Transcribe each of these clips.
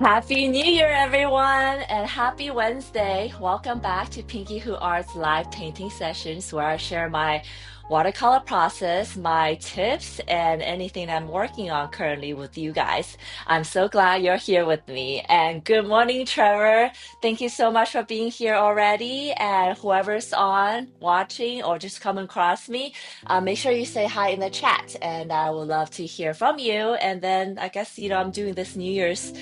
Happy New Year, everyone, and happy Wednesday. Welcome back to Pinky Who Art's live painting sessions where I share my watercolor process, my tips, and anything I'm working on currently with you guys. I'm so glad you're here with me. And good morning, Trevor. Thank you so much for being here already. And whoever's on, watching, or just come across me, make sure you say hi in the chat, and I would love to hear from you. And then I guess, I'm doing this New Year's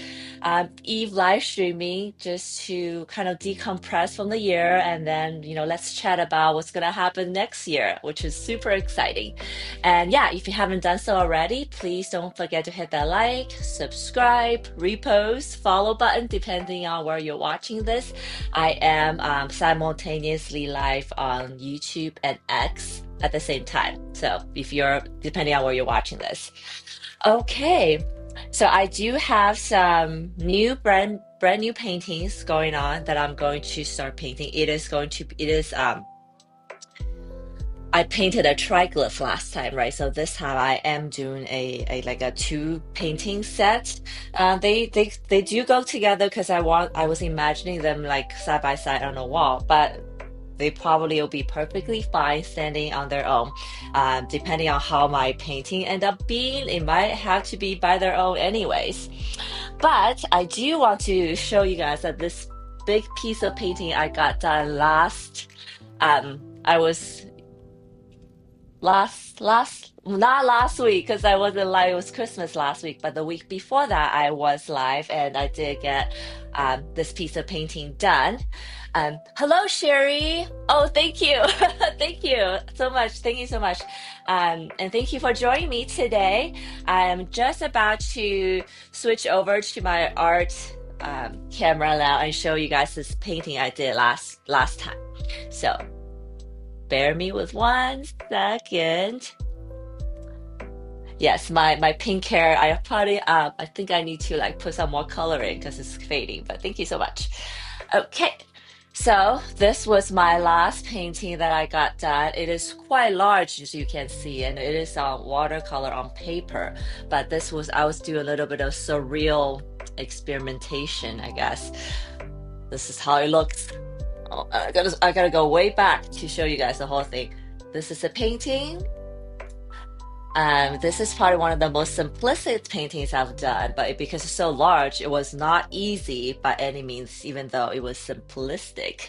Eve live streaming just to kind of decompress from the year and then, let's chat about what's going to happen next year, which is super exciting. And yeah, if you haven't done so already, please don't forget to hit that like, subscribe, repost, follow button, depending on where you're watching this. I am simultaneously live on YouTube and X at the same time. So if you're, depending on where you're watching this. Okay. So I do have some brand new paintings going on that I'm going to start painting. I painted a triglyph last time, right? So this time I am doing a like a two painting set. They do go together because I was imagining them like side by side on a wall, but they probably will be perfectly fine standing on their own. Depending on how my painting end up being, it might have to be by their own anyways. But I do want to show you guys that this big piece of painting I got done I was not last week because I wasn't live. It was Christmas last week, but the week before that I was live and I did get this piece of painting done. Hello, Sherry. Oh, thank you. Thank you so much. Thank you so much. And thank you for joining me today. I'm just about to switch over to my art camera now and show you guys this painting I did last time. So bear me with 1 second. Yes, my pink hair. I think I need to like put some more color in because it's fading. But thank you so much. Okay, so this was my last painting that I got done. It is quite large, as you can see, and it is on watercolor on paper. But I was doing a little bit of surreal experimentation, I guess. This is how it looks. Oh, I gotta go way back to show you guys the whole thing. This is a painting. This is probably one of the most simplistic paintings I've done, but because it's so large, it was not easy by any means, even though it was simplistic.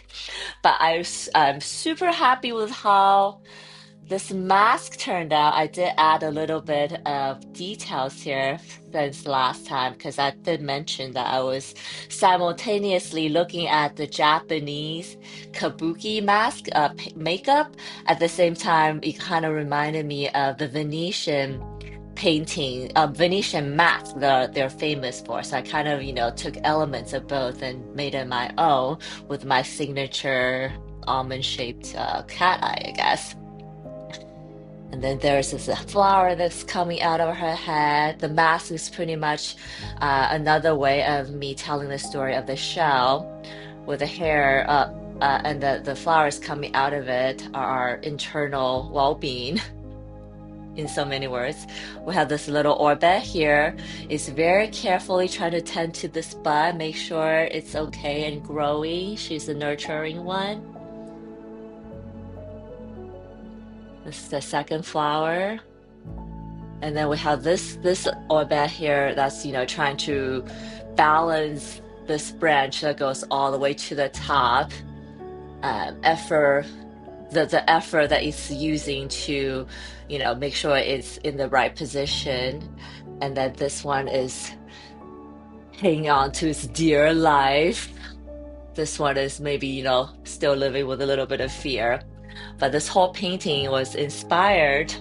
But I'm super happy with how this mask turned out. I did add a little bit of details here since last time because I did mention that I was simultaneously looking at the Japanese kabuki mask makeup. At the same time, it kind of reminded me of the Venetian painting, Venetian mask that they're famous for. So I kind of, took elements of both and made it my own with my signature almond-shaped cat eye, I guess. And then there's this flower that's coming out of her head. The mask is pretty much another way of me telling the story of the shell with the hair up, and the flowers coming out of it are our internal well-being. In so many words, we have this little orbit here. It's very carefully trying to tend to this bud, make sure it's okay and growing. She's the nurturing one. This is the second flower. And then we have this orbit here that's, trying to balance this branch that goes all the way to the top. The effort that it's using to, make sure it's in the right position. And then this one is hanging on to its dear life. This one is maybe, still living with a little bit of fear. But this whole painting was inspired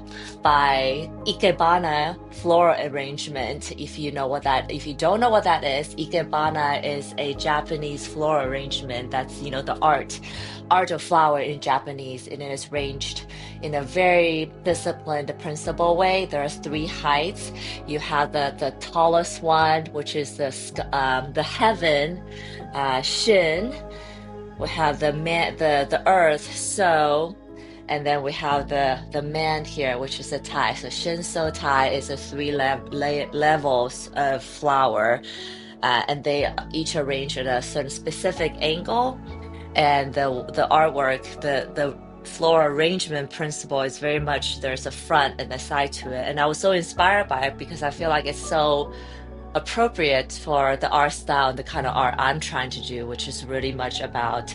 by Ikebana floral arrangement. If you don't know what that is, Ikebana is a Japanese floral arrangement. That's, the art of flower in Japanese, and it is arranged in a very disciplined, principled way. There are 3 heights. You have the tallest one, which is the heaven, Shin. We have the earth, so, and then we have the man here, which is the Tai. So Shin So Tai is the 3 levels of flower. and they each arrange at a certain specific angle. And the artwork, the floral arrangement principle is very much there's a front and a side to it. And I was so inspired by it because I feel like it's so appropriate for the art style and the kind of art I'm trying to do, which is really much about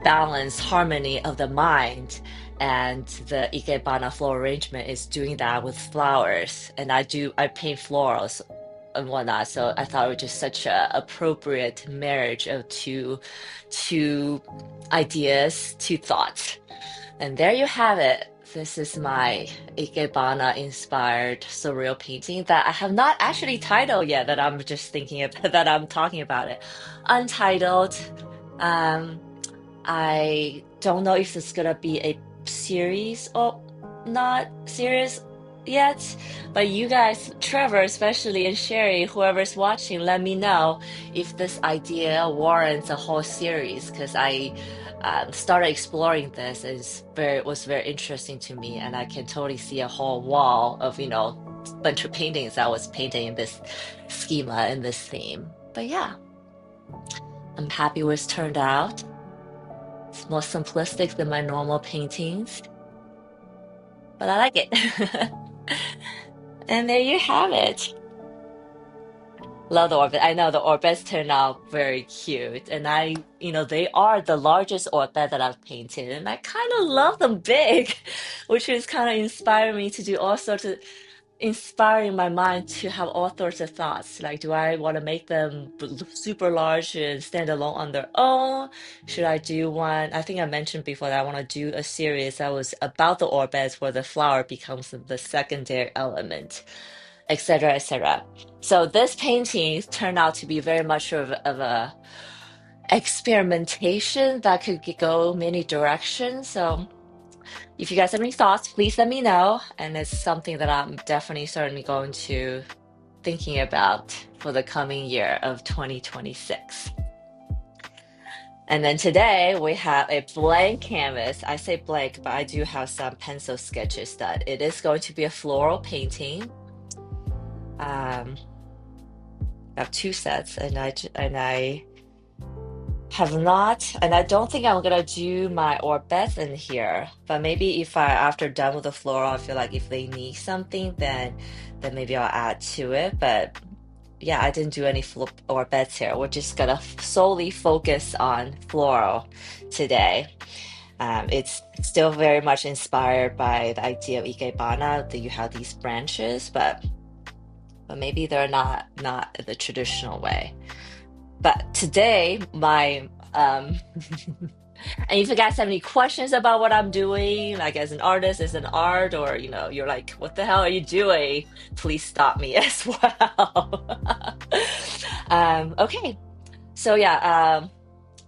balance, harmony of the mind. And the Ikebana floral arrangement is doing that with flowers. And I paint florals and whatnot. So I thought it was just such a appropriate marriage of two ideas, two thoughts. And there you have it. This is my Ikebana inspired surreal painting that I have not actually titled yet, that I'm just thinking of, that I'm talking about it. Untitled. Um, I don't know if it's gonna be a series or not series yet, but you guys, Trevor especially, and Sherry, whoever's watching, let me know if this idea warrants a whole series, because I started exploring this. It was very interesting to me, and I can totally see a whole wall of, bunch of paintings I was painting in this schema, in this theme. But yeah, I'm happy with it's turned out. It's more simplistic than my normal paintings, but I like it. And there you have it. Love the orbit. I know the orbits turned out very cute, and they are the largest orbit that I've painted, and I kind of love them big, which is kind of inspiring me to do all sorts of inspiring my mind to have all sorts of thoughts. Like, do I want to make them super large and stand alone on their own? Should I do one? I think I mentioned before that I want to do a series that was about the orbits where the flower becomes the secondary element, etc., etc. So this painting turned out to be very much of a experimentation that could go many directions. So if you guys have any thoughts, please let me know. And it's something that I'm definitely certainly going to thinking about for the coming year of 2026. And then today we have a blank canvas. I say blank, but I do have some pencil sketches that it is going to be a floral painting. I have two sets, and I have not, and I don't think I'm gonna do my orbits in here. But maybe if after done with the floral, I feel like if they need something, then maybe I'll add to it. But yeah, I didn't do any flip orbits here. We're just gonna solely focus on floral today. It's still very much inspired by the idea of ikebana that you have these branches, but maybe they're not the traditional way. But today, my and if you guys have any questions about what I'm doing, like as an artist, as an art, or you're like, what the hell are you doing? Please stop me as well. Okay, so yeah,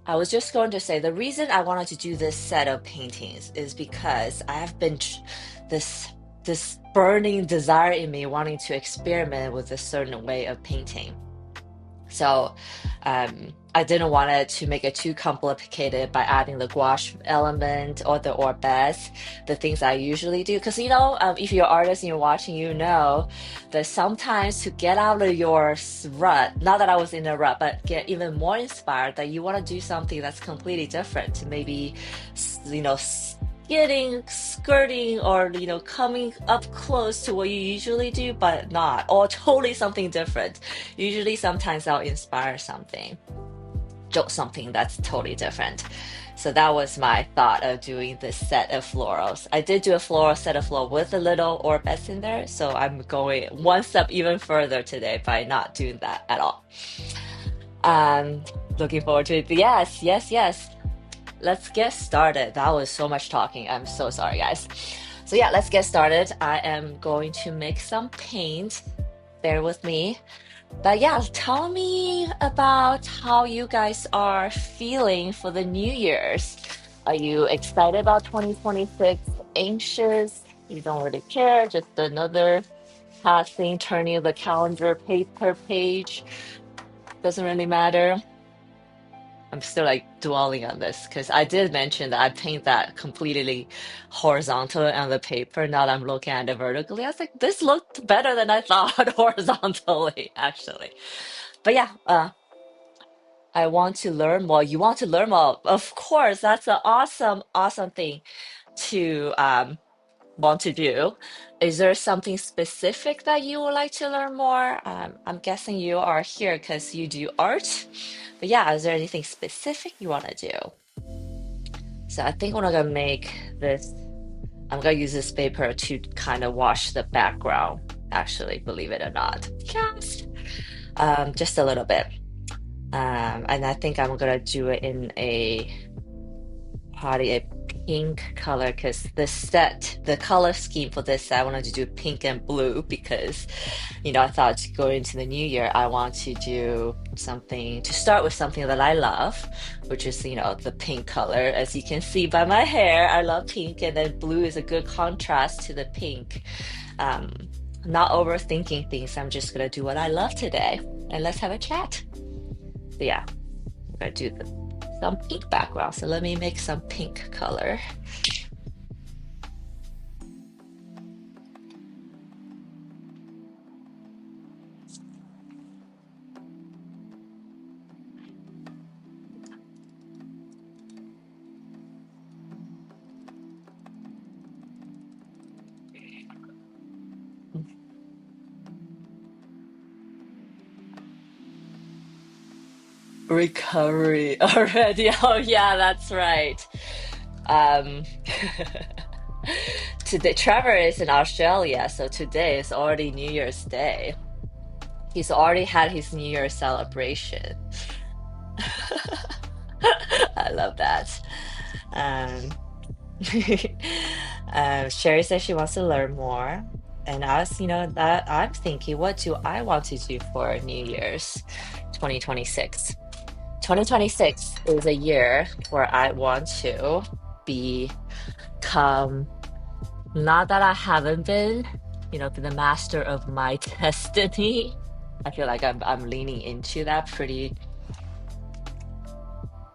I was just going to say the reason I wanted to do this set of paintings is because I have been this this burning desire in me wanting to experiment with a certain way of painting. So I didn't want it to make it too complicated by adding the gouache element or the orbits, the things I usually do. Because if you're an artist and you're watching, you know that sometimes to get out of your rut, not that I was in a rut, but get even more inspired, that you want to do something that's completely different. Maybe, getting, skirting, or coming up close to what you usually do, but not, or totally something different. Usually, sometimes I'll inspire something, joke something that's totally different. So that was my thought of doing this set of florals. I did do a floral set of floral with a little orbits in there, so I'm going one step even further today by not doing that at all. Um, Looking forward to it. Yes, yes, yes. Let's get started. That was so much talking. I'm so sorry, guys. So yeah, let's get started. I am going to make some paint. Bear with me. But yeah, tell me about how you guys are feeling for the New Year's. Are you excited about 2026? Anxious? You don't really care? Just another passing, turning the calendar page per page? Doesn't really matter. I'm still like dwelling on this because I did mention that I paint that completely horizontal on the paper. Now that I'm looking at it vertically, I was like, this looked better than I thought horizontally, actually. But yeah, I want to learn more. You want to learn more? Of course, that's an awesome, awesome thing to want to do. Is there something specific that you would like to learn more? I'm guessing you are here because you do art. But yeah, is there anything specific you want to do? So I think what I'm gonna make this, I'm gonna use this paper to kind of wash the background, actually, believe it or not. Just a little bit. And I think I'm gonna do it in probably a pink color because the color scheme for this set, I wanted to do pink and blue because, I thought going into the new year, I want to do something to start with something that I love, which is, the pink color. As you can see by my hair, I love pink, and then blue is a good contrast to the pink. Um, Not overthinking things. I'm just gonna do what I love today, and let's have a chat. So yeah, I'm gonna do some pink background. So let me make some pink color. Recovery already. Oh yeah, that's right. Um, today Trevor is in Australia, so today is already New Year's Day. He's already had his New Year celebration. I love that. Um, Sherry says she wants to learn more. And us, that I'm thinking, what do I want to do for New Year's 2026? 2026 is a year where I want to become, not that I haven't been the master of my destiny. I feel like I'm leaning into that pretty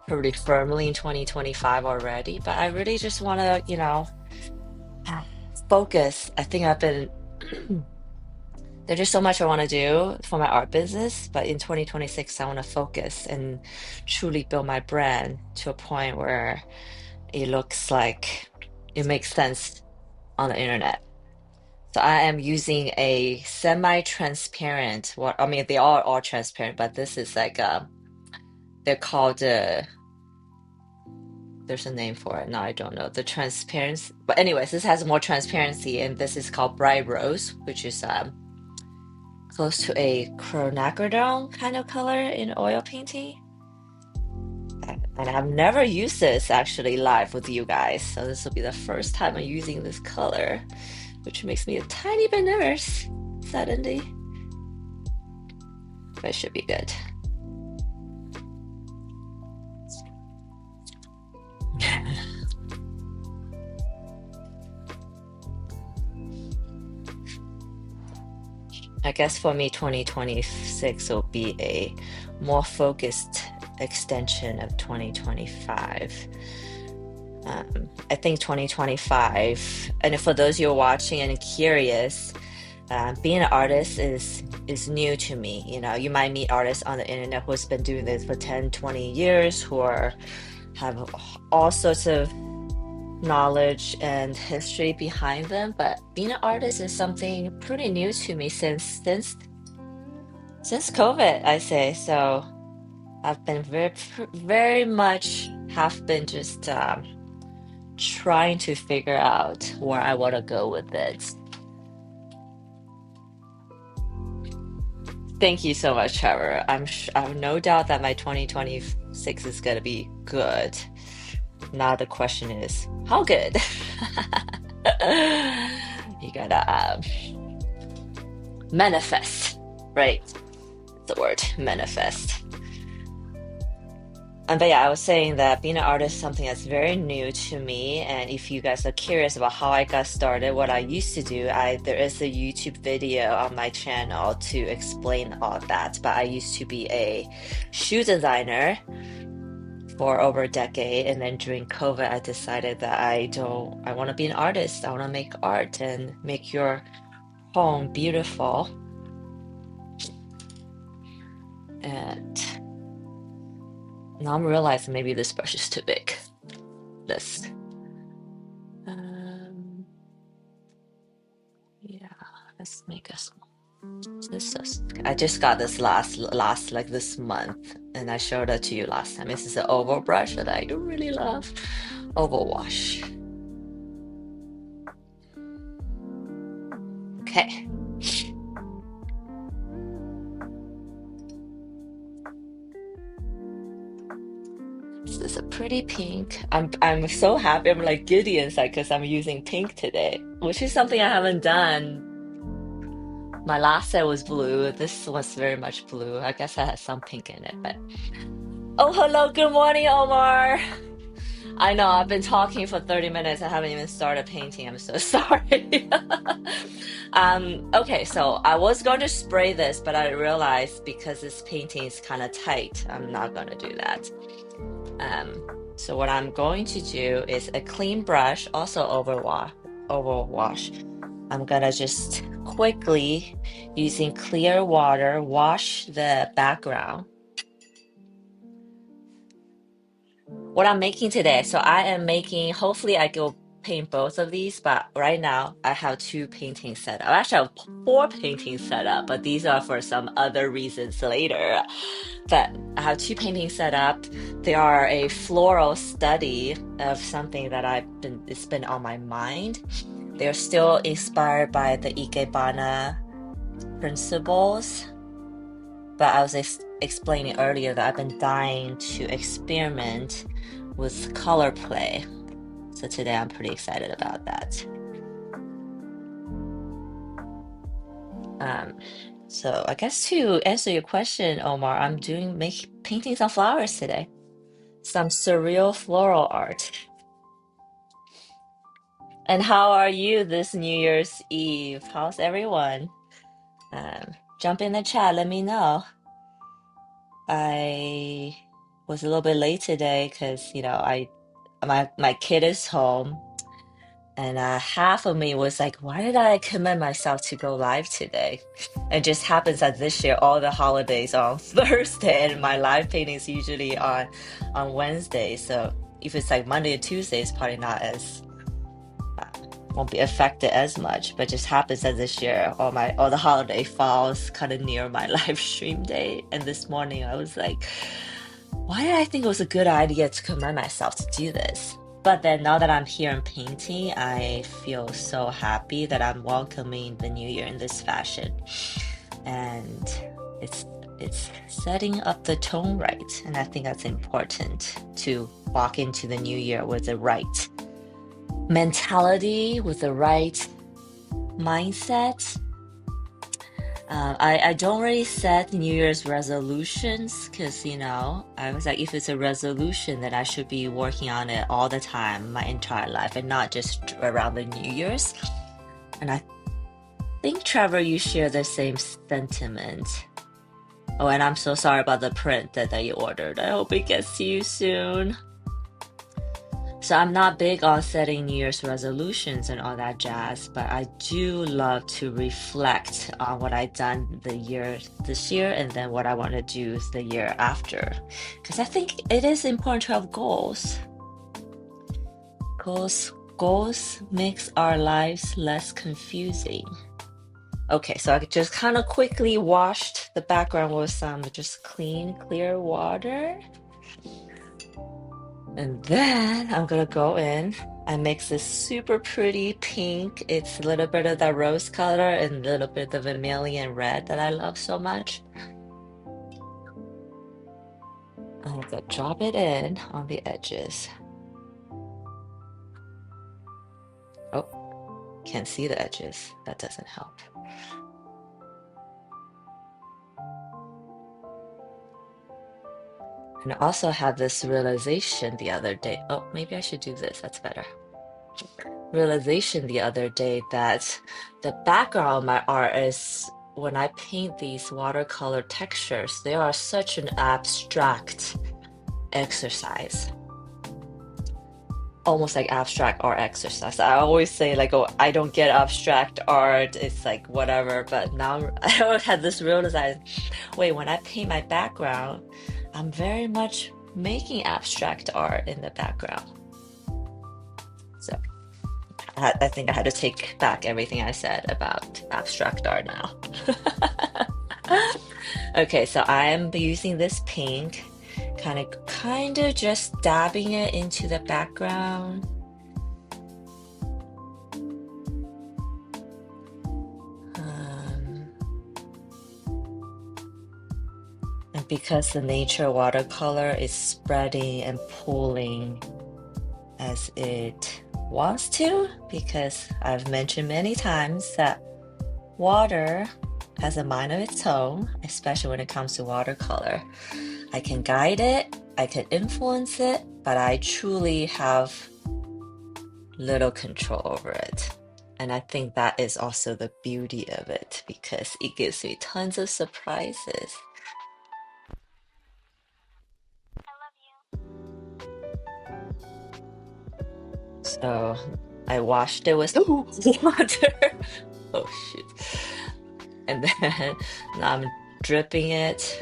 firmly in 2025 already, but I really just want to, focus. I think there's just so much I want to do for my art business, but in 2026, I want to focus and truly build my brand to a point where it looks like it makes sense on the internet. So I am using a semi-transparent, what I mean, they are all transparent, but this is like they're called there's a name for it. No, I don't know. The transparency. But anyways, this has more transparency, and this is called bright rose, which is close to a chronacridone kind of color in oil painting. And I've never used this actually live with you guys, so this will be the first time I'm using this color, which makes me a tiny bit nervous suddenly, but it should be good. I guess for me, 2026 will be a more focused extension of 2025. I think 2025, and for those you are watching and curious, being an artist is new to me. You might meet artists on the internet who's been doing this for 10, 20 years, have all sorts of knowledge and history behind them, but being an artist is something pretty new to me since COVID, I say. So I've been very much have been just trying to figure out where I want to go with it. Thank you so much, Trevor. I have no doubt that my 2026 is gonna be good. Now the question is, how good? You gotta manifest, right? The word manifest. But yeah, I was saying that being an artist is something that's very new to me. And if you guys are curious about how I got started, what I used to do, there is a YouTube video on my channel to explain all that. But I used to be a shoe designer for over a decade, and then during COVID, I decided that I want to be an artist. I want to make art and make your home beautiful. And now I'm realizing maybe this brush is too big. This. Yeah, let's make a small. I just got this last like this month, and I showed it to you last time. This is an oval brush that I do really love. Oval wash. Okay. This is a pretty pink. I'm so happy. I'm like giddy inside because I'm using pink today, which is something I haven't done. My last set was blue. This was very much blue. I guess I had some pink in it, but oh, hello, good morning, Omar. I know I've been talking for 30 minutes. I haven't even started painting. I'm so sorry. Okay, so I was going to spray this, but I realized because this painting is kind of tight, I'm not going to do that. So what I'm going to do is a clean brush, also over wash. I'm gonna just quickly, using clear water, wash the background. What I'm making today, so I am making, hopefully I will paint both of these, but right now I have two paintings set up. Actually, I have four paintings set up, but these are for some other reasons later. But I have two paintings set up. They are a floral study of something that it's been on my mind. They're still inspired by the Ikebana principles, but I was explaining earlier that I've been dying to experiment with color play. So today I'm pretty excited about that. So I guess to answer your question, Omar, I'm painting some flowers today. Some surreal floral art. And how are you this New Year's Eve? How's everyone? Jump in the chat, let me know. I was a little bit late today because my kid is home, and half of me was like, why did I commit myself to go live today? It just happens that this year all the holidays are on Thursday, and my live painting is usually on Wednesday. So if it's like Monday and Tuesday, it's probably not as won't be affected as much. But just happens that this year all the holiday falls kind of near my live stream day. And this morning I was like, why did I think it was a good idea to commit myself to do this? But then now that I'm here and painting, I feel so happy that I'm welcoming the new year in this fashion. And it's setting up the tone right. And I think that's important to walk into the new year with the right mentality, with the right mindset. I don't really set New Year's resolutions because, I was like, if it's a resolution, then I should be working on it all the time, my entire life, and not just around the New Year's. And I think, Trevor, you share the same sentiment. Oh, and I'm so sorry about the print that you ordered. I hope it gets to you soon. So I'm not big on setting New Year's resolutions and all that jazz, but I do love to reflect on what I've done this year and then what I want to do the year after. Because I think it is important to have goals. Goals makes our lives less confusing. Okay, so I just kind of quickly washed the background with some just clear water. And then I'm gonna go in and mix this super pretty pink. It's a little bit of that rose color and a little bit of the vermilion red that I love so much. I'm gonna drop it in on the edges. Oh, can't see the edges. That doesn't help. And I also had this realization the other day. Oh, maybe I should do this. That's better. Realization the other day that the background of my art is, when I paint these watercolor textures, they are such an abstract exercise. almost like abstract art exercise. I always say like, oh, I don't get abstract art. It's like whatever. But now I had this realization, wait, when I paint my background, I'm very much making abstract art in the background. So I think I had to take back everything I said about abstract art now. Okay, so I'm using this pink, kind of just dabbing it into the background. Um, and because the nature watercolor is spreading and pulling as it wants to, because I've mentioned many times that water has a mind of its own, especially when it comes to watercolor. I can guide it, I can influence it, but I truly have little control over it. And I think that is also the beauty of it because it gives me tons of surprises. So I washed it with water. Oh shoot. And then now I'm dripping it.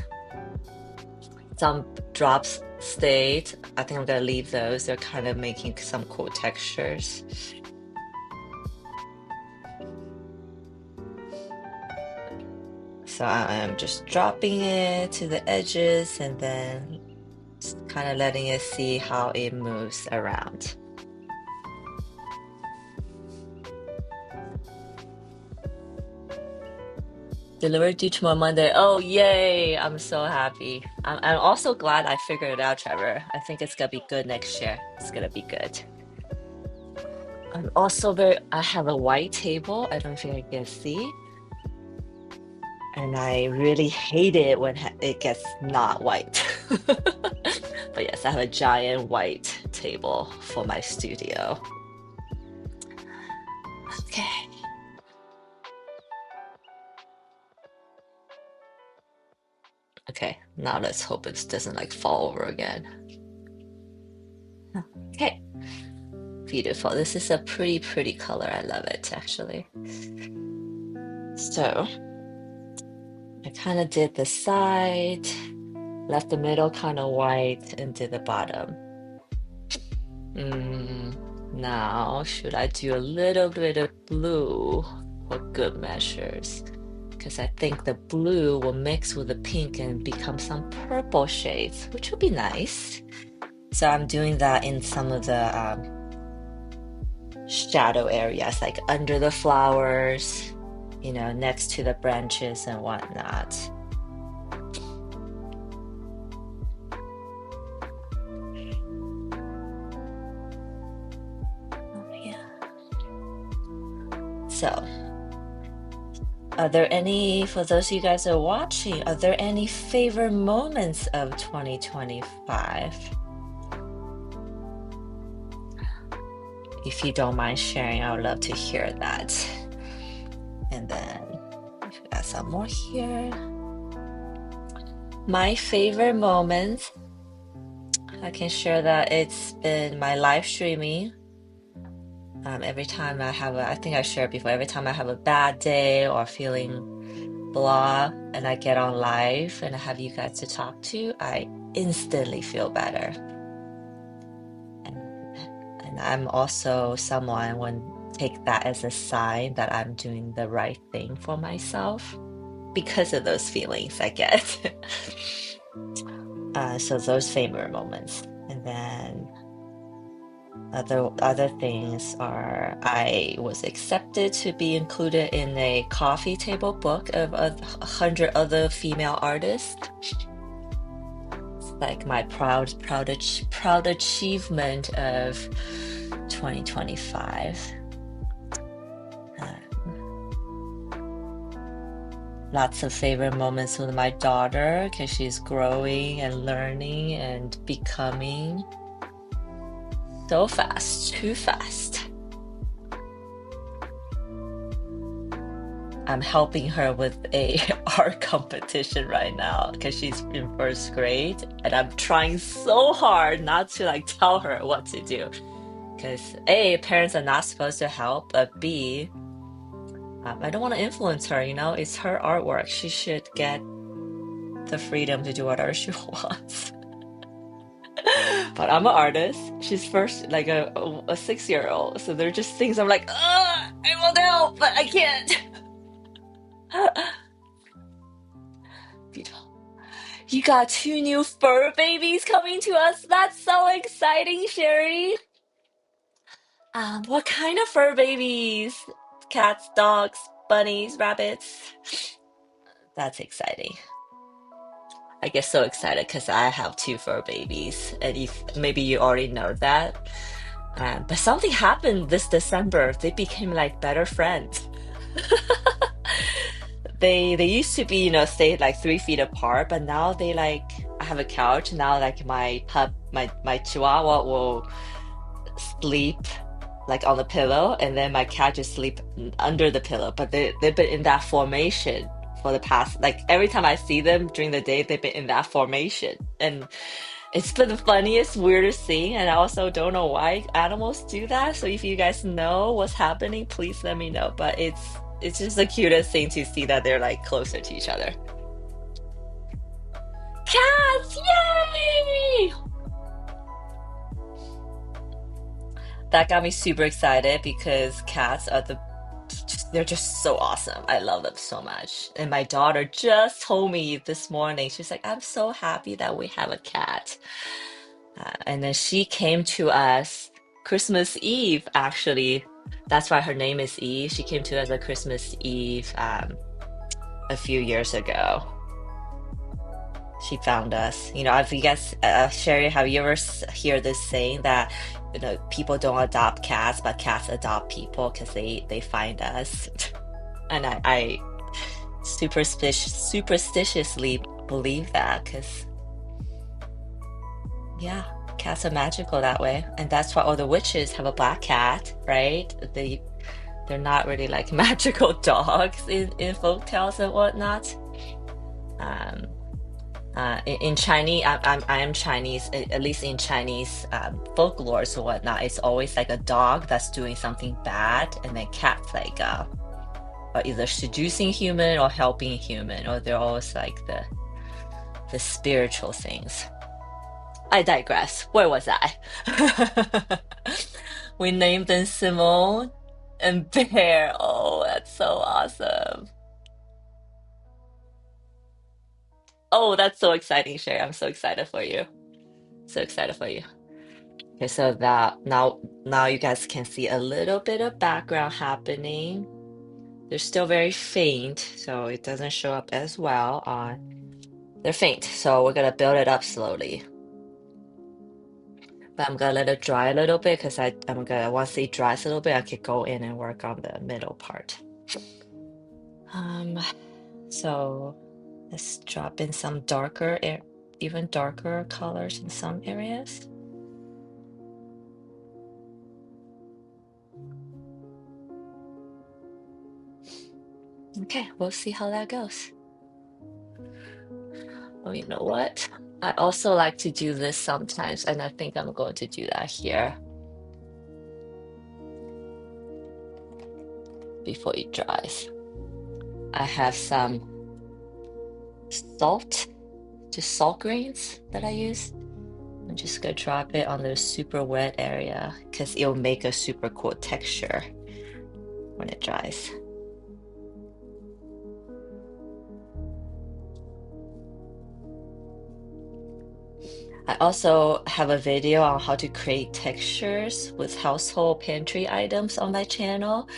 Some drops stayed. I think I'm gonna leave those. They're kind of making some cool textures. So I am just dropping it to the edges and then kind of letting it see how it moves around. Delivery due tomorrow Monday. Oh, yay! I'm so happy. I'm also glad I figured it out, Trevor. I think it's gonna be good next year. It's gonna be good. I'm also I have a white table. I don't think I can see. And I really hate it when it gets not white. But yes, I have a giant white table for my studio. Okay. Okay, now let's hope it doesn't like fall over again. Okay, beautiful. This is a pretty color. I love it actually. So I kind of did the side, left the middle kind of white, and did the bottom. Now, should I do a little bit of blue for good measures? Because I think the blue will mix with the pink and become some purple shades, which will be nice. So I'm doing that in some of the shadow areas, like under the flowers, next to the branches and whatnot. Oh, yeah. So, are there any, for those of you guys who are watching, are there any favorite moments of 2025? If you don't mind sharing, I would love to hear that. And then we got some more here. My favorite moments, I can share that it's been my live streaming. Every time I have I think I shared before, every time I have a bad day or feeling blah and I get on live and I have you guys to talk to, I instantly feel better. And I'm also someone when take that as a sign that I'm doing the right thing for myself because of those feelings I get. So those favorite moments. And then other things are I was accepted to be included in a coffee table book of 100 other female artists. It's like my proud achievement of 2025. Lots of favorite moments with my daughter because she's growing and learning and becoming so fast, too fast. I'm helping her with a art competition right now because she's in first grade and I'm trying so hard not to like tell her what to do because A, parents are not supposed to help, but B, I don't want to influence her, you know? It's her artwork. She should get the freedom to do whatever she wants. But I'm an artist. She's first like a 6-year-old. So there are just things I'm like, I want to help, but I can't. Beautiful. You got 2 new fur babies coming to us. That's so exciting, Sherry. What kind of fur babies? Cats, dogs, bunnies, rabbits? That's exciting. I get so excited because I have 2 fur babies, and if maybe you already know that. But something happened this December. They became like better friends. They used to be, stay like 3 feet apart, but now they like I have a couch now. Like my Chihuahua will sleep like on the pillow, and then my cat just sleep under the pillow. But they've been in that formation for the past like every time I see them during the day, they've been in that formation, and it's been the funniest, weirdest thing. And I also don't know why animals do that. So if you guys know what's happening, please let me know. But it's just the cutest thing to see that they're like closer to each other. Cats! Yay! That got me super excited because cats are they're just so awesome. I love them so much. And my daughter just told me this morning, she's like, I'm so happy that we have a cat. And then she came to us Christmas Eve, actually. That's why her name is Eve. She came to us at Christmas Eve a few years ago. She found us. If you guys, Sherry, have you ever hear this saying that, people don't adopt cats, but cats adopt people because they find us? And I superstitiously believe that because, yeah, cats are magical that way. And that's why all the witches have a black cat, right? They're not really like magical dogs in folk tales and whatnot. Um, in Chinese, I am Chinese. At least in Chinese folklore or whatnot, it's always like a dog that's doing something bad, and then cats like are either seducing human or helping human, or they're always like the spiritual things. I digress. Where was I? We named them Simone and Bear. Oh, that's so awesome. Oh, that's so exciting, Sherry. I'm so excited for you. So excited for you. Okay, so that now you guys can see a little bit of background happening. They're still very faint, so it doesn't show up as well on. They're faint, so we're gonna build it up slowly. But I'm gonna let it dry a little bit because I'm gonna once it dries a little bit, I could go in and work on the middle part. Um, so let's drop in some even darker colors in some areas. Okay, we'll see how that goes. Oh, you know what? I also like to do this sometimes, and I think I'm going to do that here before it dries. I have some salt, just salt grains that I use. I'm just gonna drop it on the super wet area because it'll make a super cool texture when it dries. I also have a video on how to create textures with household pantry items on my channel.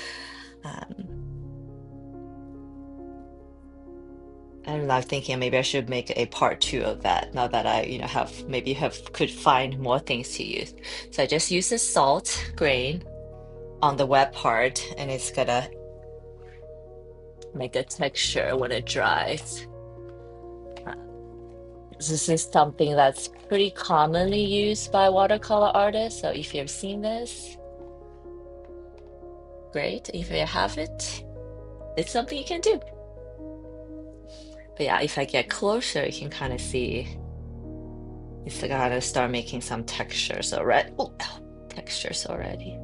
Um, and I'm thinking maybe I should make a part 2 of that now that I, could find more things to use. So I just use the salt grain on the wet part, and it's gonna make a texture when it dries. This is something that's pretty commonly used by watercolor artists. So if you've seen this, great. If you haven't, it's something you can do. But yeah, if I get closer, you can kind of see it's gonna start making some texture. So red. Oh, textures already.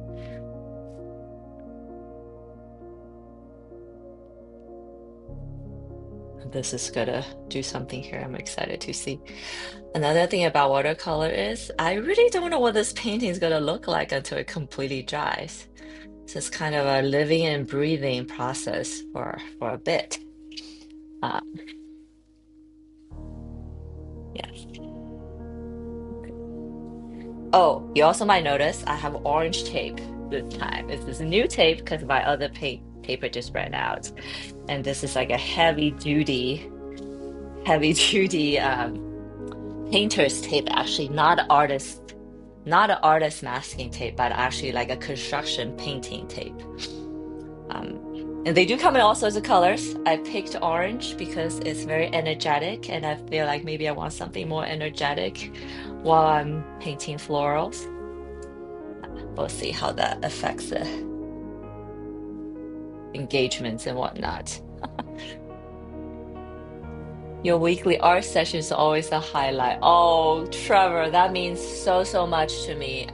This is gonna do something here. I'm excited to see. Another thing about watercolor is I really don't know what this painting is gonna look like until it completely dries. So it's kind of a living and breathing process for a bit. Um, yes. Oh, you also might notice I have orange tape this time. This is a new tape because my other paper just ran out. And this is like a heavy duty painter's tape, actually, not an artist masking tape, but actually like a construction painting tape. Um, and they do come in all sorts of colors. I picked orange because it's very energetic, and I feel like maybe I want something more energetic while I'm painting florals. We'll see how that affects the engagements and whatnot. Your weekly art session is always a highlight. Oh, Trevor, that means so, so much to me.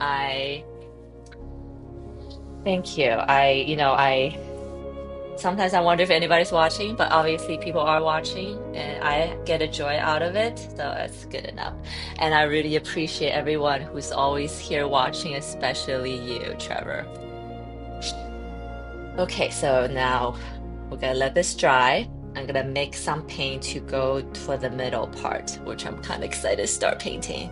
Thank you. I sometimes I wonder if anybody's watching, but obviously people are watching and I get a joy out of it, so it's good enough. And I really appreciate everyone who's always here watching, especially you, Trevor. Okay, so now we're gonna let this dry. I'm gonna make some paint to go for the middle part, which I'm kind of excited to start painting.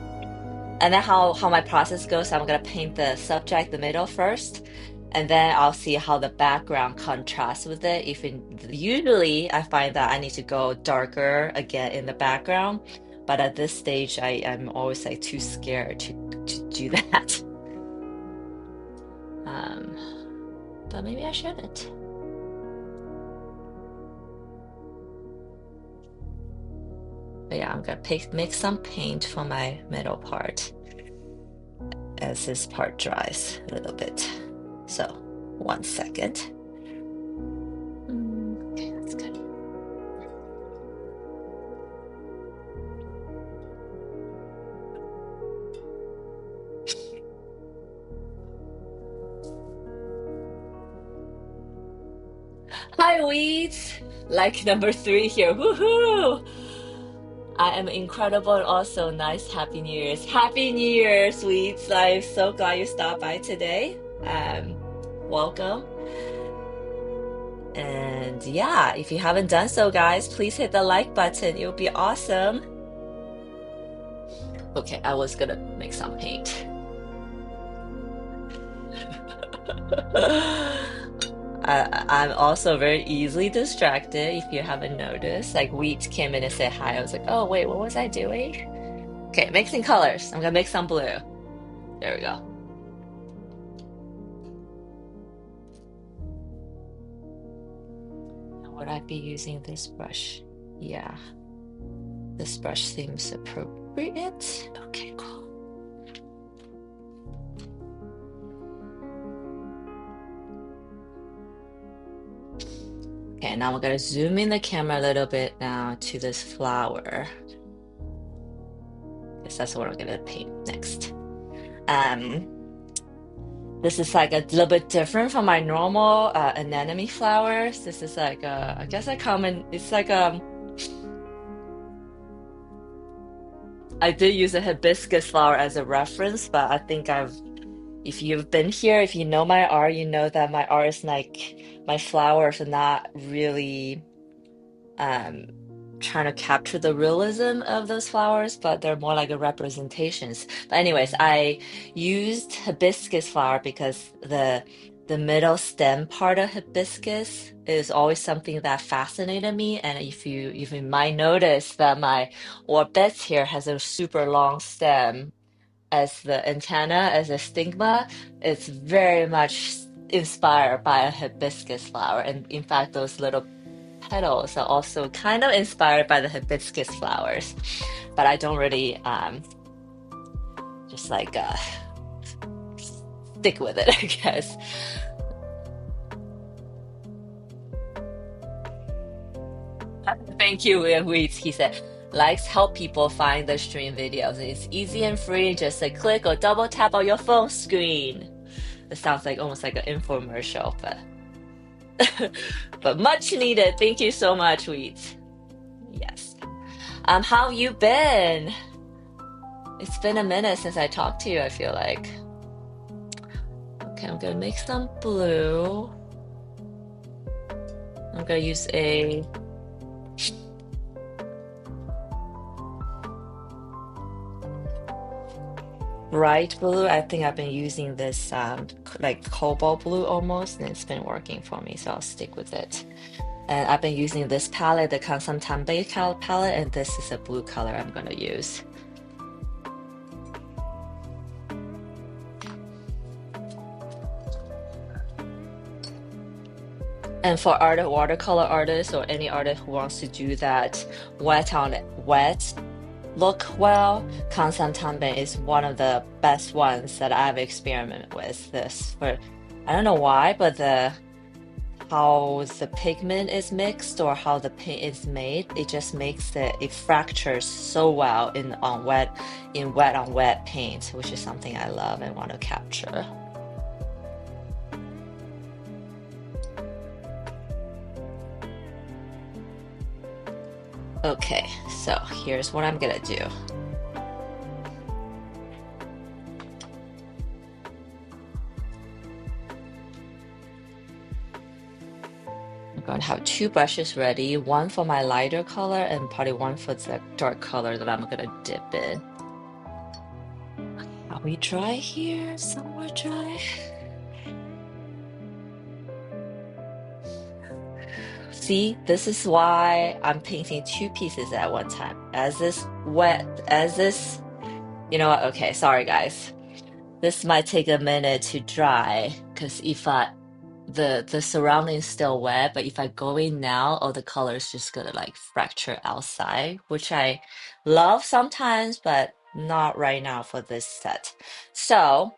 And then how my process goes, I'm gonna paint the subject, the middle first, and then I'll see how the background contrasts with it. Usually I find that I need to go darker again in the background, but at this stage I'm always like too scared to do that. Um, but maybe I shouldn't. But yeah, I'm gonna mix some paint for my middle part as this part dries a little bit. So 1 second. Okay, that's good. Hi, Weeds! Like number 3 here. Woohoo! I am incredible and also nice. Happy New Year's. Happy New Year, Sweets. I'm so glad you stopped by today. Welcome. And yeah, if you haven't done so, guys, please hit the like button. It would be awesome. Okay, I was gonna make some paint. I'm also very easily distracted if you haven't noticed. Like Wheat came in and said hi. I was like, oh wait, what was I doing? Okay, mixing colors. I'm gonna make some blue. There we go. Would I be using this brush? Yeah, this brush seems appropriate. Okay, cool. Okay, now we're gonna zoom in the camera a little bit now to this flower. Guess that's what I'm gonna paint next. This is like a little bit different from my normal anemone flowers. This is like I guess a common. It's like I did use a hibiscus flower as a reference, but I think if you've been here, if you know my art, you know that my art is like my flowers are not really um trying to capture the realism of those flowers, but they're more like a representations. But anyways, I used hibiscus flower because the middle stem part of hibiscus is always something that fascinated me. And if you might notice that my orbits here has a super long stem as the antenna, as a stigma, it's very much inspired by a hibiscus flower. And in fact, those little petals are also kind of inspired by the hibiscus flowers, but I don't really just like stick with it, I guess. Thank you, William Wheat, he said. likes help people find the stream videos. It's easy and free, just a click or double tap on your phone screen. It sounds like almost like an infomercial, but much needed. Thank you so much, Wheat. Yes. How you been? It's been a minute since I talked to you, I feel like. Okay, I'm gonna make some blue. I'm gonna use a bright blue. I think I've been using this like cobalt blue almost, and it's been working for me, so I'll stick with it. And I've been using this palette, the Kansantambe palette, and this is a blue color I'm gonna use. And for watercolor artists or any artist who wants to do that wet on wet look well, Kansantambe is one of the best ones that I've experimented with. This for I don't know why, but the how the pigment is mixed or how the paint is made, it just makes it fractures so well in wet on wet paint, which is something I love and want to capture. Okay, so here's what I'm gonna do. I'm going to have two brushes ready, one for my lighter color and probably one for the dark color that I'm gonna dip in. Are we dry here? Somewhat dry. See, this is why I'm painting two pieces at one time. You know what? Okay, sorry guys. This might take a minute to dry because if the surrounding is still wet, but if I go in now, all the color is just gonna like fracture outside, which I love sometimes, but not right now for this set. So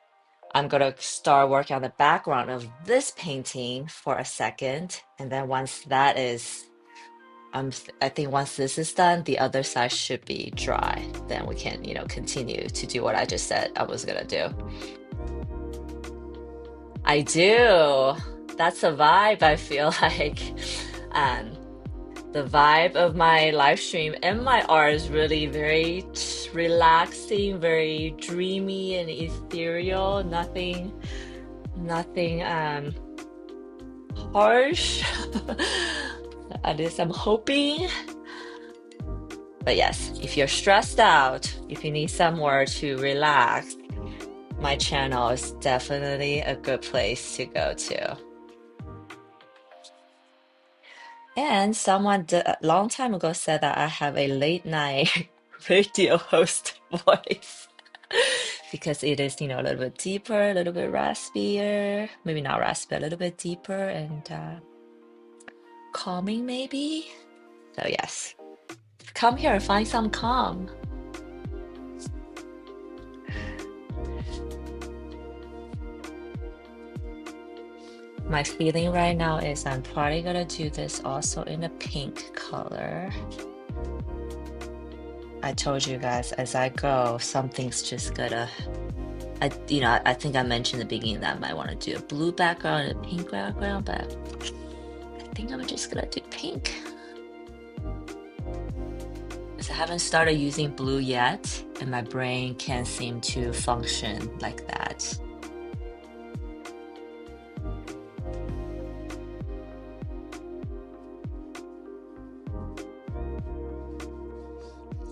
I'm gonna start working on the background of this painting for a second, and then once that is, I think once this is done, the other side should be dry. Then we can, continue to do what I just said I was gonna do. I do. That's a vibe, I feel like. Um, the vibe of my live stream and my art is really very relaxing, very dreamy and ethereal. Nothing harsh. At least I'm hoping. But yes, if you're stressed out, if you need somewhere to relax, my channel is definitely a good place to go to. And someone a long time ago said that I have a late night radio host voice because it is, a little bit deeper, a little bit raspier, maybe not raspy, a little bit deeper and calming maybe. So yes, come here and find some calm. My feeling right now is I'm probably gonna do this also in a pink color. I told you guys as I go, something's just gonna. I think I mentioned in the beginning that I might want to do a blue background and a pink background, but I think I'm just gonna do pink. Because I haven't started using blue yet, and my brain can't seem to function like that.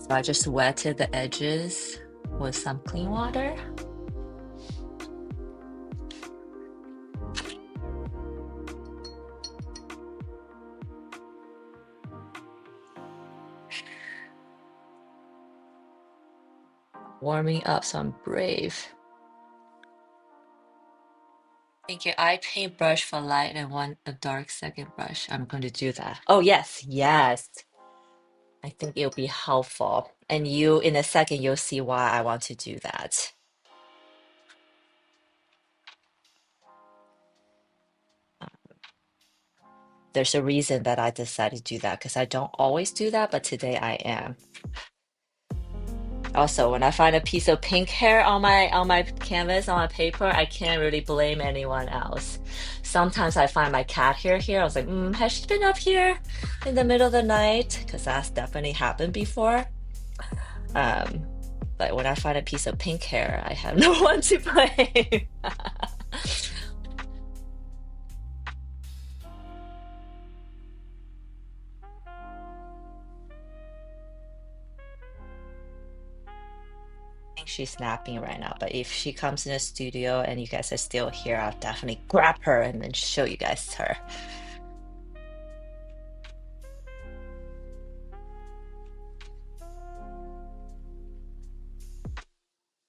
So I just wetted the edges with some clean water. Warming up, so I'm brave. Thank you. I paintbrush for light and a dark second brush. I'm going to do that. Oh, yes, yes. I think it'll be helpful. And in a second, you'll see why I want to do that. there's a reason that I decided to do that because I don't always do that, but today I am. Also, when I find a piece of pink hair on my canvas, on my paper, I can't really blame anyone else. Sometimes I find my cat hair here. I was like, has she been up here in the middle of the night? Because that's definitely happened before. Um, but when I find a piece of pink hair, I have no one to blame. Think she's napping right now, but if she comes in the studio and you guys are still here, I'll definitely grab her and then show you guys her.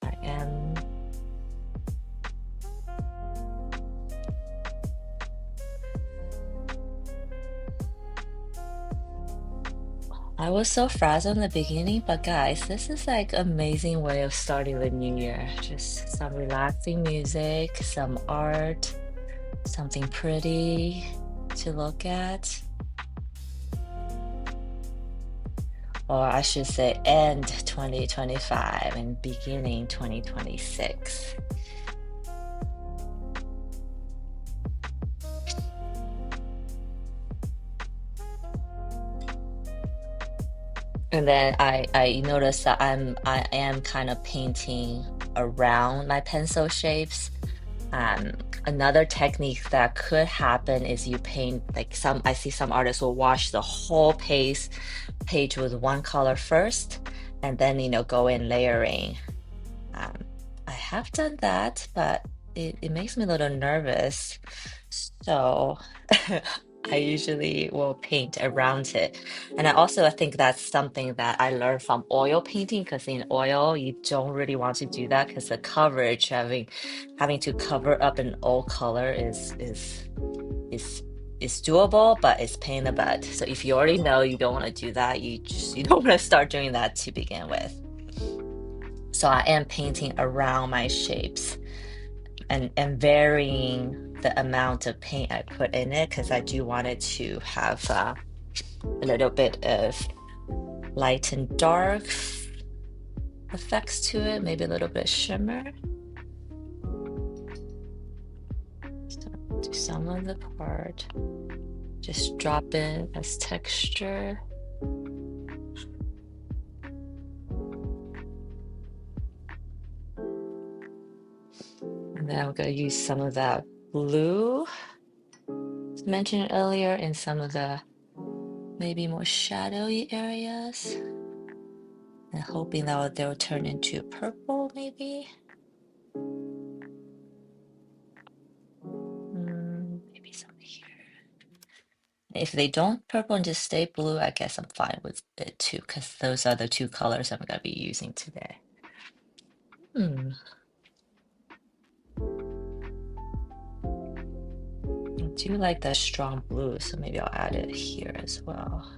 I am. I was so frazzled in the beginning, but guys, this is like amazing way of starting the new year. Just some relaxing music, some art, something pretty to look at. Or I should say end 2025 and beginning 2026. And then I noticed that I am kind of painting around my pencil shapes. Um, Another technique that could happen is you paint like some, I see some artists will wash the whole page with one color first, and then go in layering. Um, I have done that, but it makes me a little nervous. So I usually will paint around it. And I think that's something that I learned from oil painting, because in oil, you don't really want to do that because the coverage, having to cover up an old color is is doable, but it's pain in the butt. So if you already know you don't want to do that, you don't want to start doing that to begin with. So I am painting around my shapes and varying the amount of paint I put in it because I do want it to have a little bit of light and dark effects to it, maybe a little bit of shimmer. So do some of the part, just drop in as texture. And then I'm going to use some of that blue mentioned earlier in some of the maybe more shadowy areas, and hoping that they'll turn into purple maybe. Maybe some here. If they don't purple and just stay blue, I guess I'm fine with it too, because those are the two colors I'm going to be using today. I do like that strong blue, so maybe I'll add it here as well.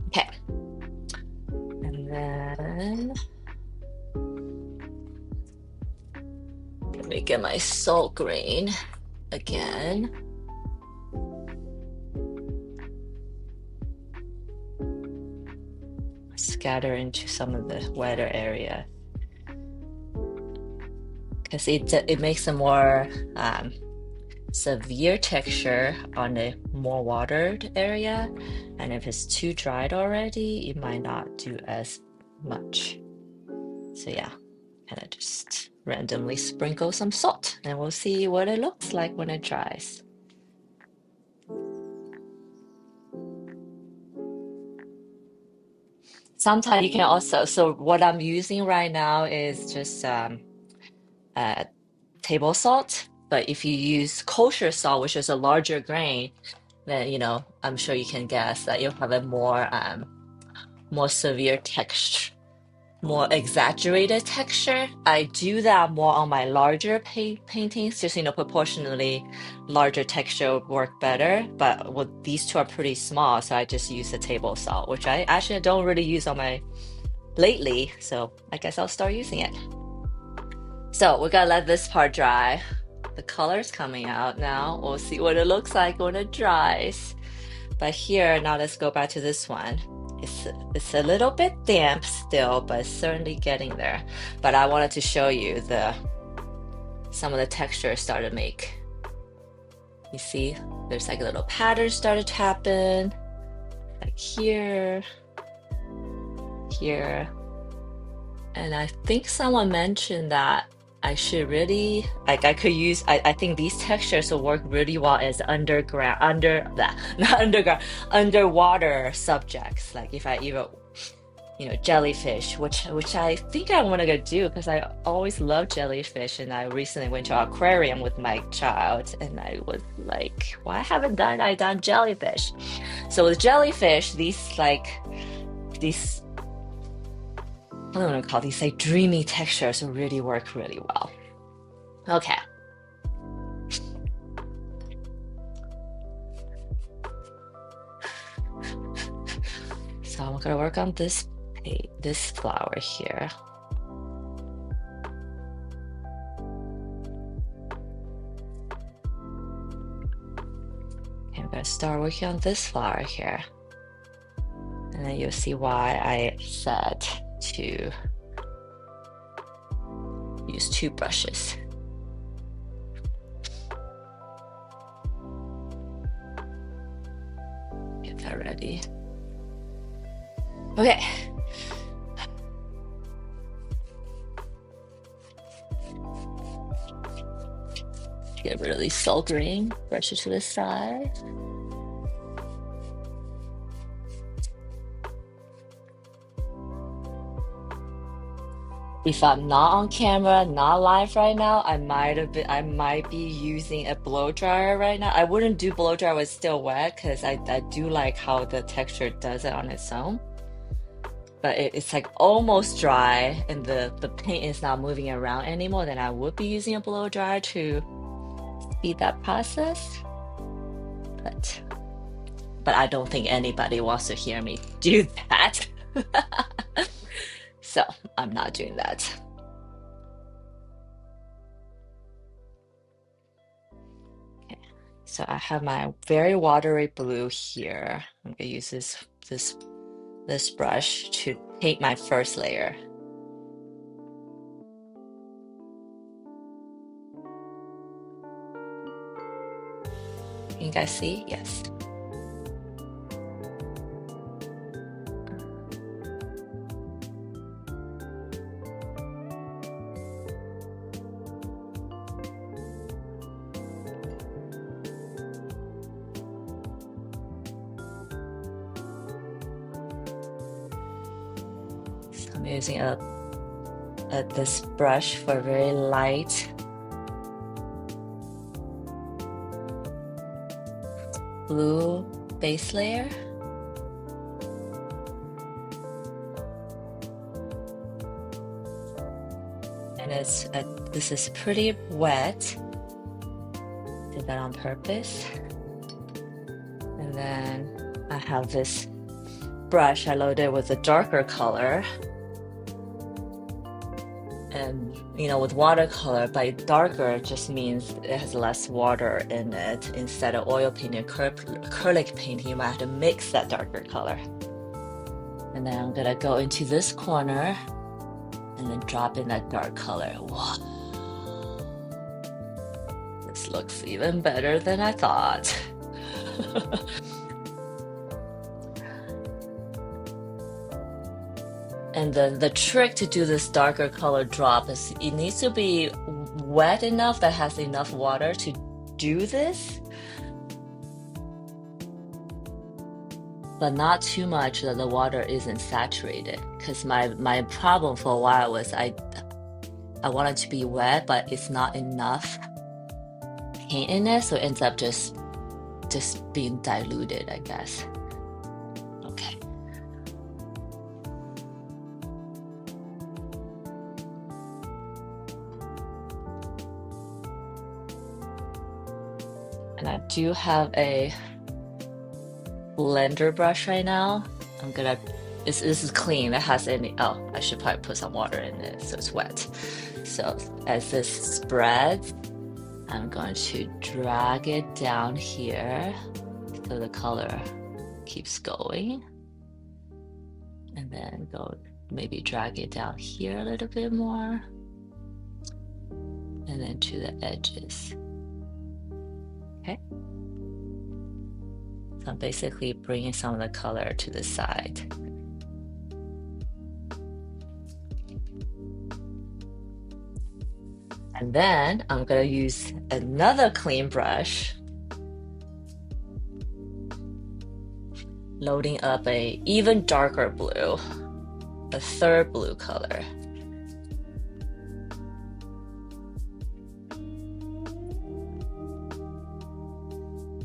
Okay. And then let me get my salt grain again. Scatter into some of the wetter area, because it makes a more severe texture on the more watered area, and if it's too dried already, it might not do as much. So yeah, kind of just randomly sprinkle some salt, and we'll see what it looks like when it dries. Sometimes you can also, so what I'm using right now is just table salt. But if you use kosher salt, which is a larger grain, then I'm sure you can guess that you'll have a more severe texture, more exaggerated texture. I do that more on my larger paintings, just proportionally larger texture would work better. But these two are pretty small, so I just use the table salt, which I actually don't really use on my lately. So I guess I'll start using it. So we're gonna let this part dry. the color's coming out now. We'll see what it looks like when it dries. But here, now let's go back to this one. It's a little bit damp still, but it's certainly getting there. But I wanted to show you some of the textures start to make. You see, there's like a little pattern started to happen, like here, here. And I think someone mentioned that I should really, like I could use, I think these textures will work really well as underground, not underground, underwater subjects. Like if I even, jellyfish, which I think I want to go do because I always love jellyfish. And I recently went to an aquarium with my child and I was like, why haven't I done jellyfish? So with jellyfish, these I don't want to call these like dreamy textures really work really well. Okay. So I'm gonna work on this flower here. Okay, I'm gonna start working on this flower here. And then you'll see why I said to use 2 brushes. Get that ready. Okay. Get rid of these soul green, brush it to the side. If I'm not on camera, not live right now, I might be using a blow dryer right now. I wouldn't do blow dryer when it's still wet because I do like how the texture does it on its own. But it's like almost dry and the paint is not moving around anymore, then I would be using a blow dryer to speed that process. But I don't think anybody wants to hear me do that. So I'm not doing that. Okay. So I have my very watery blue here. I'm gonna use this brush to paint my first layer. Can you guys see? Yes. So I'm using this brush for a very light blue base layer. And this is pretty wet. Did that on purpose. And then I have this brush I loaded with a darker color. And with watercolor, by darker just means it has less water in it. Instead of oil painting, acrylic painting, you might have to mix that darker color. And then I'm gonna go into this corner and then drop in that dark color. Wow. This looks even better than I thought. And the trick to do this darker color drop is it needs to be wet enough that has enough water to do this, but not too much that the water isn't saturated. Because my problem for a while was I want it to be wet, but it's not enough paint in it, so it ends up just being diluted, I guess. Okay. And I do have a blender brush right now. This is clean. It has I should probably put some water in it so it's wet. So as this spreads, I'm going to drag it down here so the color keeps going. And then go maybe drag it down here a little bit more. And then to the edges. Okay. So I'm basically bringing some of the color to the side. And then I'm gonna use another clean brush, loading up a even darker blue, a third blue color.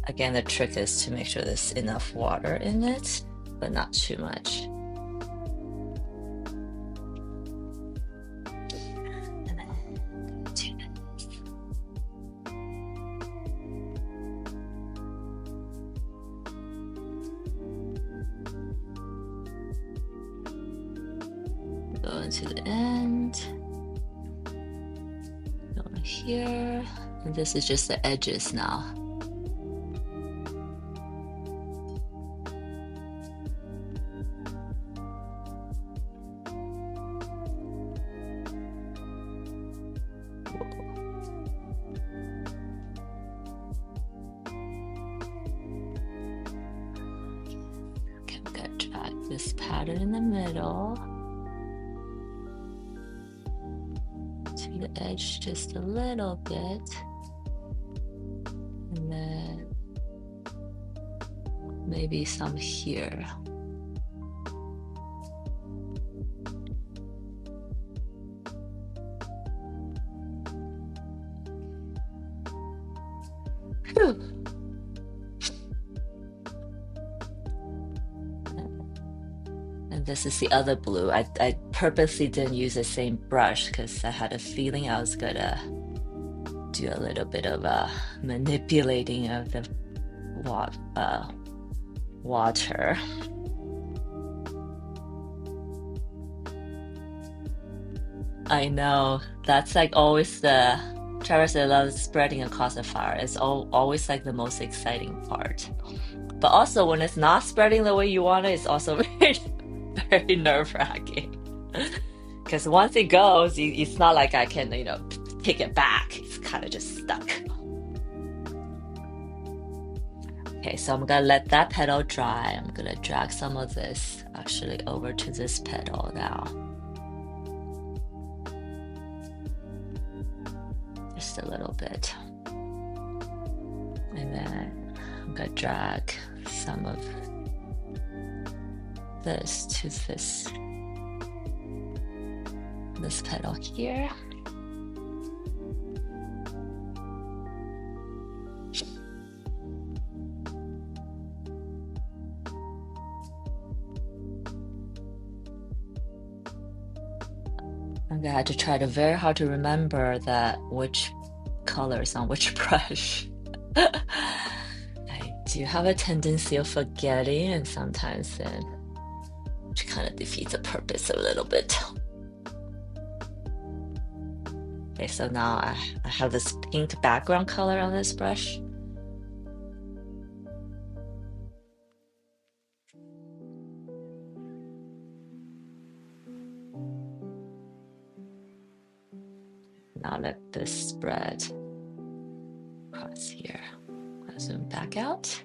Again, the trick is to make sure there's enough water in it, but not too much. And then do this. Go into the end. Go here. And this is just the edges now. This pattern in the middle to the edge just a little bit, and then maybe some here. Whew. This is the other blue. I purposely didn't use the same brush because I had a feeling I was gonna do a little bit of manipulating of the water. I know, that's like always the Travis loves spreading across the fire. It's always like the most exciting part. But also when it's not spreading the way you want it, it's also very nerve-wracking. Because once it goes, it's not like I can, take it back. It's kind of just stuck. Okay, so I'm gonna let that petal dry. I'm gonna drag some of this actually over to this petal now. Just a little bit. And then I'm gonna drag some of this to this petal here. I had to try very hard to remember that which color is on which brush. I do have a tendency of forgetting, and sometimes then which kind of defeats the purpose a little bit. Okay, so now I have this pink background color on this brush. Now let this spread across here. I'll zoom back out.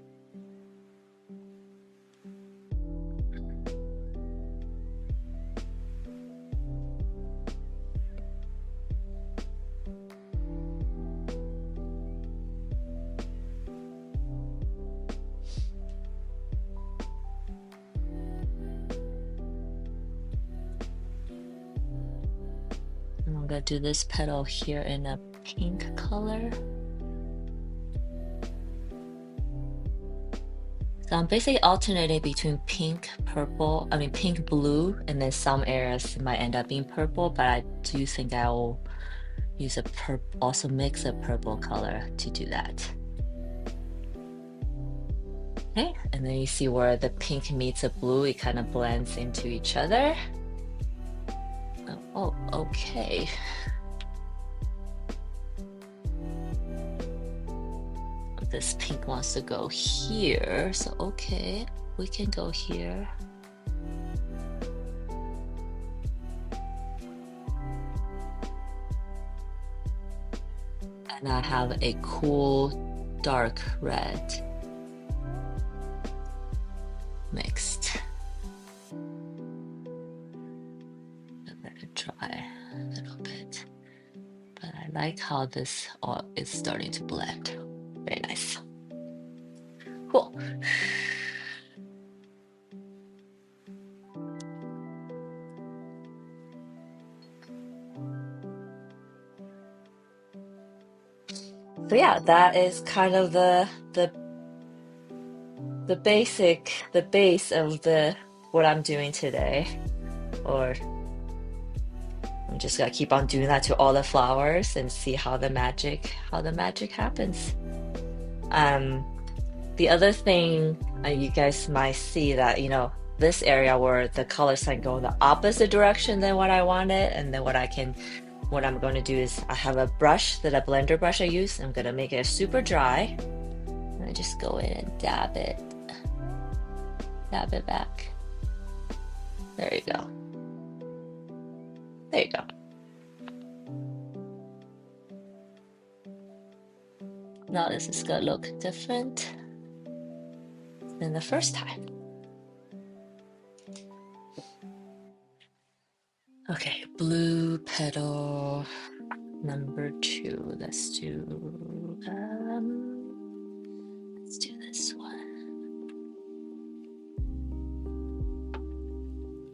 I'm gonna do this petal here in a pink color. So I'm basically alternating between pink, blue, and then some areas might end up being purple, but I do think I will use also mix a purple color to do that. Okay, and then you see where the pink meets the blue, it kind of blends into each other. Oh, okay. this pink wants to go here, so okay, we can go here. And I have a cool dark red mixed. Let it dry a little bit. But I like how this all is starting to blend. Very nice. Cool. So yeah, that is kind of the base of what I'm doing today. Or I'm just gonna keep on doing that to all the flowers and see how the magic happens. The other thing you guys might see that, you know, this area where the colors can go in the opposite direction than what I wanted, and then what I'm going to do is I have a brush, a blender brush I use. I'm gonna make it super dry. And I just go in and dab it back. There you go. There you go. Now this is gonna look different than the first time. Okay, blue petal number 2. Let's do this one.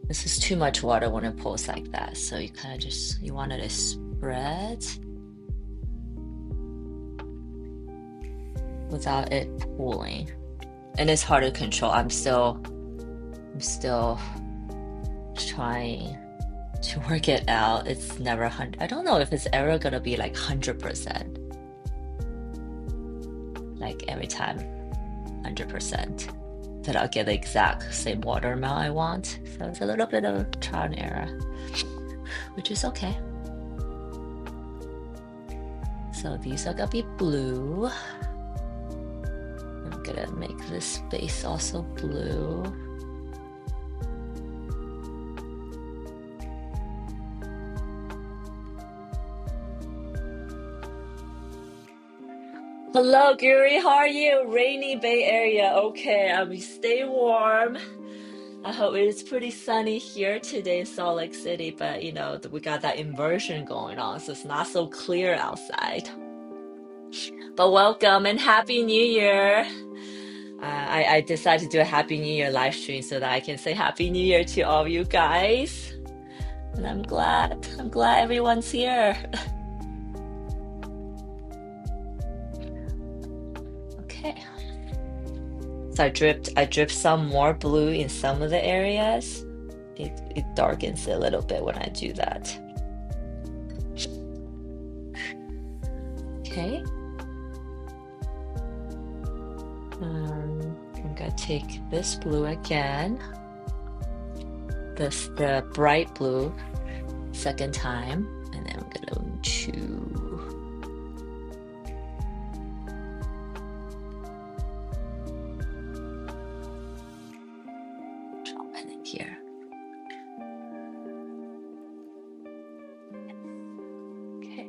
This is too much water when it pulls like that, so you kind of you want it to spread without it pooling, and it's hard to control. I'm still trying to work it out. It's never 100. I don't know if it's ever gonna be like 100%, like every time 100%, that I'll get the exact same water amount I want. So it's a little bit of trial and error, which is okay. So these are gonna be blue. I'm gonna make this base also blue. Hello, Guri. How are you? Rainy Bay Area. Okay, stay warm. I hope it's pretty sunny here today in Salt Lake City, but you know, we got that inversion going on, so it's not so clear outside. But welcome and Happy New Year. I decided to do a Happy New Year live stream so that I can say Happy New Year to all of you guys. And I'm glad everyone's here. Okay. So I dripped some more blue in some of the areas. It darkens a little bit when I do that. Okay. I'm gonna take this blue again. The bright blue second time, and then I'm going to drop it in here. Okay.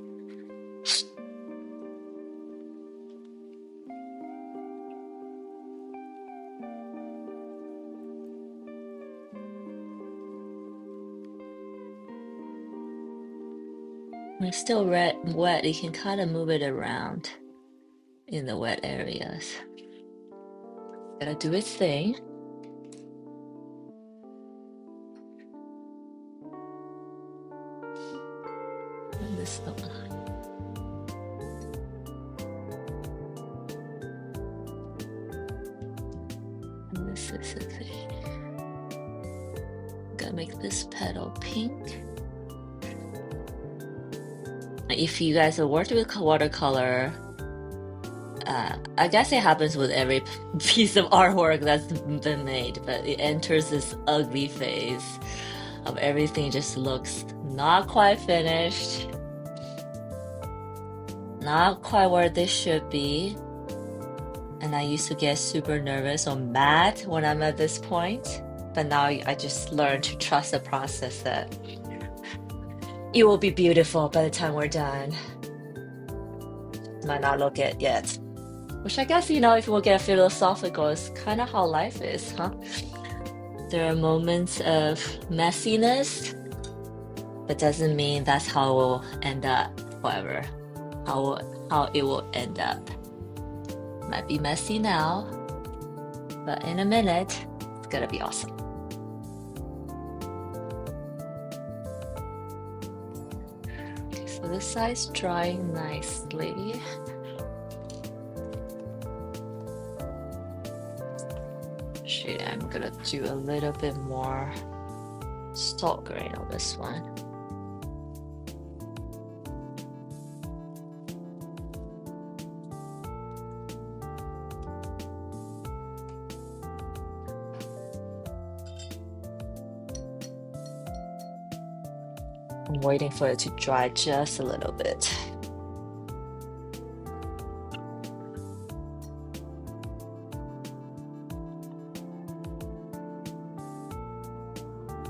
When it's still wet, you can kind of move it around in the wet areas. Gotta do its thing. And this one. And this is the thing. Gotta make this petal pink. If you guys have worked with watercolor, I guess it happens with every piece of artwork that's been made, but it enters this ugly phase of everything just looks not quite finished, not quite where they should be. And I used to get super nervous or mad when I'm at this point. But now I just learned to trust the process that it will be beautiful by the time we're done. Might not look it yet. Which I guess, if we'll get philosophical, is kind of how life is, huh? There are moments of messiness, but doesn't mean that's how it will end up forever. How it will end up. Might be messy now, but in a minute, it's gonna be awesome. Okay, so this side's drying nicely. Actually, I'm gonna do a little bit more salt grain on this one. I'm waiting for it to dry just a little bit.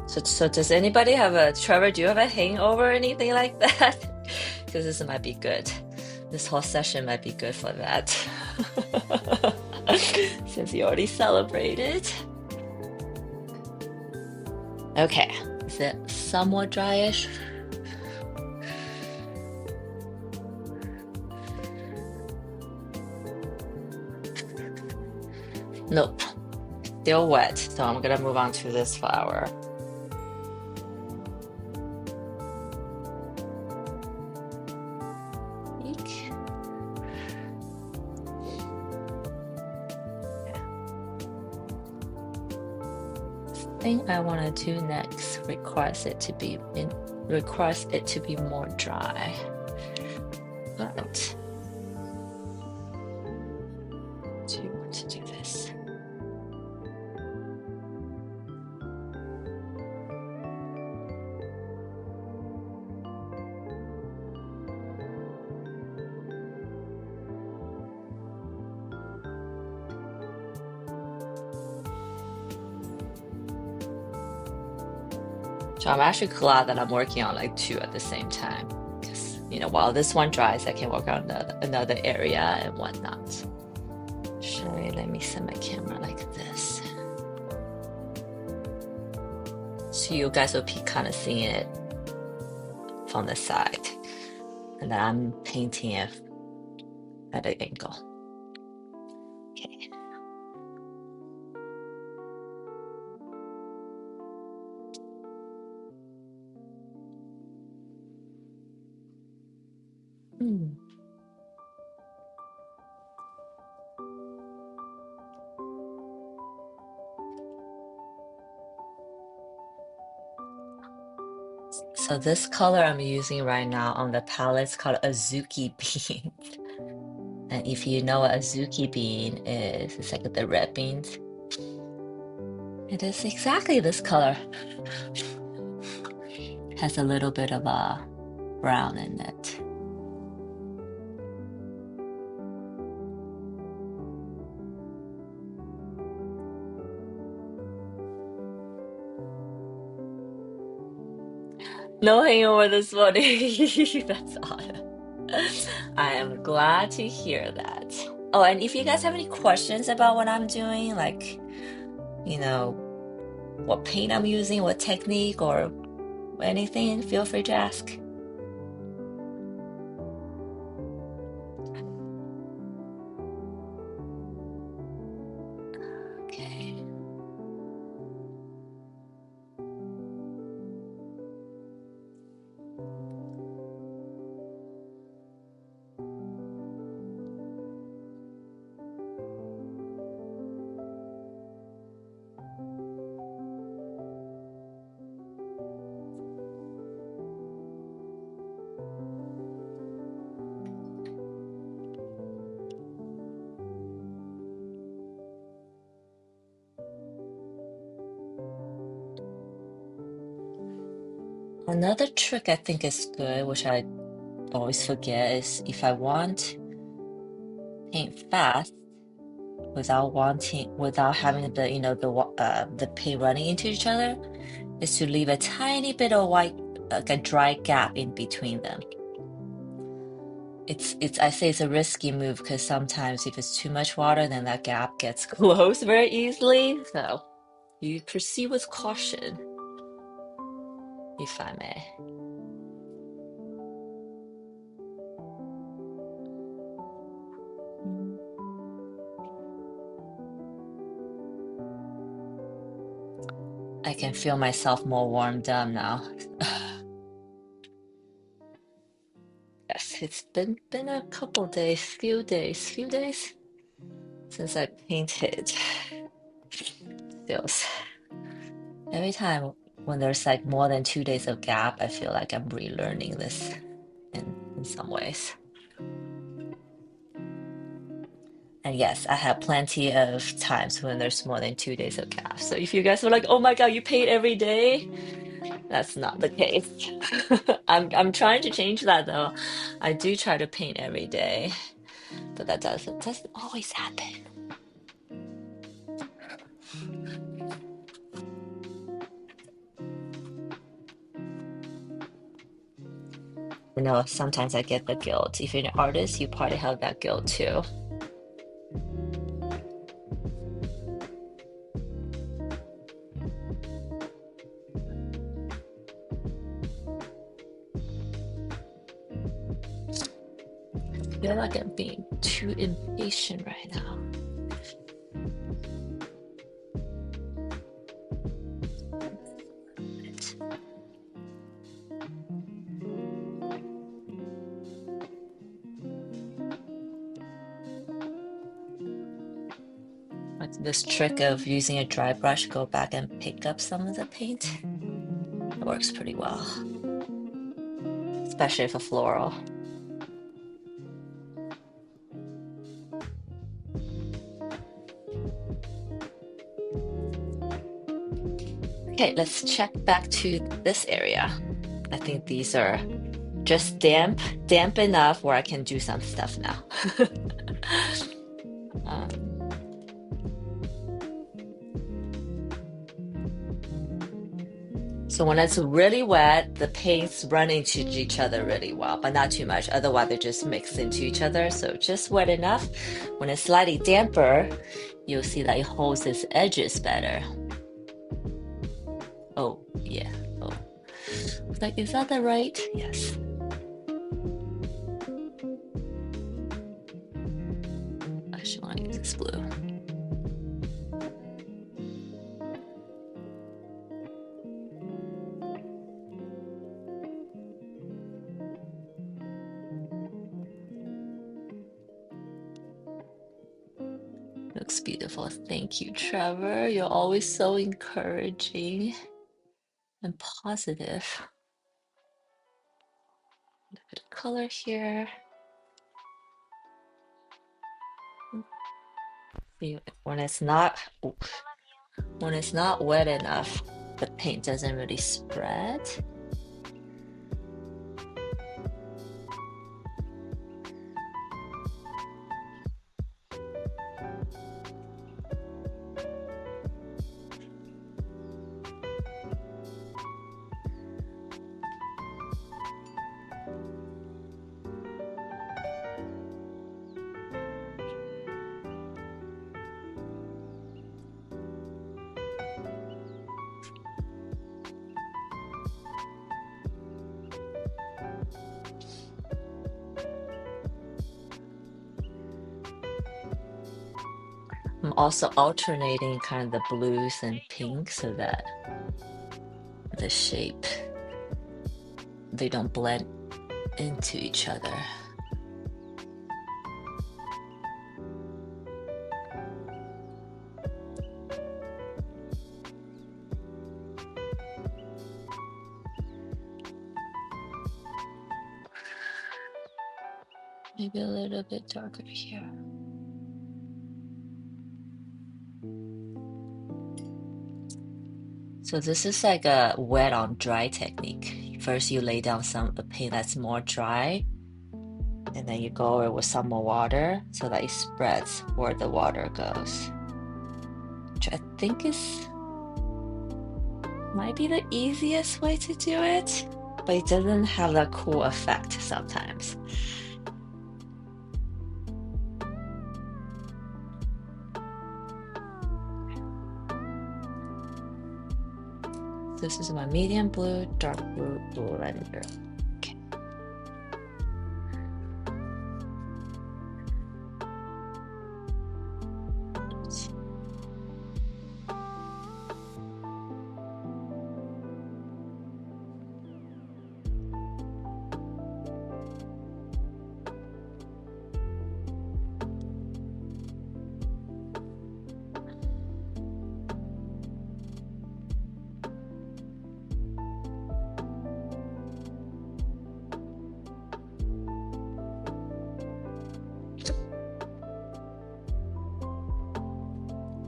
So does anybody Trevor, do you have a hangover or anything like that? Because this might be good. This whole session might be good for that. Since you already celebrated. Okay, is it somewhat dryish? Nope, still wet. So I'm gonna move on to this flower. Eek. Thing I want to do next requires it to be more dry. But do you want to do this? So I'm actually glad that I'm working on like two at the same time. Because, while this one dries, I can work on another area and whatnot. Sorry, let me set my camera like this. So you guys will be kind of seeing it from the side. And then I'm painting it at an angle. Okay. Mm. So this color I'm using right now on the palette is called Azuki Bean. And if you know what Azuki Bean is, it's like the red beans. It is exactly this color. Has a little bit of a brown in it. No hangover this morning. That's awesome. I am glad to hear that. Oh, and if you guys have any questions about what I'm doing, like, what paint I'm using, what technique, or anything, feel free to ask. Okay. Another trick I think is good, which I always forget, is if I want paint fast, without having the the paint running into each other, is to leave a tiny bit of white, like a dry gap in between them. It's I say it's a risky move because sometimes if it's too much water, then that gap gets closed very easily. So you proceed with caution, if I may. I can feel myself more warmed up now. Yes, it's been a couple days, few days since I painted. Feels every time when there's like more than 2 days of gap, I feel like I'm relearning this in some ways. And yes, I have plenty of times when there's more than 2 days of gap. So if you guys were like, "Oh my God, you paint every day," that's not the case. I'm trying to change that though. I do try to paint every day, but that doesn't always happen. You know, sometimes I get the guilt. If you're an artist, you probably have that guilt too. I feel like I'm being too impatient right now. Like this trick of using a dry brush, go back and pick up some of the paint. It works pretty well, especially for floral. Okay, let's check back to this area. I think these are just damp enough where I can do some stuff now. um, so when it's really wet, the paints run into each other really well, but not too much. Otherwise, they just mix into each other. So just wet enough. When it's slightly damper, you'll see that it holds its edges better. Oh, yeah. Oh, like, is that the right? Yes. I actually want to use this blue. Looks beautiful. Thank you, Trevor. You're always so encouraging and positive. A bit of color here. See, when it's not wet enough, the paint doesn't really spread. I'm also alternating kind of the blues and pinks so that the shape, they don't blend into each other. Maybe a little bit darker here. So this is like a wet on dry technique. First, you lay down some paint that's more dry, And then you go over with some more water so that it spreads where the water goes. Which I think might be the easiest way to do it, but it doesn't have that cool effect sometimes. This is my medium blue, dark blue, blender. Okay.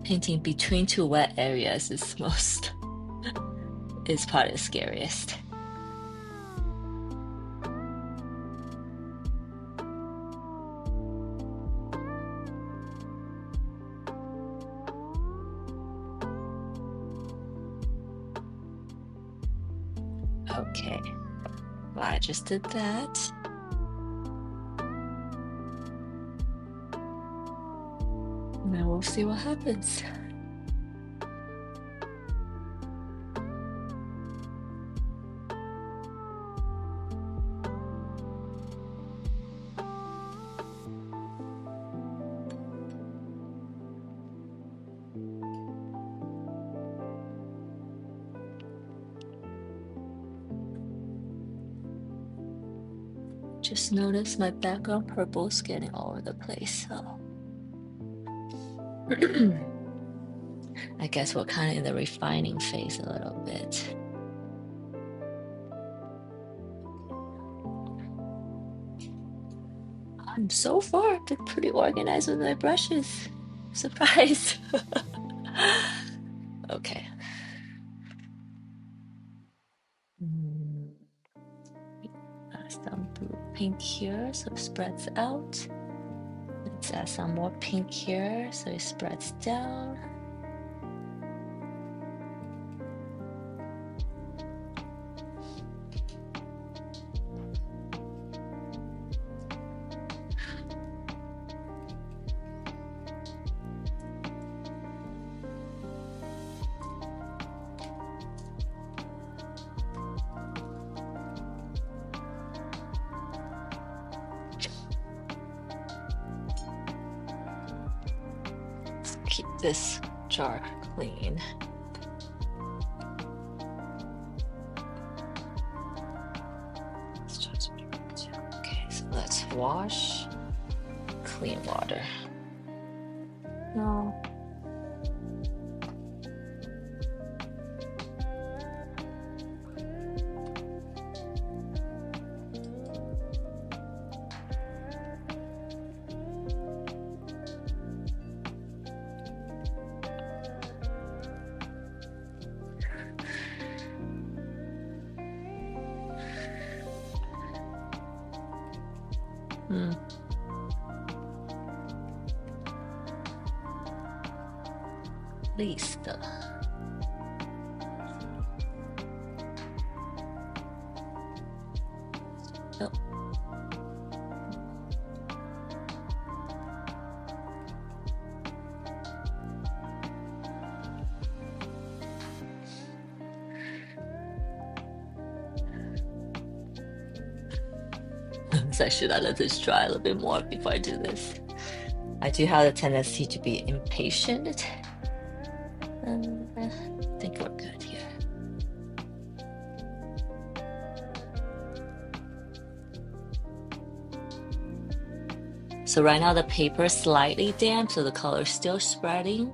Painting between two wet areas is probably the scariest. Okay, well, I just did that. Now we'll see what happens. Just notice my background purple is getting all over the place, so I guess we're kind of in the refining phase a little bit. So far been pretty organized with my brushes. Surprise! Okay. Some blue pink here, so it spreads out. Let's add some more pink here, so it spreads down. Keep this jar clean. Okay, so let's wash. Clean water. No. Please. Oh. So I should have let this dry a little bit more before I do this. I do have a tendency to be impatient. I think we're good here. So right now the paper is slightly damp, so the color is still spreading,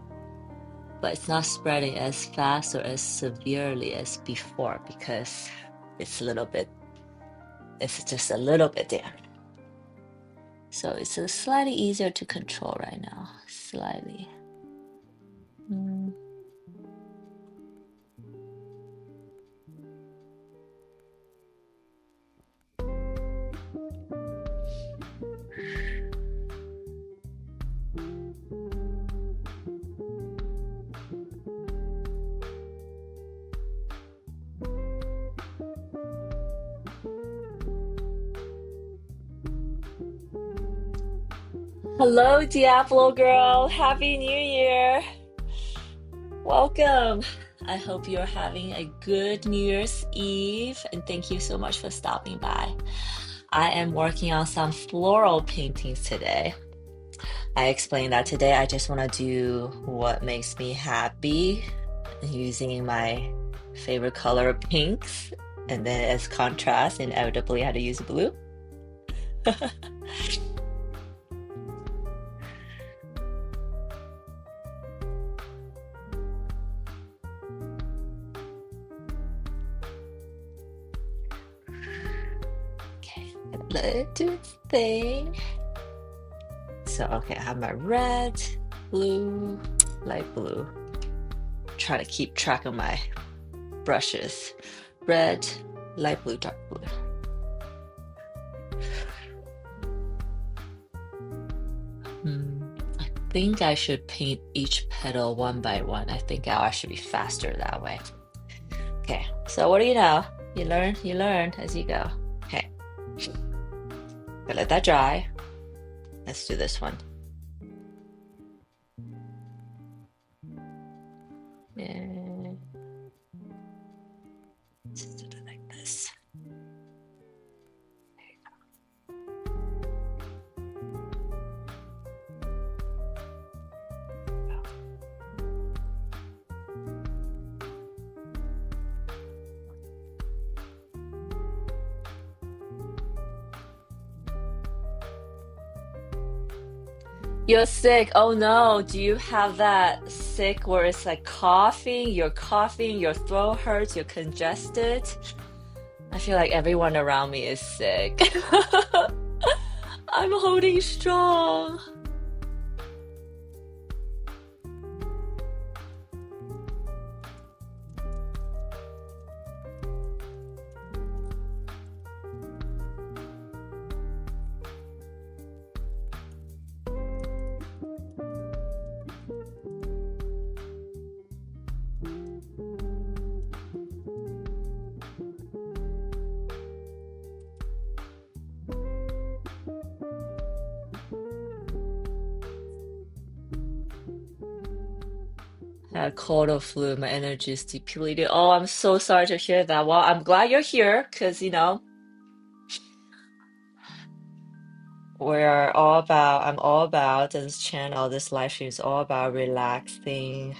but it's not spreading as fast or as severely as before because it's just a little bit damp. So it's slightly easier to control right now, slightly. Hello, Diablo girl. Happy New Year. Welcome. I hope you're having a good New Year's Eve, and thank you so much for stopping by. I am working on some floral paintings today. I explained that today I just want to do what makes me happy using my favorite color pinks, and then as contrast, inevitably, I had to use blue. Okay, let it do its thing. So, okay, I have my red, blue, light blue. Try to keep track of my brushes. Red, light blue, dark blue. I think I should paint each petal one by one. I think I should be faster that way. Okay, so what do you know? You learn as you go. Okay, gotta let that dry. Let's do this one. And just do it like this. You're sick. Oh no. Do you have that sick where it's like coughing, your throat hurts, you're congested? I feel like everyone around me is sick. I'm holding strong. I had a cold or flu, my energy is depleted. Oh, I'm so sorry to hear that. Well, I'm glad you're here because, I'm all about this channel, this live stream is all about relaxing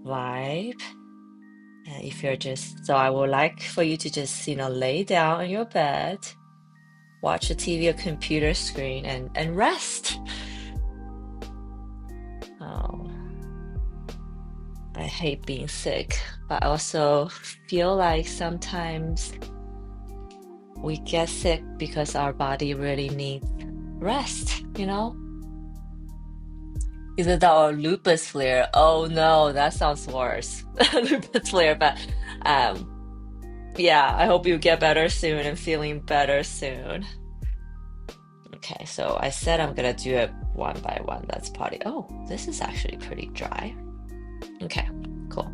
vibe. And if you're so I would like for you to just, lay down on your bed, watch a TV or computer screen and rest. Oh, I hate being sick, but I also feel like sometimes we get sick because our body really needs rest, Either that or lupus flare. Oh no, that sounds worse. Lupus flare, but um, yeah, I hope you get better soon and feeling better soon. Okay, so I said I'm gonna do it one by one. That's probably, oh, this is actually pretty dry. Okay, cool.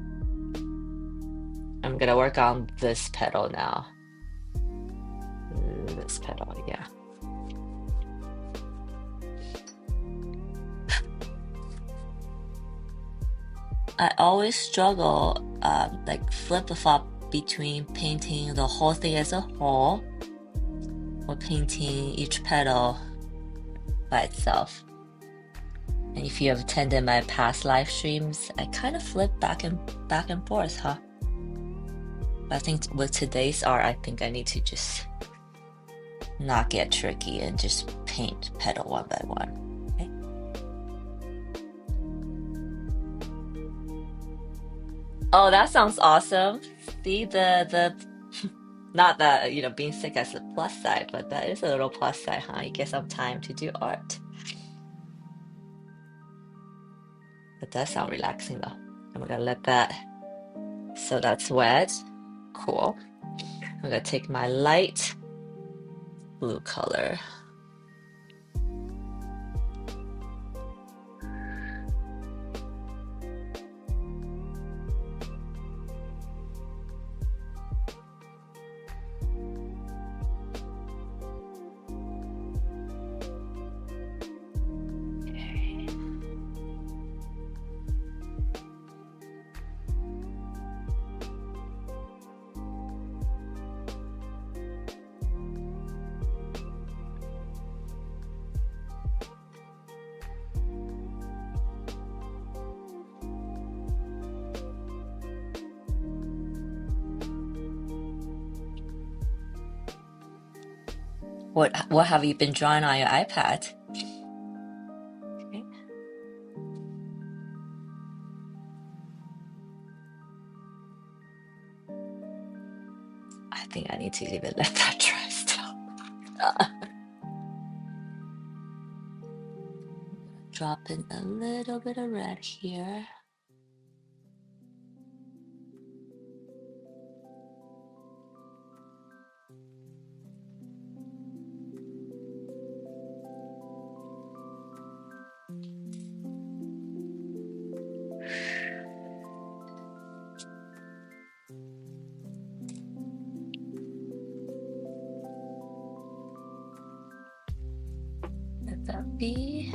I'm gonna work on this petal now. This petal, yeah. I always struggle, like flip-flop between painting the whole thing as a whole or painting each petal by itself. And if you have attended my past live streams, I kind of flip back and forth, huh? But I think with today's art, I think I need to just not get tricky and just paint petal one by one. Okay. Oh, that sounds awesome. See the not that being sick as a plus side, but that is a little plus side, huh? You get some time to do art. It does sound relaxing though. I'm gonna let that, so that's wet. Cool. I'm gonna take my light blue color. What have you been drawing on your iPad? Okay. I think I need to even let that dry still. Drop in a little bit of red here. Let that be.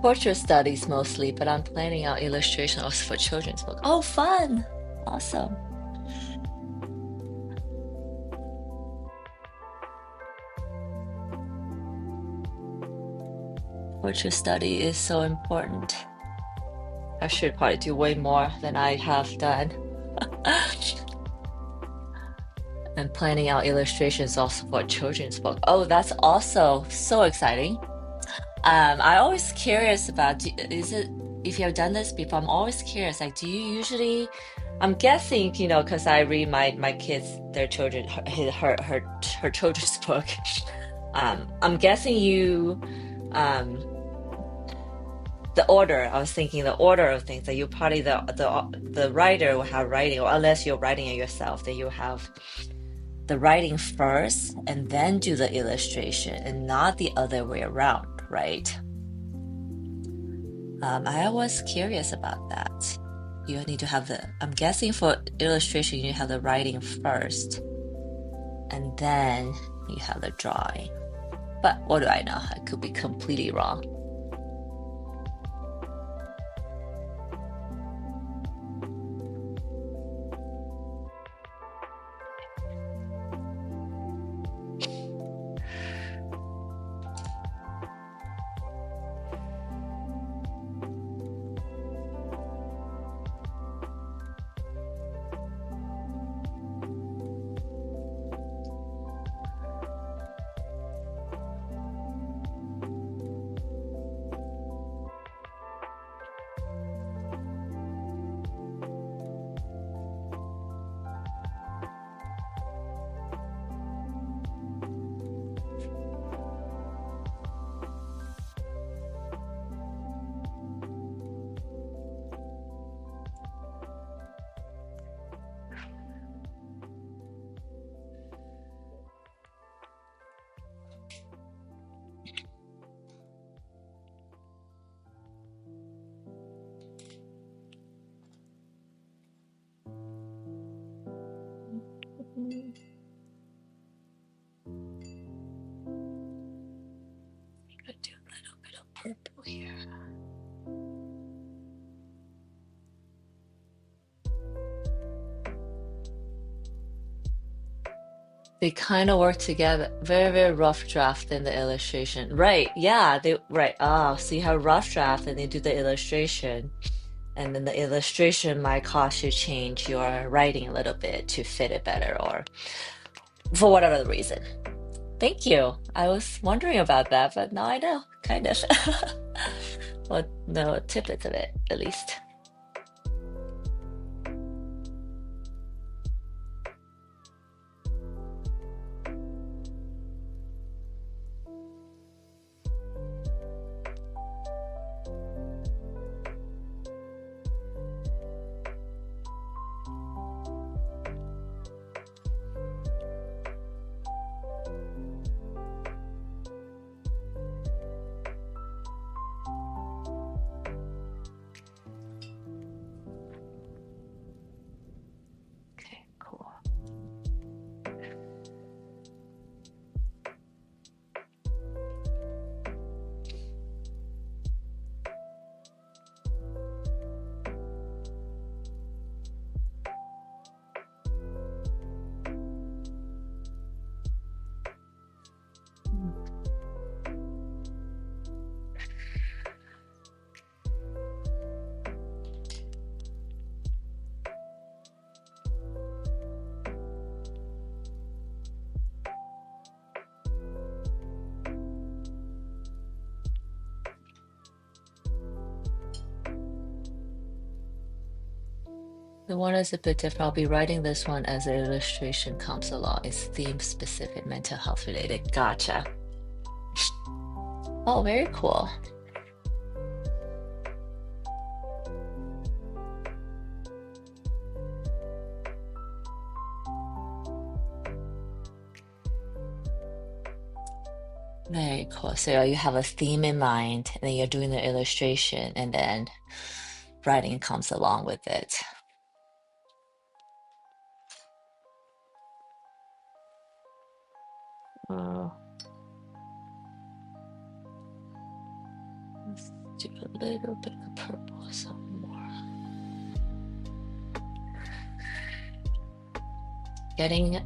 Portrait studies mostly, but I'm planning out illustration also for children's book. Oh, fun! Awesome. Portrait study is so important. I should probably do way more than I have done. And planning out illustrations also for children's book. Oh, that's also so exciting. I always curious about, is it, if you have done this before, I'm always curious, like, do you usually, I'm guessing, because I read my kids, their children, her children's book. I'm guessing you, um, the order, I was thinking the order of things that you probably, the writer will have writing, or unless you're writing it yourself, then you have the writing first and then do the illustration and not the other way around, right? I was curious about that. You need to have I'm guessing for illustration, you have the writing first and then you have the drawing. But what do I know? I could be completely wrong. Could do a little bit of purple here. They kind of work together. Very, very rough draft in the illustration. Right, yeah, right. Oh, so you have rough draft and they do the illustration. And then the illustration might cause you change your writing a little bit to fit it better or for whatever the reason. Thank you. I was wondering about that, but now I know, kind of. Well, no tidbits of it, at least. The one is a bit different. I'll be writing this one as the illustration comes along. It's theme specific, mental health related. Gotcha. Oh, very cool. Very cool. So you have a theme in mind, and then you're doing the illustration, and then writing comes along with it. Oh, let's do a little bit of purple, some more. Getting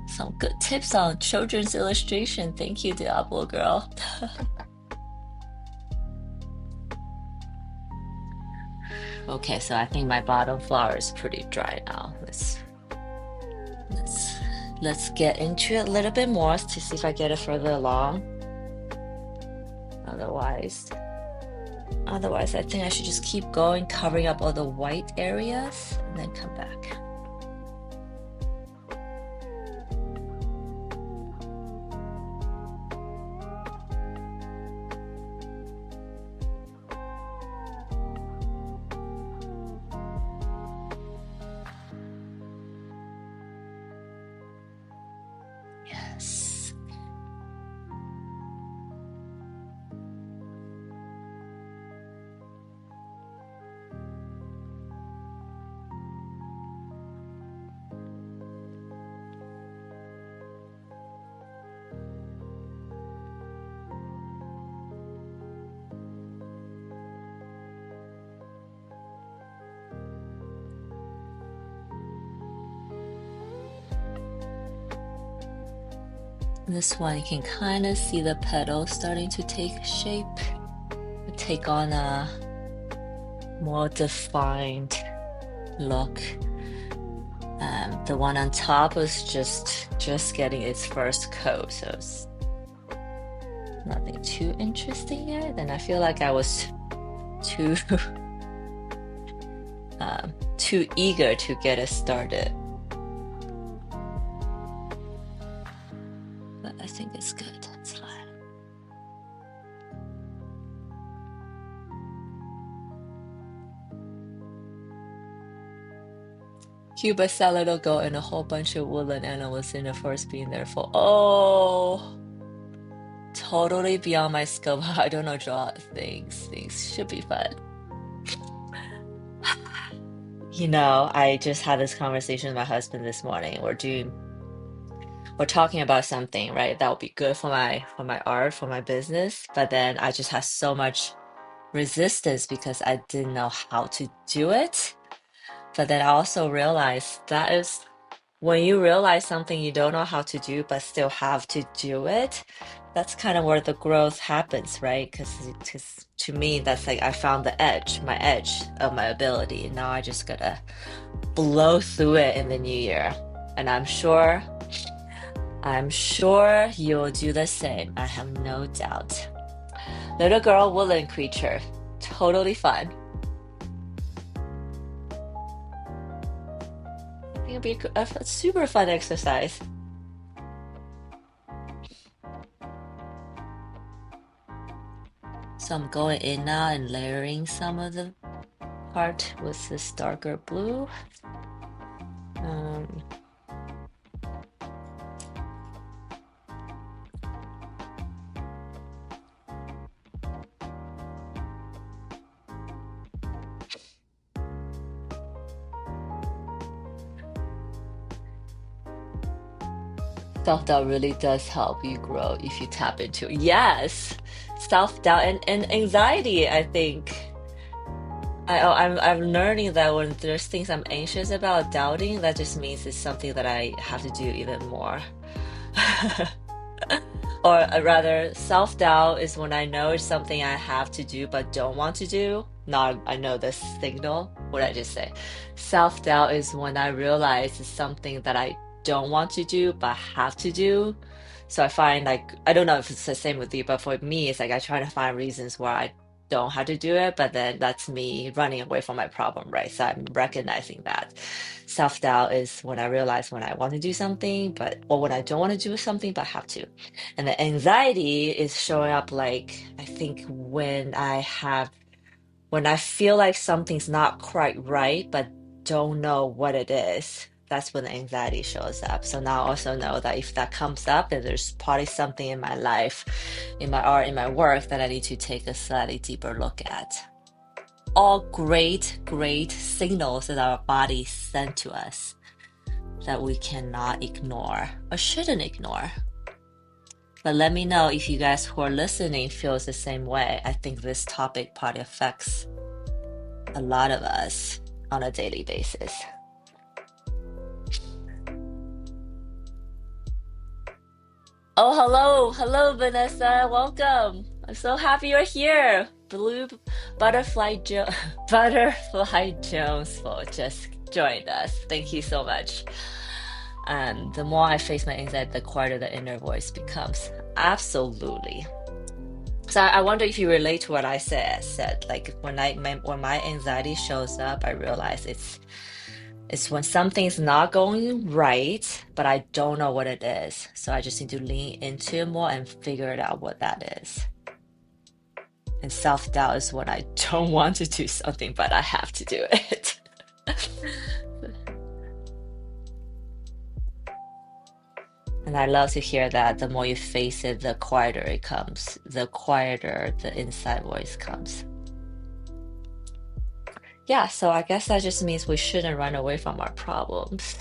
some good tips on children's illustration. Thank you, Diablo girl. Okay, so I think my bottom flower is pretty dry now. Let's let's get into it a little bit more to see if I get it further along. Otherwise, I think I should just keep going, covering up all the white areas, and then come back. Yes. This one, you can kind of see the petals starting to take shape, take on a more defined look. The one on top was just getting its first coat, so it's nothing too interesting yet. And I feel like I was too too eager to get it started. But I think it's good. It's fine. Cuba said little girl and a whole bunch of woodland animals in the forest being there for totally beyond my scope. I don't know draw things. Things should be fun. I just had this conversation with my husband this morning. We're talking about something, right? That would be good for my art, for my business. But then I just had so much resistance because I didn't know how to do it. But then I also realized that is when you realize something you don't know how to do, but still have to do it, that's kind of where the growth happens, right? Because to me, that's like I found my edge of my ability. And now I just gotta blow through it in the new year. And I'm sure you'll do the same. I have no doubt. Little girl woodland creature. Totally fun. I think it'll be a super fun exercise. So I'm going in now and layering some of the part with this darker blue. Um, Self-doubt really does help you grow if you tap into it. Yes, self-doubt and anxiety, I think. I'm learning that when there's things I'm anxious about, doubting, that just means it's something that I have to do even more. Or rather, self-doubt is when I know it's something I have to do but don't want to do. Now I know the signal. What did I just say? Self-doubt is when I realize it's something that I don't want to do but have to do. So I find like I don't know if it's the same with you, but for me, it's like I try to find reasons why I don't have to do it, but then that's me running away from my problem, right? So I'm recognizing that self-doubt is when I realize when I want to do something, but or when I don't want to do something, but have to. And the anxiety is showing up like I think when I feel like something's not quite right, but don't know what it is, that's when the anxiety shows up. So now I also know that if that comes up, then there's probably something in my life, in my art, in my work that I need to take a slightly deeper look at. All great, great signals that our body send to us that we cannot ignore or shouldn't ignore. But let me know if you guys who are listening feels the same way. I think this topic probably affects a lot of us on a daily basis. Oh, hello. Hello, Vanessa. Welcome. I'm so happy you're here. Blue Butterfly Butterfly Jonesful just joined us. Thank you so much. The more I face my anxiety, the quieter the inner voice becomes. Absolutely. So I wonder if you relate to what I said. Like when my anxiety shows up, I realize it's when something's not going right, but I don't know what it is. So I just need to lean into it more and figure it out what that is. And self-doubt is when I don't want to do something, but I have to do it. And I love to hear that the more you face it, the quieter it comes, the quieter the inside voice comes. Yeah, so I guess that just means we shouldn't run away from our problems.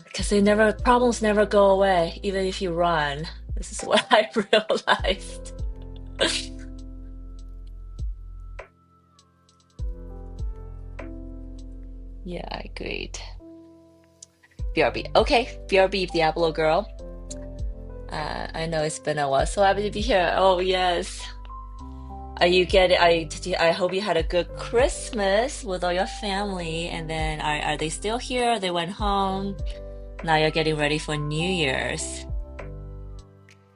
Because problems never go away, even if you run. This is what I realized. Yeah, I agreed. BRB. Okay, BRB, Diablo girl. I know it's been a while, so happy to be here. Oh, yes. Are you getting, I hope you had a good Christmas with all your family, and then are they still here? They went home. Now you're getting ready for New Year's.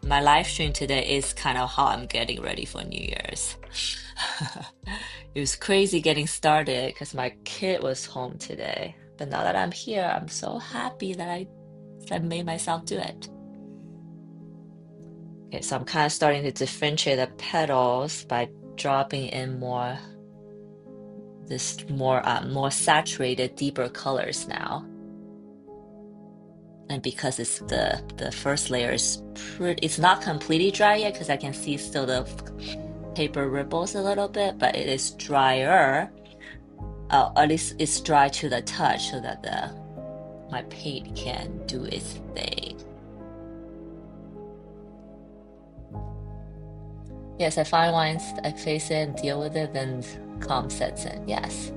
My live stream today is kind of how I'm getting ready for New Year's. It was crazy getting started because my kid was home today. But now that I'm here, I'm so happy that I made myself do it. Okay, so I'm kind of starting to differentiate the petals by dropping in more more saturated, deeper colors now. And because it's the first layer is it's not completely dry yet because I can see still the paper ripples a little bit, but it is drier. At least it's dry to the touch so that my paint can do its thing. Yes, I find once I face it and deal with it, then calm sets in. Yes.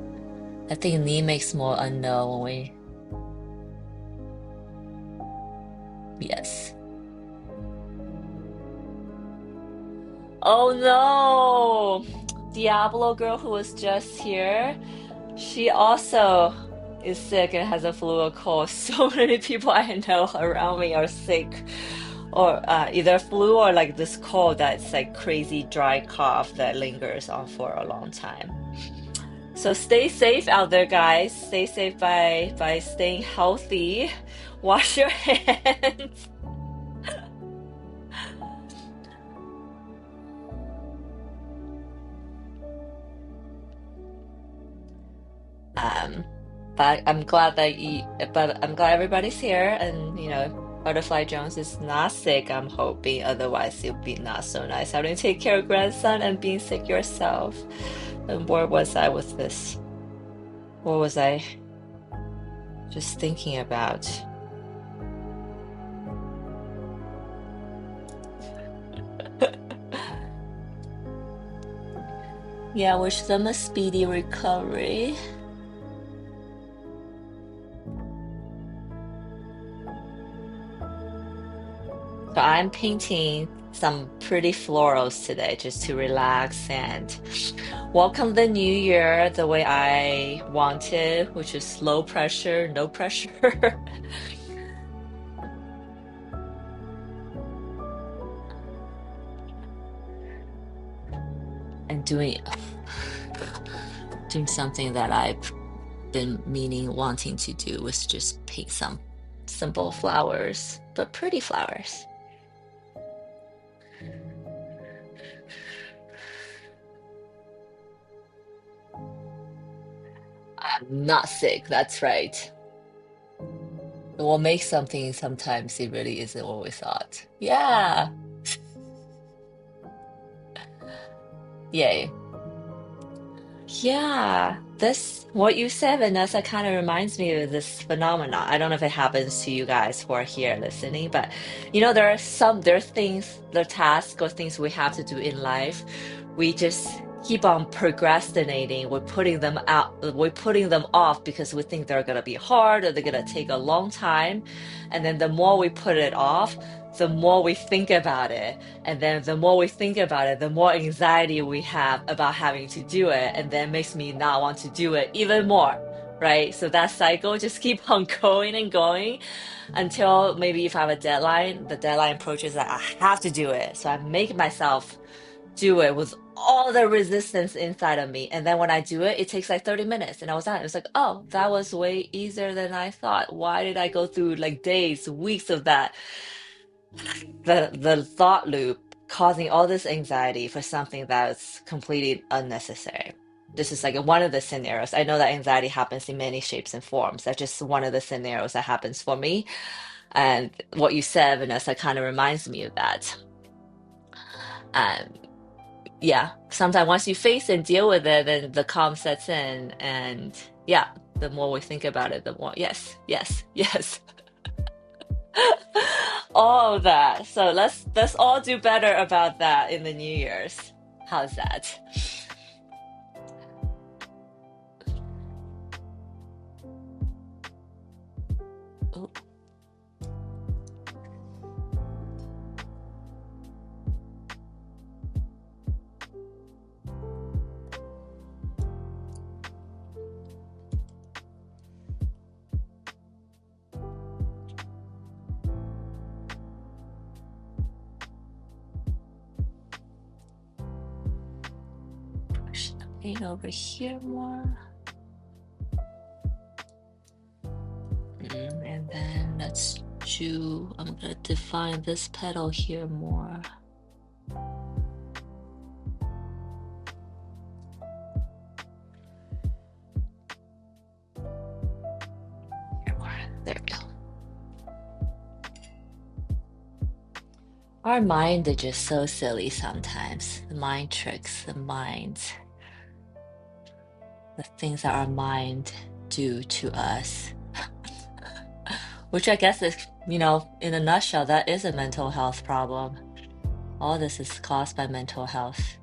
I think knee makes more unknown when we. Yes. Oh no! Diablo girl who was just here, she also is sick and has a flu or cold. So many people I know around me are sick, or either flu or like this cold that's like crazy dry cough that lingers on for a long time. So stay safe out there, guys. Stay safe by staying healthy. Wash your hands. Um, but I'm glad everybody's here, and Butterfly Jones is not sick, I'm hoping. Otherwise, it would be not so nice having to take care of grandson and being sick yourself. And where was I with this? What was I just thinking about? Yeah, wish them a speedy recovery. So I'm painting some pretty florals today just to relax and welcome the new year the way I wanted, which is low pressure, no pressure. doing something that I've been meaning, wanting to do was just paint some simple flowers, but pretty flowers. I'm not sick, that's right. What makes something sometimes it really isn't what we thought. Yeah. Yay. Yeah, this what you said, Vanessa, kind of reminds me of this phenomenon. I don't know if it happens to you guys who are here listening, but there are things, there are tasks or things we have to do in life. We just keep on procrastinating. We're putting them off because we think they're gonna be hard or they're gonna take a long time. And then the more we put it off, the more we think about it. And then the more we think about it, the more anxiety we have about having to do it. And then makes me not want to do it even more. Right. So that cycle just keep on going and going until maybe if I have a deadline, the deadline approaches that I have to do it. So I make myself do it with all the resistance inside of me. And then when I do it, it takes like 30 minutes and I was done. It was like, oh, that was way easier than I thought. Why did I go through like days, weeks of that? The thought loop causing all this anxiety for something that's completely unnecessary. This is like one of the scenarios. I know that anxiety happens in many shapes and forms. That's just one of the scenarios that happens for me. And what you said, Vanessa, kind of reminds me of that. And yeah, sometimes once you face and deal with it, then the calm sets in. And yeah, the more we think about it, the more, yes, yes, yes. All of that. So let's all do better about that in the New Year's. How's that? Oh, push the paint over here more. And then let's do, I'm gonna define this petal here more. Here more. There we go. Our mind is just so silly sometimes. The mind tricks the mind. The things that our mind do to us. Which I guess is, in a nutshell, that is a mental health problem. All this is caused by mental health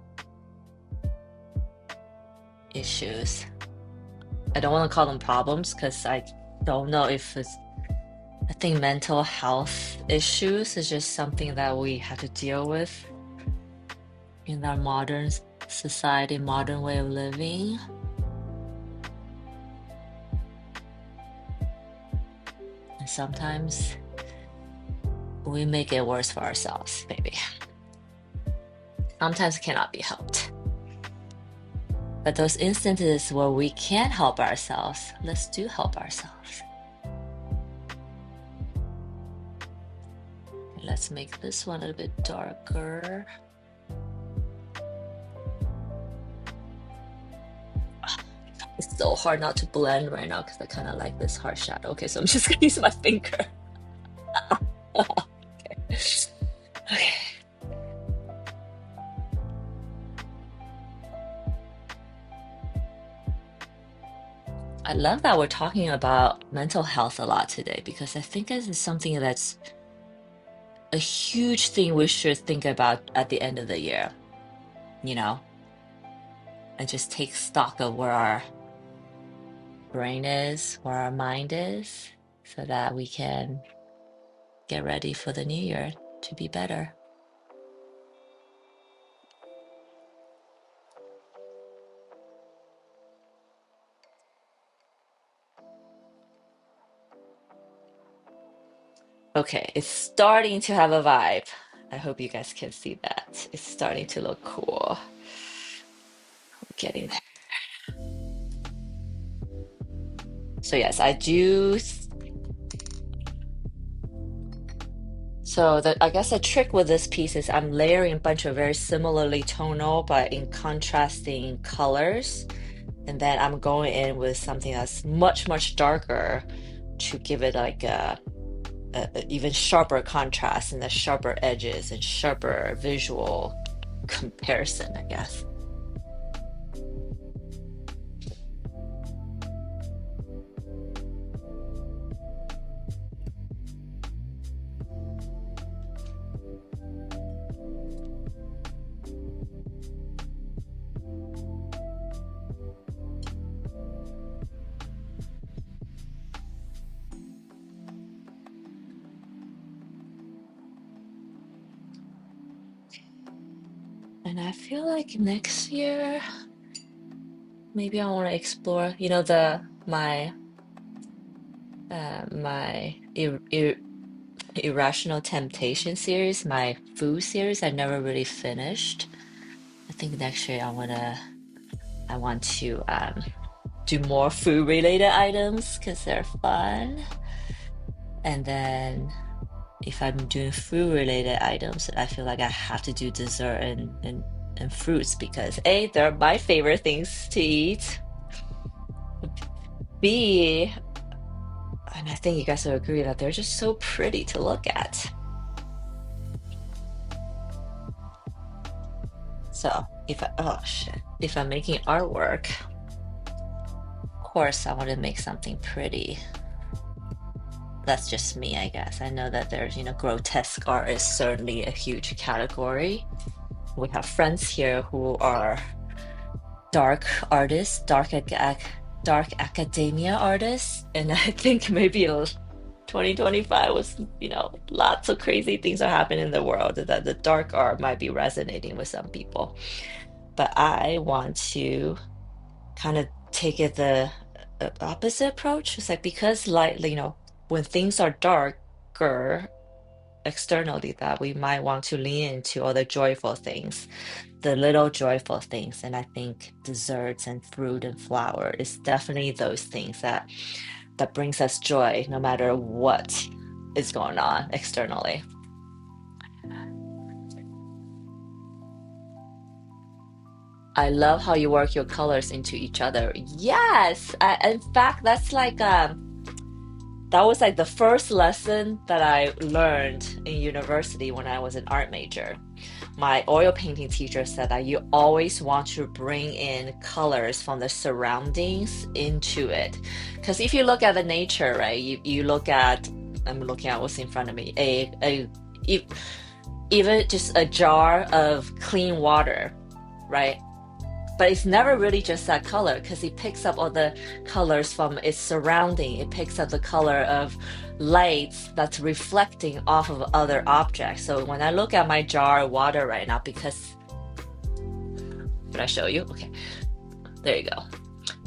issues. I don't want to call them problems because I don't know if it's, I think mental health issues is just something that we have to deal with in our modern society, modern way of living. And sometimes we make it worse for ourselves, maybe. Sometimes it cannot be helped. But those instances where we can help ourselves, let's do help ourselves. Let's make this one a little bit darker. It's so hard not to blend right now because I kind of like this harsh shadow. Okay, so I'm just gonna use my finger. Okay. Okay. I love that we're talking about mental health a lot today because I think this is something that's a huge thing we should think about at the end of the year, you know, and just take stock of where our brain is, where our mind is, so that we can get ready for the new year to be better. Okay, it's starting to have a vibe. I hope you guys can see that. It's starting to look cool. Getting there. So yes, I do. So I guess the trick with this piece is I'm layering a bunch of very similarly tonal but in contrasting colors. And then I'm going in with something that's much, much darker to give it like a even sharper contrast and the sharper edges and sharper visual comparison, I guess. And I feel like next year, maybe I want to explore, you know, the my Irrational Temptation series, my food series, I never really finished. I think next year I want to do more food related items because they're fun. And then if I'm doing food related items, I feel like I have to do dessert and fruits because A, they're my favorite things to eat. B, and I think you guys will agree that they're just so pretty to look at. So oh shit, if I'm making artwork, of course I want to make something pretty. That's just me, I guess. I know that there's, you know, grotesque art is certainly a huge category. We have friends here who are dark artists, dark academia artists, and I think maybe 2025 was, you know, lots of crazy things are happening in the world that the dark art might be resonating with some people. But I want to kind of take it the opposite approach. It's like because like, you know, when things are darker externally, that we might want to lean into all the joyful things, the little joyful things. And I think desserts and fruit and flower is definitely those things that brings us joy no matter what is going on externally. I love how you work your colors into each other. Yes, in fact, that was like the first lesson that I learned in university when I was an art major. My oil painting teacher said that you always want to bring in colors from the surroundings into it. Because if you look at the nature, right, you look at, I'm looking at what's in front of me, e- even just a jar of clean water, right? But it's never really just that color because it picks up all the colors from its surrounding. It picks up the color of lights that's reflecting off of other objects. So when I look at my jar of water right now, because can I show you? Okay, there you go.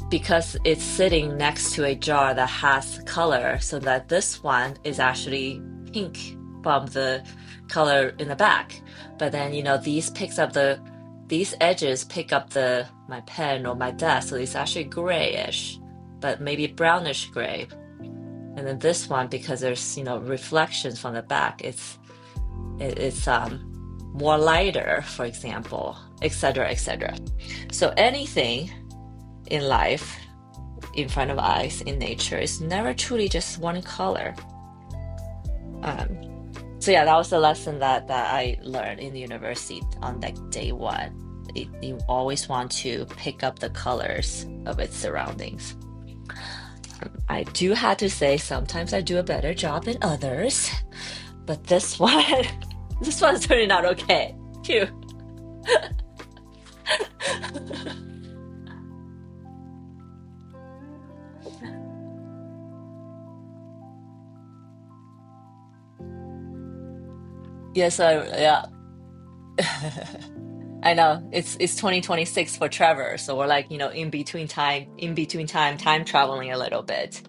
Because it's sitting next to a jar that has color, so that this one is actually pink from the color in the back. But then, you know, these edges pick up my pen or my desk, so it's actually grayish, but maybe brownish gray. And then this one, because there's, you know, reflections from the back, it's more lighter, for example, etc., etc. So anything in life, in front of eyes, in nature, is never truly just one color. So yeah, that was the lesson that I learned in the university on like day one. You always want to pick up the colors of its surroundings. I do have to say sometimes I do a better job than others, but this one, this one's turning out okay. Phew. Yes, yeah. I know it's 2026 for Trevor, so we're like, you know, in between time traveling a little bit.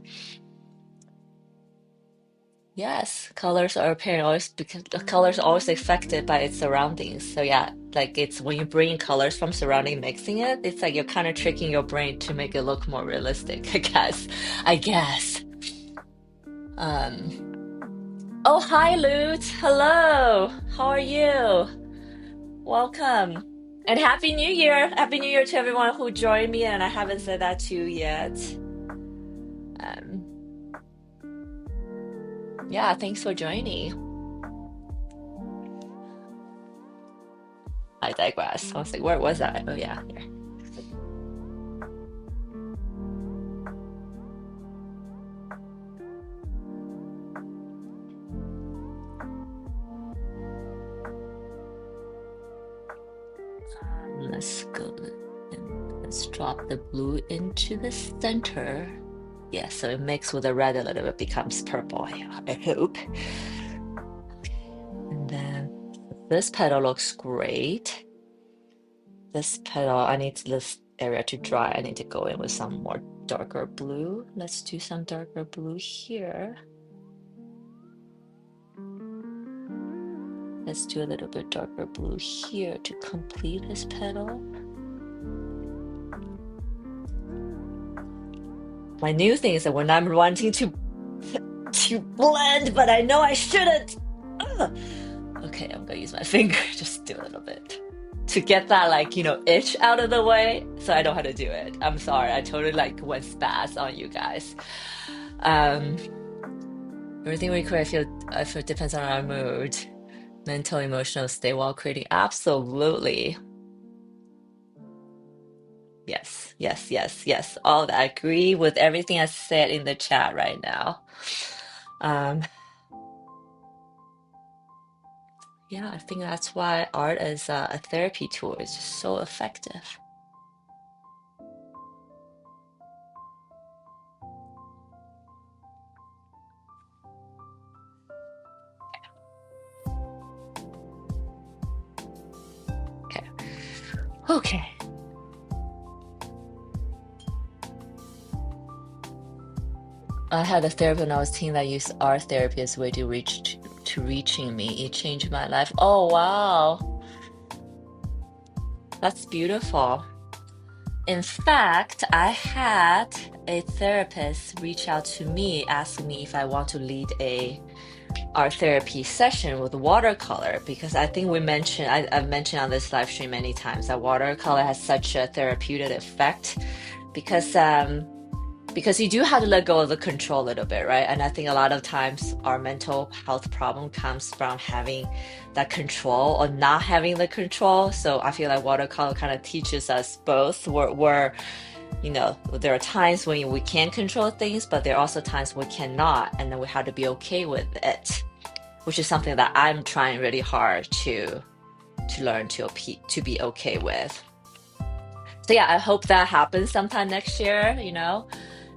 Yes, colors are apparent always because the colors are always affected by its surroundings. So yeah, like it's when you bring colors from surrounding, mixing it, it's like you're kind of tricking your brain to make it look more realistic, I guess. I guess. Um, oh, hi, Lute. Hello. How are you? Welcome. And Happy New Year. Happy New Year to everyone who joined me, and I haven't said that to you yet. Um, yeah, thanks for joining. I digress. I was like, where was I? Oh yeah, here. Let's go and let's drop the blue into the center. Yeah, so it mixes with the red a little bit, becomes purple, I hope. And then this petal looks great. This petal, I need this area to dry. I need to go in with some more darker blue. Let's do some darker blue here. Let's do a little bit darker blue here to complete this petal. My new thing is that when I'm wanting to blend, but I know I shouldn't. Ugh. Okay, I'm gonna use my finger, just do a little bit to get that like, itch out of the way so I don't have to do it. I'm sorry, I totally like went spaz on you guys. Um, Everything we create, I feel depends on our mood, mental, emotional state while creating. Absolutely. Yes, yes, yes, yes. All that. I agree with everything I said in the chat right now. Um, yeah, I think that's why art as a therapy tool is just so effective. Okay. Okay. I had a therapist when I was teen that used art therapy as a way to reaching me. It changed my life. Oh wow, that's beautiful. In fact, I had a therapist reach out to me asking me if I want to lead a art therapy session with watercolor because I think I've mentioned on this live stream many times that watercolor has such a therapeutic effect because because you do have to let go of the control a little bit, right? And I think a lot of times our mental health problem comes from having that control or not having the control. So I feel like watercolor kind of teaches us both where there are times when we can control things, but there are also times we cannot, and then we have to be okay with it, which is something that I'm trying really hard to learn to be okay with. So yeah, I hope that happens sometime next year,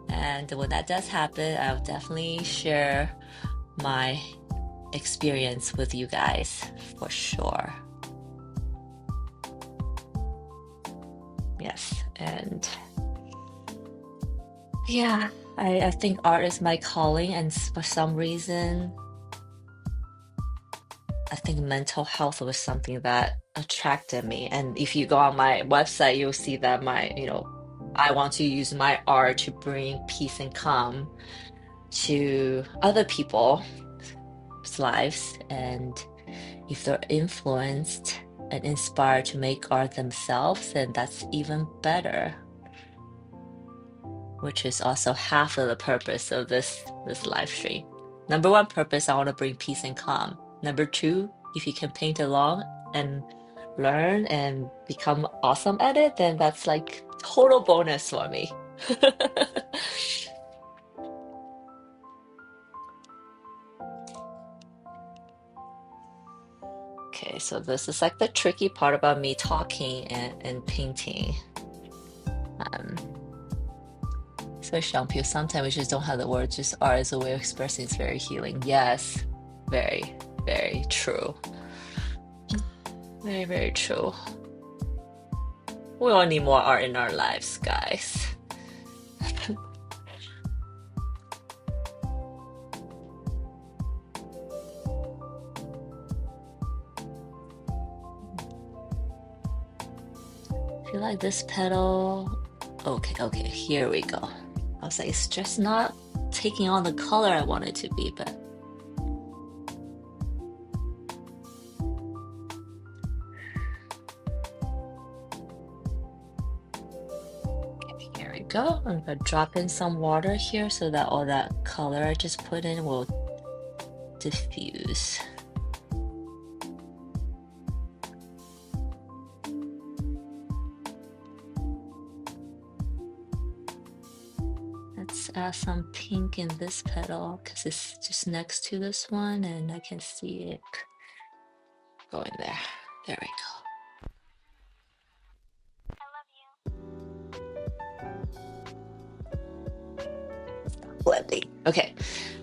And when that does happen, I'll definitely share my experience with you guys for sure. Yes, and yeah, I think art is my calling, and for some reason, I think mental health was something that attracted me. And if you go on my website, you'll see that I want to use my art to bring peace and calm to other people's lives. And if they're influenced and inspired to make art themselves, then that's even better, which is also half of the purpose of this live stream. Number one purpose, I want to bring peace and calm. Number two, if you can paint along and learn and become awesome at it, then that's like total bonus for me. Okay, so this is like the tricky part about me talking and painting. Especially on people, sometimes we just don't have the words, just art is a way of expressing, it's very healing. Yes, very, very true. Very, very true. We all need more art in our lives, guys. feel like this petal. Okay, here we go. I was like, it's just not taking on the color I want it to be, but here we go. I'm gonna drop in some water here so that all that color I just put in will diffuse. Let's add some pink in this petal because it's just next to this one and I can see it going there. There we go. Blending. Okay,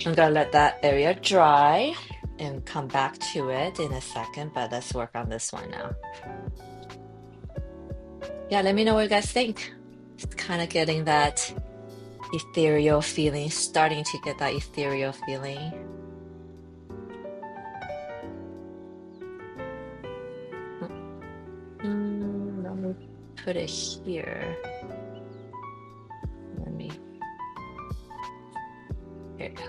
I'm gonna let that area dry and come back to it in a second, but let's work on this one now. Yeah, let me know what you guys think. It's kind of getting that ethereal feeling, starting to get that ethereal feeling. Let me put it here. Here we go.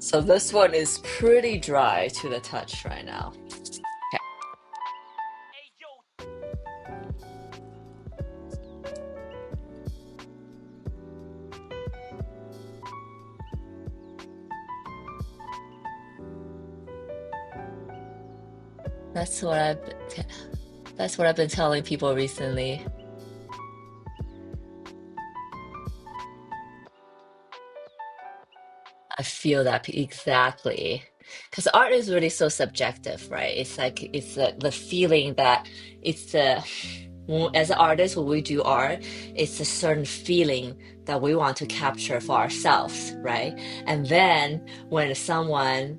So this one is pretty dry to the touch right now. Okay. That's what I've been telling people recently. I feel that exactly. Because art is really so subjective, right? It's like it's the feeling that it's as an artist, when we do art, it's a certain feeling that we want to capture for ourselves, right? And then when someone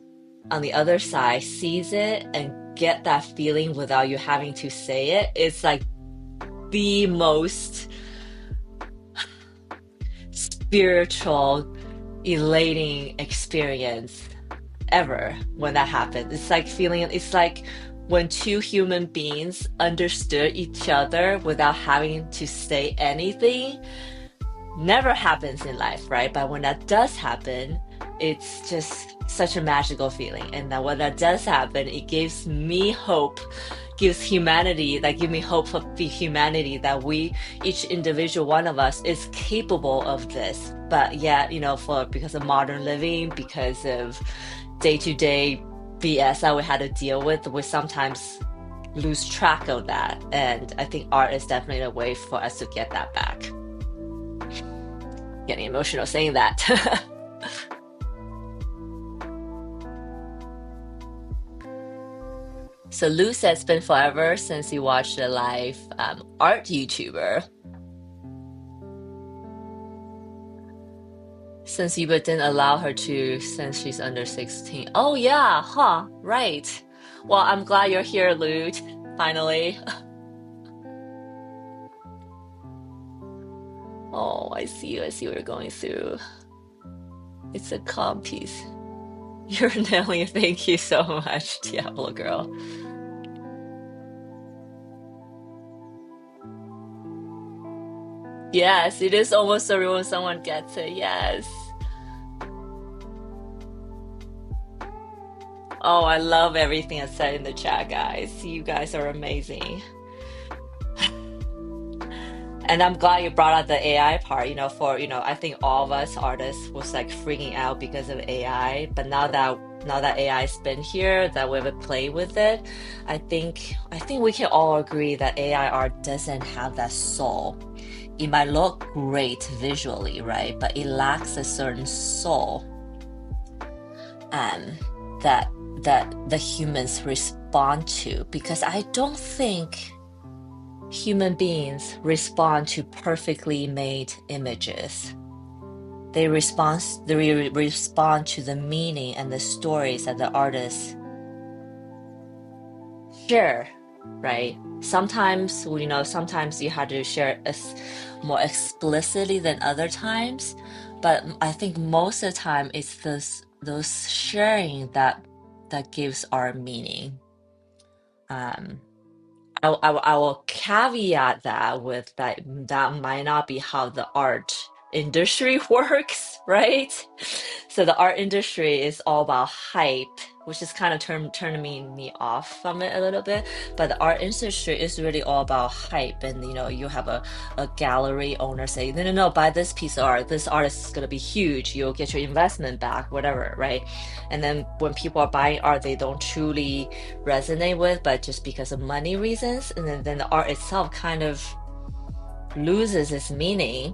on the other side sees it and get that feeling without you having to say it, it's like the most spiritual, elating experience ever when that happens. It's like it's like when two human beings understood each other without having to say anything. Never happens in life, right? But when that does happen, it's just such a magical feeling. And then when that does happen, it gives me hope, gives humanity, give me hope for the humanity that each individual one of us is capable of this. But yet, because of modern living, because of day-to-day BS that we had to deal with, we sometimes lose track of that. And I think art is definitely a way for us to get that back. Getting emotional saying that. So Lou says it's been forever since you watched a live art YouTuber. Since you didn't allow her to, since she's under 16. Oh yeah, huh, right. Well, I'm glad you're here, Lou, finally. Oh, I see what you're going through. It's a calm piece. You're nailing it. Thank you so much, Diablo girl. Yes, it is almost surreal when someone gets it. Yes. Oh, I love everything I said in the chat, guys. You guys are amazing. And I'm glad you brought out the AI part, I think all of us artists was freaking out because of AI. But now that AI's been here, that we've played with it, I think we can all agree that AI art doesn't have that soul. It might look great visually, right? But it lacks a certain soul that the humans respond to, because I don't think human beings respond to perfectly made images. They respond to the meaning and the stories that the artists share, right? Sometimes, sometimes you have to share more explicitly than other times, but I think most of the time it's those sharing that gives our meaning. Um, I will caveat that with that might not be how the art industry works, right? So the art industry is all about hype, which is kind of turning me off from it a little bit. But the art industry is really all about hype, and you have a gallery owner say, no, no, no, buy this piece of art. This artist is gonna be huge. You'll get your investment back, whatever, right? And then when people are buying art, they don't truly resonate with, but just because of money reasons, and then the art itself kind of loses its meaning,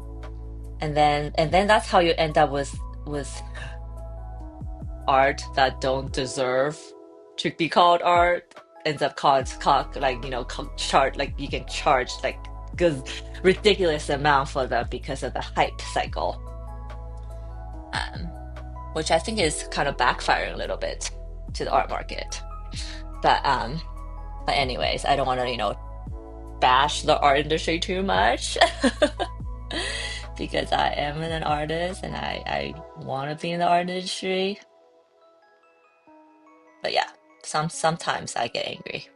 and then that's how you end up with art that don't deserve to be called art, ends up called like chart, like you can charge like good ridiculous amount for them because of the hype cycle, um, which I think is kind of backfiring a little bit to the art market. But anyways, I don't want to bash the art industry too much because I am an artist and I want to be in the art industry. But yeah, sometimes I get angry.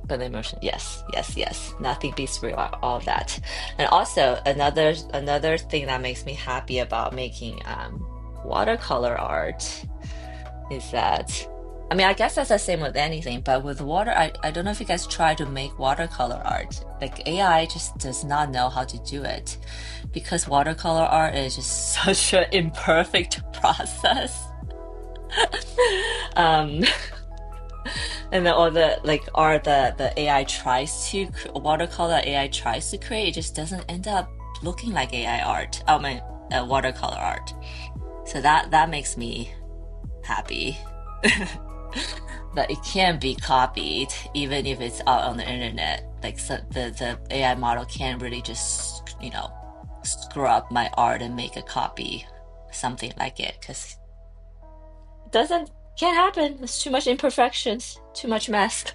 But the emotion, yes, yes, yes. Nothing beats real, all of that. And also another thing that makes me happy about making watercolor art is that, I mean, I guess that's the same with anything, but with water, I don't know if you guys try to make watercolor art. Like AI just does not know how to do it because watercolor art is just such an imperfect process. Um, and then all the like art the AI tries to watercolor AI tries to create, it just doesn't end up looking like AI art. I mean, watercolor art. So that makes me happy. That it can be copied even if it's out on the internet. Like so the AI model can't really just screw up my art and make a copy, something like it, because it doesn't can't happen. There's too much imperfections, too much mess.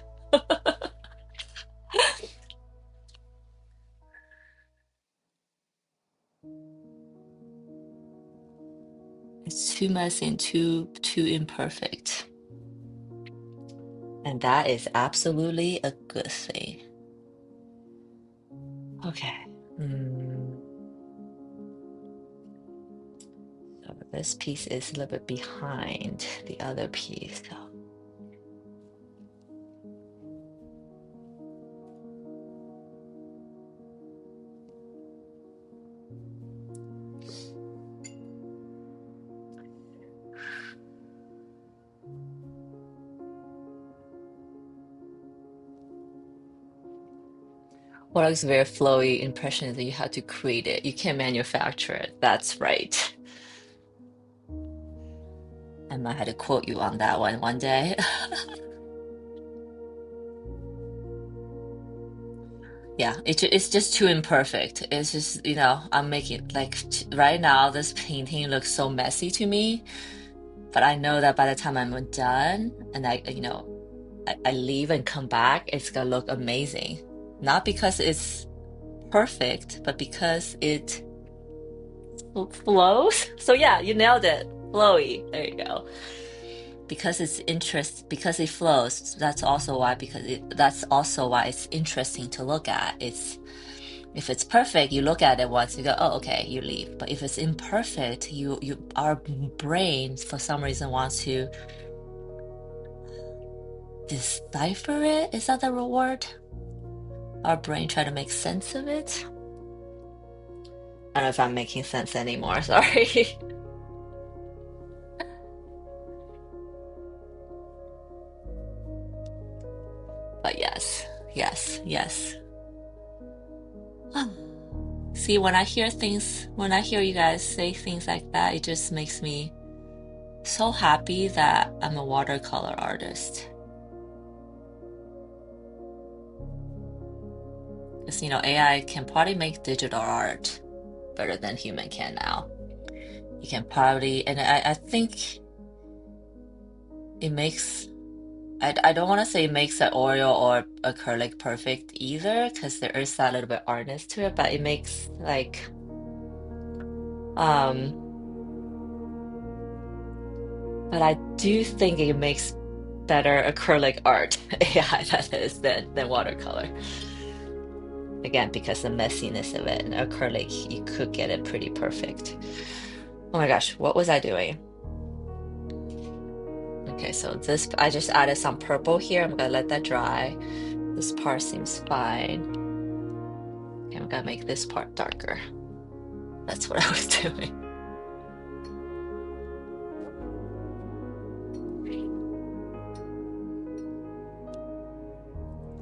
It's too messy and too imperfect. And that is absolutely a good thing. Okay. Mm, so this piece is a little bit behind the other piece. So what is very flowy impression is that you have to create it. You can't manufacture it. That's right. I might have to quote you on that one day. Yeah, it's just too imperfect. It's just, I'm making like right now this painting looks so messy to me, but I know that by the time I'm done and I leave and come back, it's gonna look amazing. Not because it's perfect, but because it flows. So yeah, you nailed it. Flowy. There you go. Because it's because it flows. That's also why it's interesting to look at. It's If it's perfect, you look at it once, you go, oh, okay, you leave. But if it's imperfect, our brain for some reason wants to decipher it. Is that the word? Our brain try to make sense of it. I don't know if I'm making sense anymore. Sorry. But yes, yes, yes. See, when I hear you guys say things like that, it just makes me so happy that I'm a watercolor artist. Because, AI can probably make digital art better than human can now. You can probably, and I think it makes, I don't want to say it makes an oil or acrylic perfect either, because there is that little bit artness to it, but it makes like Um, but I do think it makes better acrylic art, AI that is, than watercolor. Again, because the messiness of it, and acrylic, you could get it pretty perfect. Oh my gosh, what was I doing? Okay, so this, I just added some purple here. I'm gonna let that dry. This part seems fine. Okay, I'm gonna make this part darker. That's what I was doing.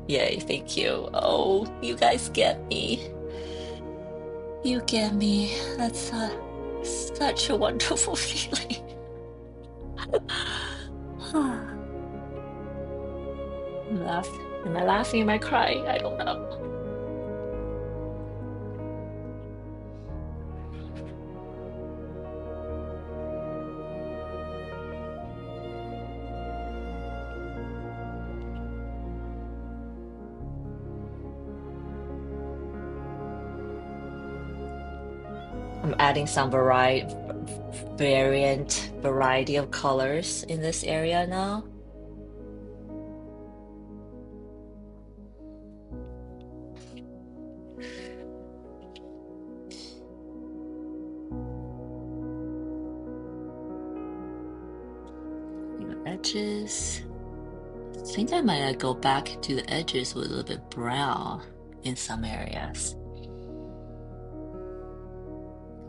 Yay, thank you. Oh, you guys get me. You get me. That's such a wonderful feeling. Am I laughing? Am I crying? I don't know. I'm adding some variety of colors in this area now. Edges. I think I might go back to the edges with a little bit brown in some areas.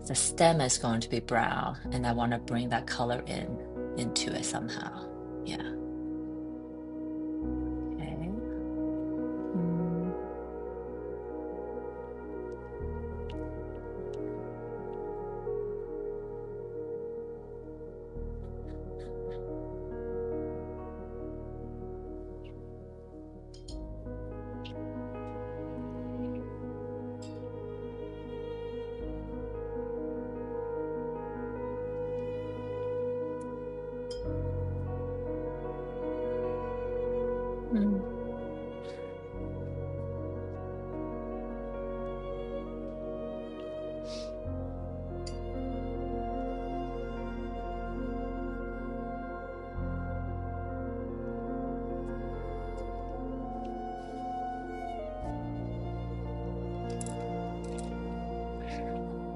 The stem is going to be brown, and I want to bring that color into it somehow. Yeah. Okay. Mm. Mm.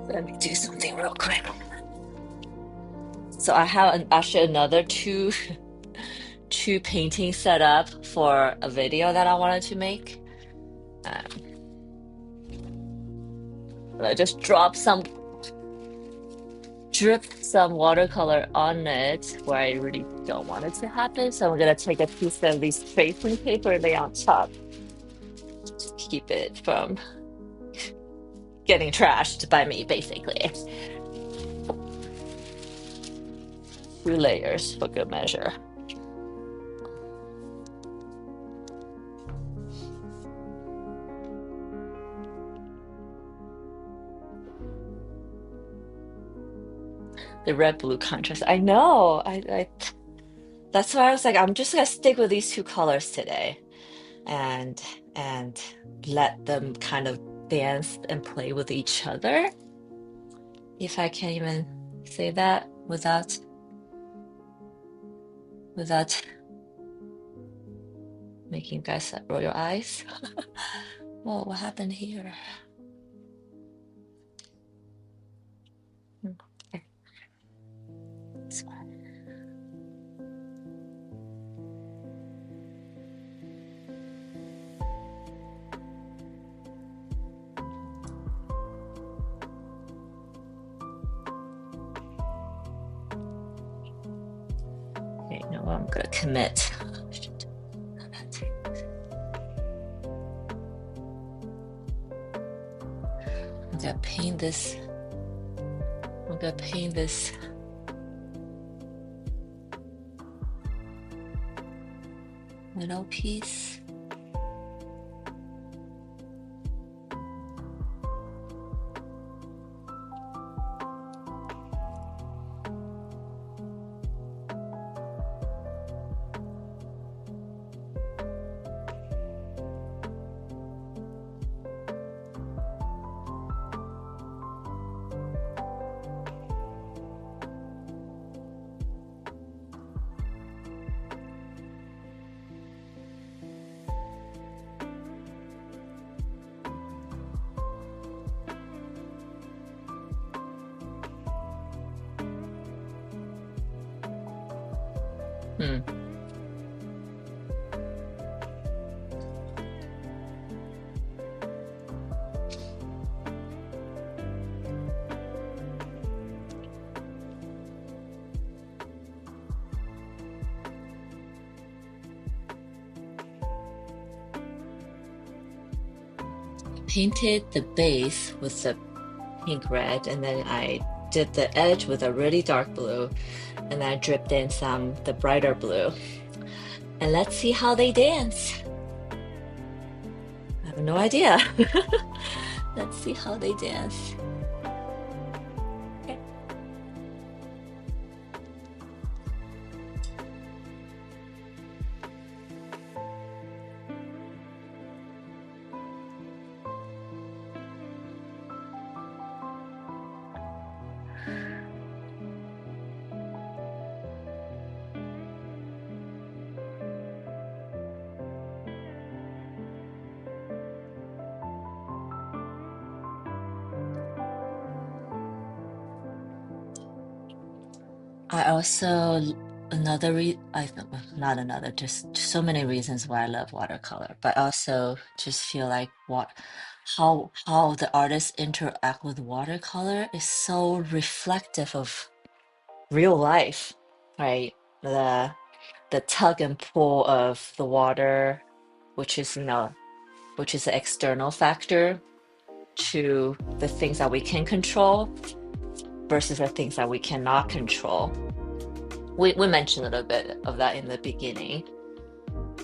Let me do something real quick. So I have actually another two paintings set up for a video that I wanted to make. I just dripped some watercolor on it where I really don't want it to happen. So I'm gonna take a piece of this tracing paper and lay on top to keep it from getting trashed by me, basically. 2 layers for good measure. The red blue contrast. I know. I that's why I was like, I'm just gonna stick with these two colors today and and let them kind of dance and play with each other. If I can even say that without making you guys roll your eyes. Whoa, what happened here? Okay, it's fine. Okay, no, I'm gonna commit. I'm gonna paint this. I'm gonna paint this middle piece. Hmm. Painted the base with the pink red, and then I did the edge with a really dark blue, and then I dripped in some the brighter blue. And let's see how they dance. I have no idea. Let's see how they dance. Okay. I also another I not another, just so many reasons why I love watercolor, but also just feel like what how the artists interact with watercolor is so reflective of real life, right? The tug and pull of the water, which is which is an external factor to the things that we can control versus the things that we cannot control. We mentioned a little bit of that in the beginning,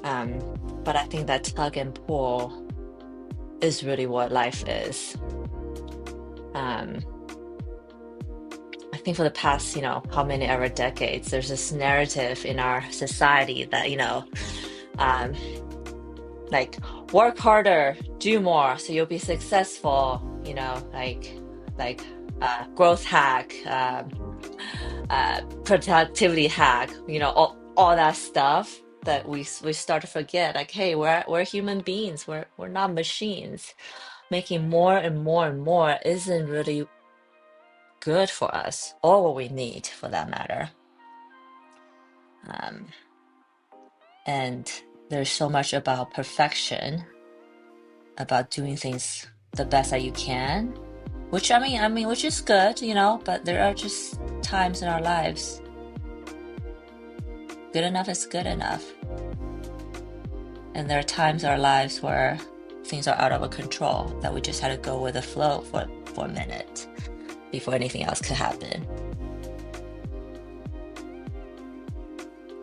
um, but I think that tug and pull is really what life is. Um, I think for the past, how many ever decades, there's this narrative in our society that, um, like work harder, do more, so you'll be successful, like growth hack, productivity hack, all that stuff that we start to forget. Like, hey, we're human beings. We're not machines. Making more and more and more isn't really good for us, or what we need for that matter. Um, and there's so much about perfection, about doing things the best that you can, which I mean, which is good, but there are just times in our lives good enough is good enough. And there are times in our lives where things are out of our control that we just had to go with the flow for a minute before anything else could happen.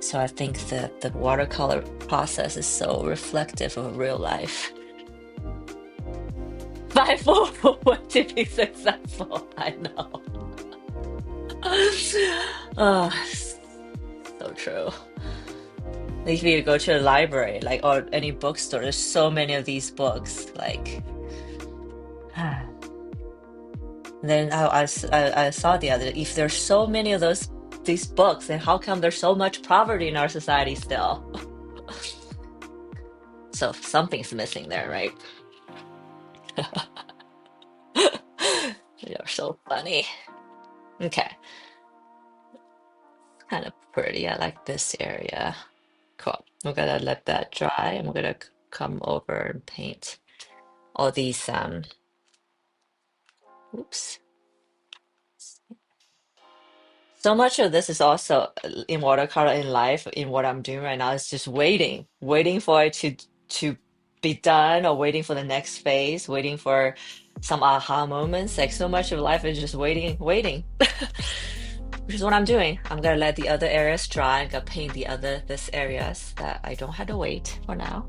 So I think the watercolor process is so reflective of real life. 5 to be successful. I know. Oh, so true. Like if you go to a library, like or any bookstore, there's so many of these books. Like, then I saw the other. If there's so many of these books, then how come there's so much poverty in our society still? So something's missing there, right? You're so funny. Okay, kind of pretty. I like this area. Cool. We're gonna let that dry, and we're gonna come over and paint all these. Oops. So much of this is also in watercolor in life, in what I'm doing right now, is just waiting for it to be done, or waiting for the next phase, waiting for some aha moments. Like so much of life is just waiting, which is what I'm doing. I'm gonna let the other areas dry. I'm gonna paint this areas that I don't have to wait for now.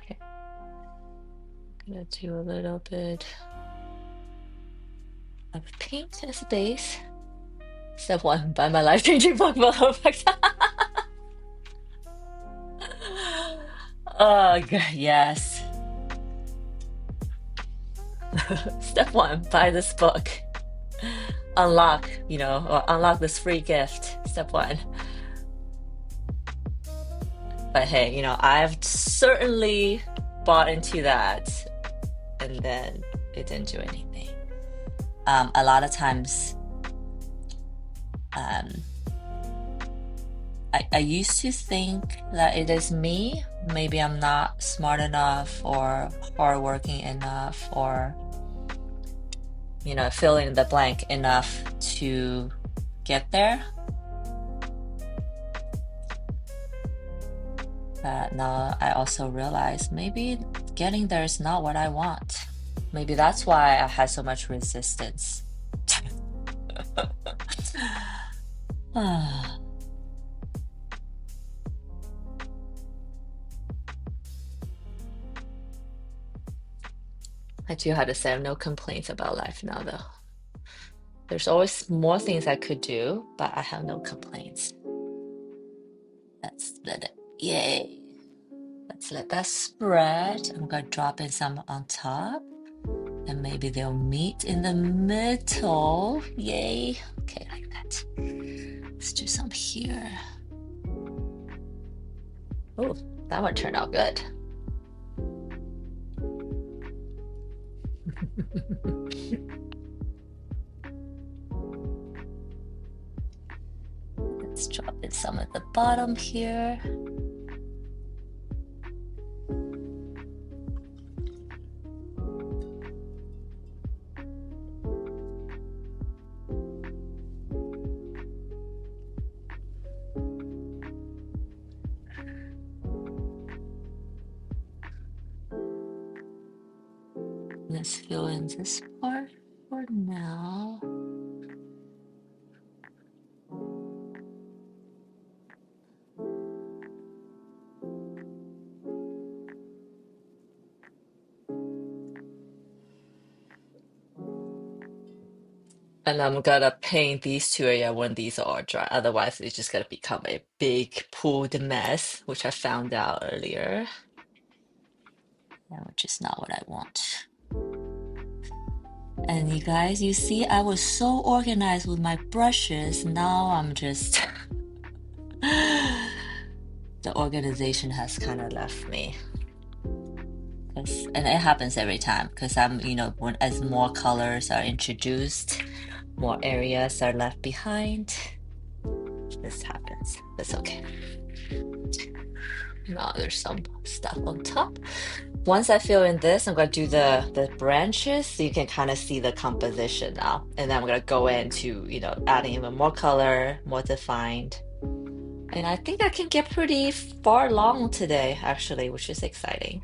Okay, gonna do a little bit of pink as a base. Step one, buy my life-changing book, Perfect. Oh, yes. Step one, buy this book. Unlock, or unlock this free gift. Step one. But hey, I've certainly bought into that, and then it didn't do anything. A lot of times, um, I used to think that it is me. Maybe I'm not smart enough or hardworking enough or, fill in the blank enough to get there. But now I also realize maybe getting there is not what I want. Maybe that's why I had so much resistance. I do have to say I have no complaints about life now, though. There's always more things I could do, but I have no complaints. Let's let it, yay. Let's let that spread. I'm gonna drop in some on top, and maybe they'll meet in the middle. Yay. Okay, like that. Let's do some here. Oh, that one turned out good. Let's drop in some at the bottom here. Let's fill in this part for now. And I'm gonna paint these two areas when these are dry. Otherwise, it's just gonna become a big pooled mess, which I found out earlier. Yeah, which is not what I want. And you guys, you see, I was so organized with my brushes. Now I'm just the organization has kind of left me. And it happens every time because I'm, as more colors are introduced, more areas are left behind. This happens. That's okay. Now there's some stuff on top. Once I fill in this, I'm going to do the branches so you can kind of see the composition now. And then I'm going to go into, adding even more color, more defined. And I think I can get pretty far along today, actually, which is exciting.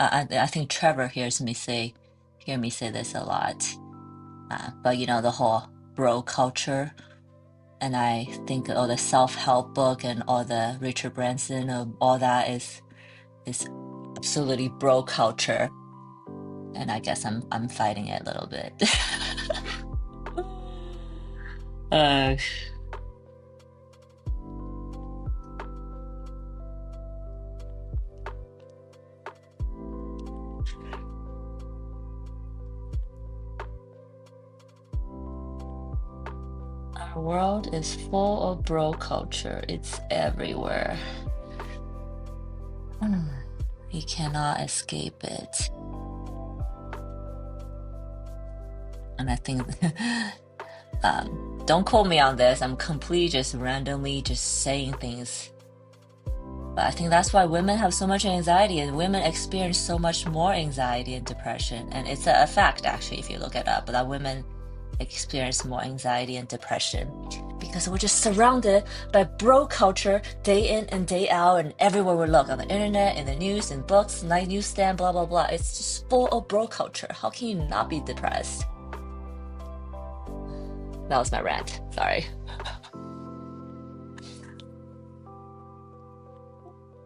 I think Trevor hear me say this a lot. But the whole bro culture, and I think all the self-help book and all the Richard Branson, all that is absolutely bro culture, and I guess I'm fighting it a little bit. Our world is full of bro culture. It's everywhere. You cannot escape it. And I think, don't quote me on this. I'm completely just randomly just saying things. But I think that's why women have so much anxiety, and women experience so much more anxiety and depression. And it's a fact, actually, if you look it up, that women experience more anxiety and depression because we're just surrounded by bro culture day in and day out, and everywhere we look, on the internet, in the news, in books, night newsstand, blah blah blah. It's just full of bro culture. How can you not be depressed? That was my rant. Sorry.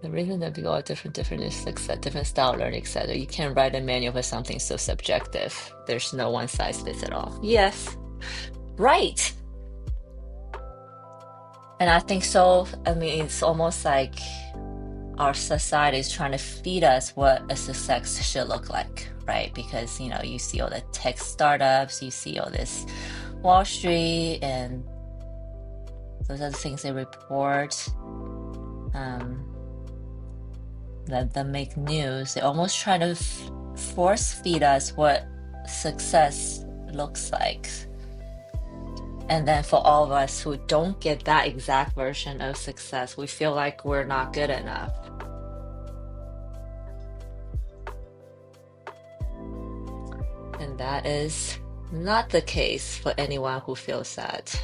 The reason that people are different is success, different style learning, etc. You can't write a manual for something so subjective. There's no one size fits it all. Yes, right. And I think so. I mean, it's almost like our society is trying to feed us what a success should look like, right? Because, you see all the tech startups, you see all this Wall Street, and those are the things they report. That make news. They almost try to force feed us what success looks like. And then for all of us who don't get that exact version of success, we feel like we're not good enough. And that is not the case for anyone who feels that.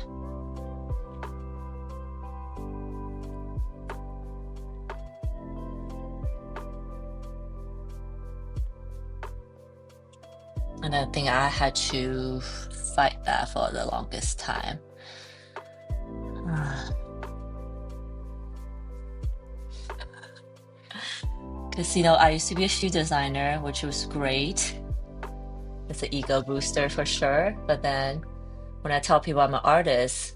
And I think I had to fight that for the longest time. Because, I used to be a shoe designer, which was great. It's an ego booster for sure. But then when I tell people I'm an artist,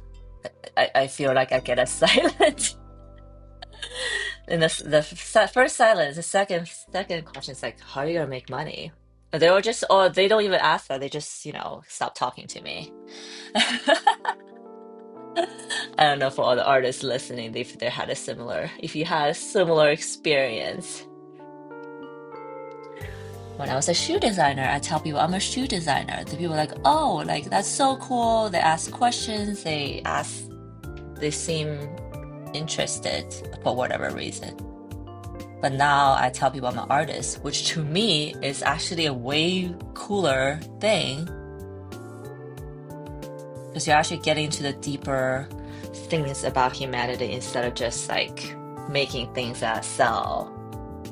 I feel like I get a silence. And the first silence, the second question is like, how are you gonna make money? And they were just, or they don't even ask that. They just, stop talking to me. I don't know for all the artists listening if you had a similar experience. When I was a shoe designer, I tell people I'm a shoe designer. The people are like, oh, like that's so cool. They ask questions. They seem interested for whatever reason. But now I tell people I'm an artist, which to me is actually a way cooler thing, because you're actually getting to the deeper things about humanity instead of just like making things that sell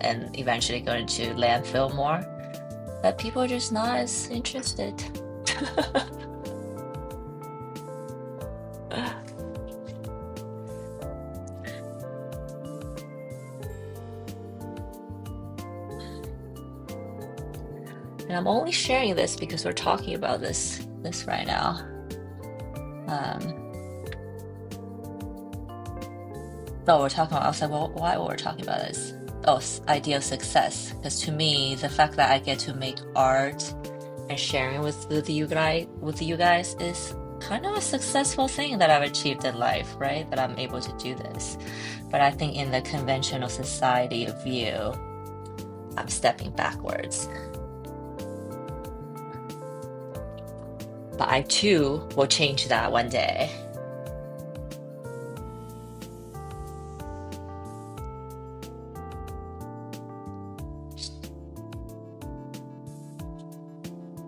and eventually going to landfill more. But people are just not as interested. And I'm only sharing this because we're talking about this right now. We're talking about, I was like, well, why we're talking about this? Oh, idea of success. Because to me, the fact that I get to make art and sharing with you guys is kind of a successful thing that I've achieved in life, right? That I'm able to do this. But I think in the conventional society view, I'm stepping backwards. But I too will change that one day.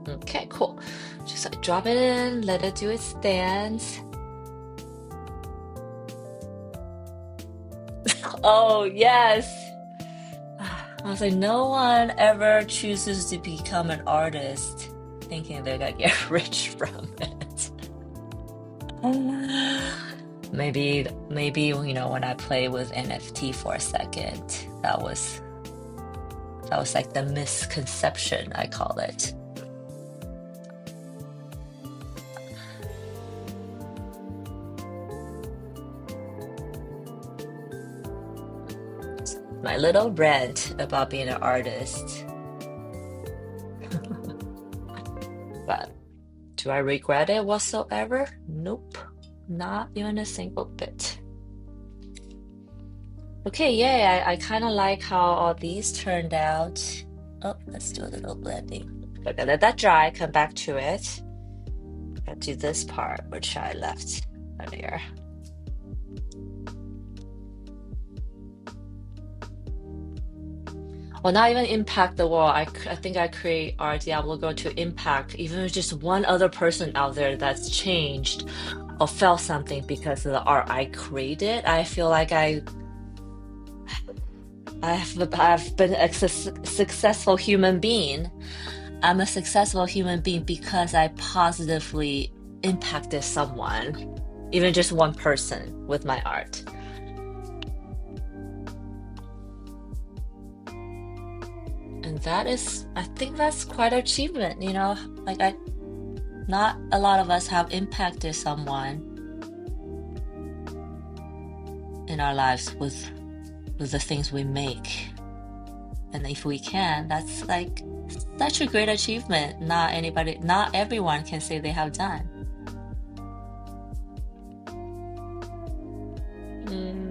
Okay, cool. Just like drop it in, let it do its dance. Oh, yes. I was like, no one ever chooses to become an artist thinking they're gonna get rich from it. Maybe, when I play with NFT for a second, that was like the misconception, I call it. My little rant about being an artist. But do I regret it whatsoever? Nope, not even a single bit. Okay, yay, I kind of like how all these turned out. Oh, let's do a little blending. Okay, let that dry, come back to it. I'll do this part, which I left earlier. Well, not even impact the world. I think I create art. Yeah, we're going to impact even just one other person out there that's changed or felt something because of the art I created. I feel like I've been a successful human being. I'm a successful human being because I positively impacted someone, even just one person with my art. And I think that's quite an achievement, you know, like not a lot of us have impacted someone in our lives with the things we make. And if we can, that's like such a great achievement. Not everyone can say they have done. Mm,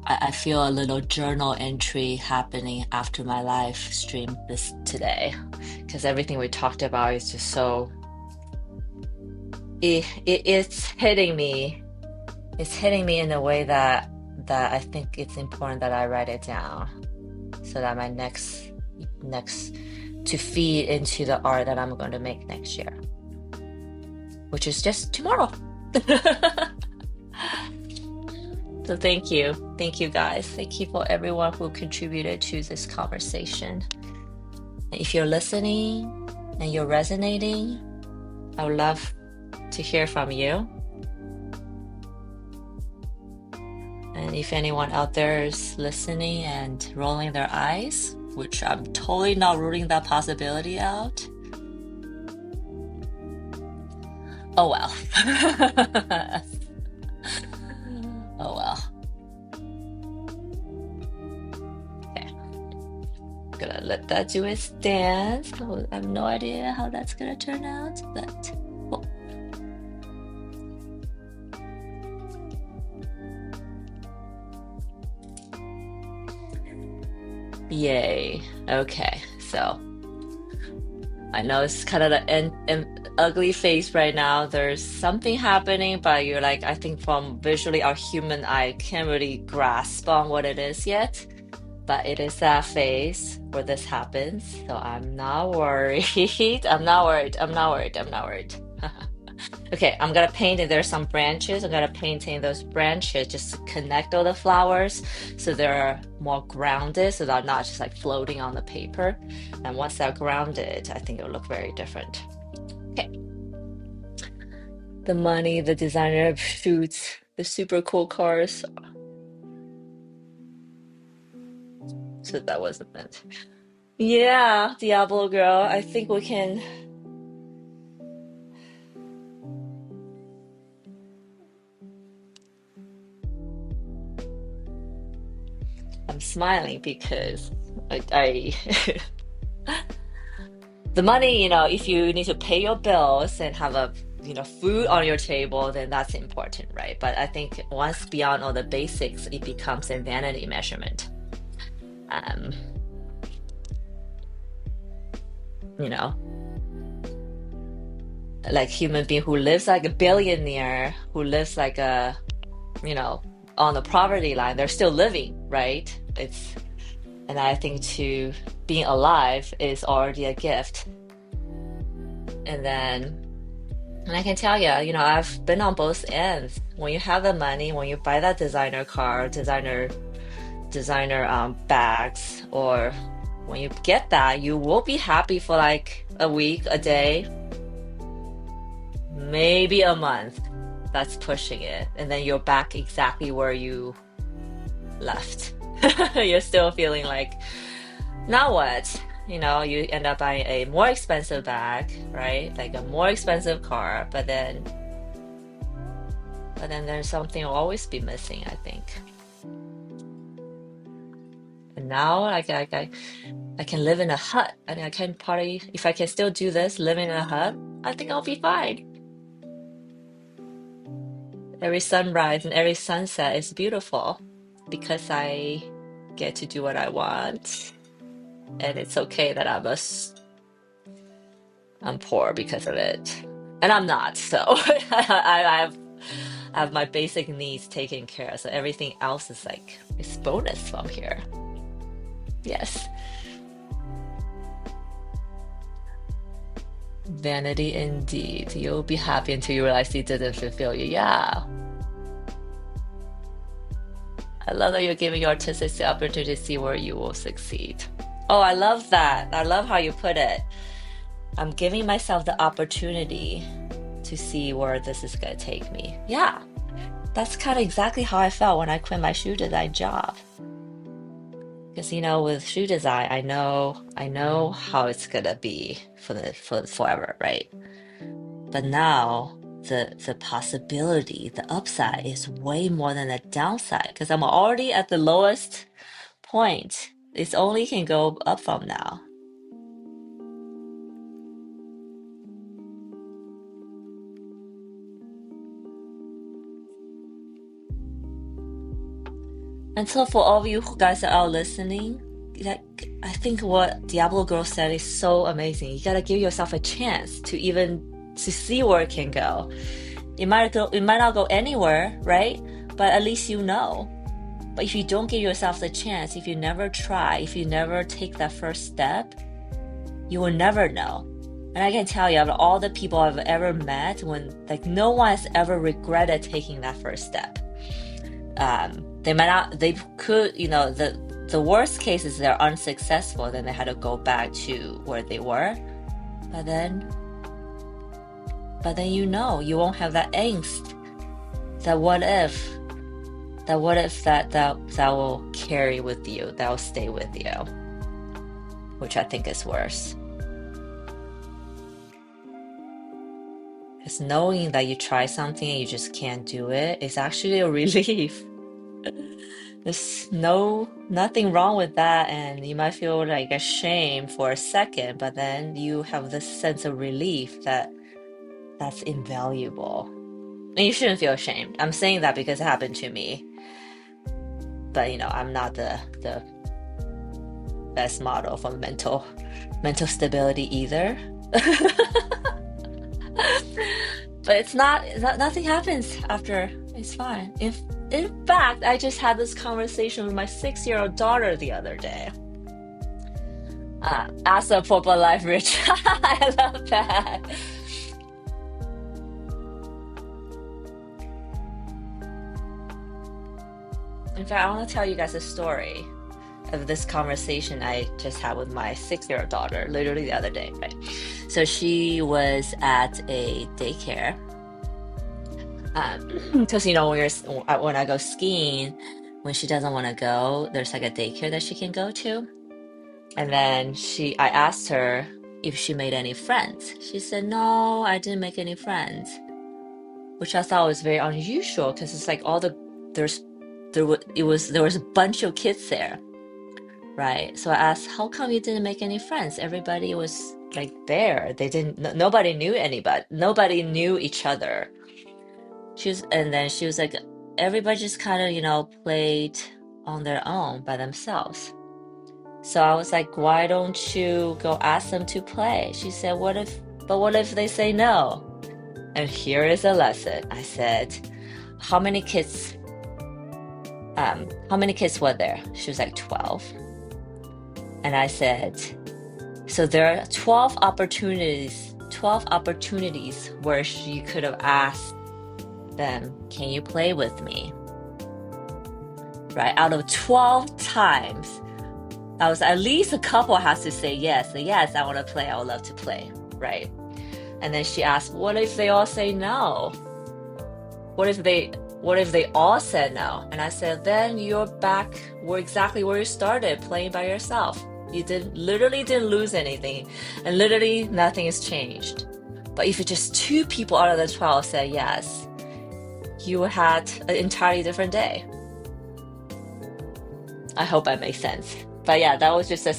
I feel a little journal entry happening after my live stream this today, because everything we talked about is just so it's hitting me. It's hitting me in a way that I think it's important that I write it down so that my next to feed into the art that I'm going to make next year, which is just tomorrow. So thank you. Thank you guys. Thank you for everyone who contributed to this conversation. And if you're listening and you're resonating, I would love to hear from you. And if anyone out there is listening and rolling their eyes, which I'm totally not ruling that possibility out. Oh well. Oh well. Okay. I'm gonna let that do its dance. I have no idea how that's gonna turn out, but cool. Yay. Okay, so I know it's kind of an ugly face right now. There's something happening, but you're like, I think from visually our human eye can't really grasp on what it is yet. But it is that phase where this happens. So I'm not worried. I'm not worried. I'm not worried. I'm not worried. Okay, I'm gonna paint it. There's some branches. I'm gonna paint in those branches just to connect all the flowers so they're more grounded, so they're not just like floating on the paper. And once they're grounded, I think it'll look very different. Okay. The money, the designer shoots, the super cool cars. So that wasn't meant. Yeah, Diablo girl. I think we can. I'm smiling because I the money, you know, if you need to pay your bills and have a food on your table, then that's important, right? But I think once beyond all the basics, it becomes a vanity measurement. Um, you know, like human being who lives like a billionaire, who lives like a, you know, on the poverty line, they're still living, right? And I think to being alive is already a gift. And I can tell you, I've been on both ends. When you have the money, when you buy that designer car, designer bags, or when you get that, you will be happy for like a week, a day, maybe a month. That's pushing it. And then you're back exactly where you left. You're still feeling like, now what? You end up buying a more expensive bag, right? Like a more expensive car, but then there's something will always be missing, I think. And now, like I can live in a hut, and I can party. If I can still do this, live in a hut, I think I'll be fine. Every sunrise and every sunset is beautiful because I get to do what I want, and it's okay that I'm poor because of it, and I'm not. So I have my basic needs taken care of. So everything else is like it's bonus from here. Yes. Vanity indeed. You'll be happy until you realize it didn't fulfill you. Yeah. I love that you're giving your artistic the opportunity to see where you will succeed. Oh, I love that. I love how you put it. I'm giving myself the opportunity to see where this is going to take me. Yeah, that's kind of exactly how I felt when I quit my shoe design job. Because with shoe design, I know how it's gonna be for forever, right? But now the possibility, the upside is way more than the downside. Because I'm already at the lowest point. It's only can go up from now. And so for all of you guys that are listening, I think what Diablo Girl said is so amazing. You gotta give yourself a chance to see where it can go. It might not go anywhere, right? But at least you know. But if you don't give yourself the chance, if you never try, if you never take that first step, you will never know. And I can tell you, out of all the people I've ever met, no one has ever regretted taking that first step. They might not, they could, the worst case is they're unsuccessful, then they had to go back to where they were. But then you won't have that angst. That what if that will carry with you, that will stay with you, which I think is worse. Because knowing that you try something and you just can't do it is actually a relief. There's nothing wrong with that, and you might feel like ashamed for a second, but then you have this sense of relief that's invaluable. And you shouldn't feel ashamed. I'm saying that because it happened to me. But I'm not the best model for mental stability either. But it's not nothing happens after. It's fine. If in fact, I just had this conversation with my 6-year-old daughter the other day. Ask her for life, Rich. I love that. In fact, I want to tell you guys a story of this conversation I just had with my 6-year-old daughter, literally the other day, right? So she was at a daycare. Because when I go skiing, when she doesn't want to go, there's like a daycare that she can go to. And then I asked her if she made any friends. She said, no, I didn't make any friends, which I thought was very unusual because it's like there was a bunch of kids there, right? So I asked, how come you didn't make any friends? Everybody was like there. Nobody knew anybody. Nobody knew each other. And then she was like, everybody just kind of, played on their own by themselves. So I was like, why don't you go ask them to play? She said, what if they say no? And here is a lesson. I said, how many kids were there? She was like 12. And I said, so there are 12 opportunities where you could have asked them, can you play with me? Right? Out of 12 times, I was at least a couple has to say yes. Yes, I want to play. I would love to play. Right? And then she asked, what if they all say no? What if they all said no? And I said, then you're back exactly where you started, playing by yourself. You literally didn't lose anything, and literally nothing has changed. But if just 2 people out of the 12 said yes, you had an entirely different day. I hope that makes sense. But yeah, that was just a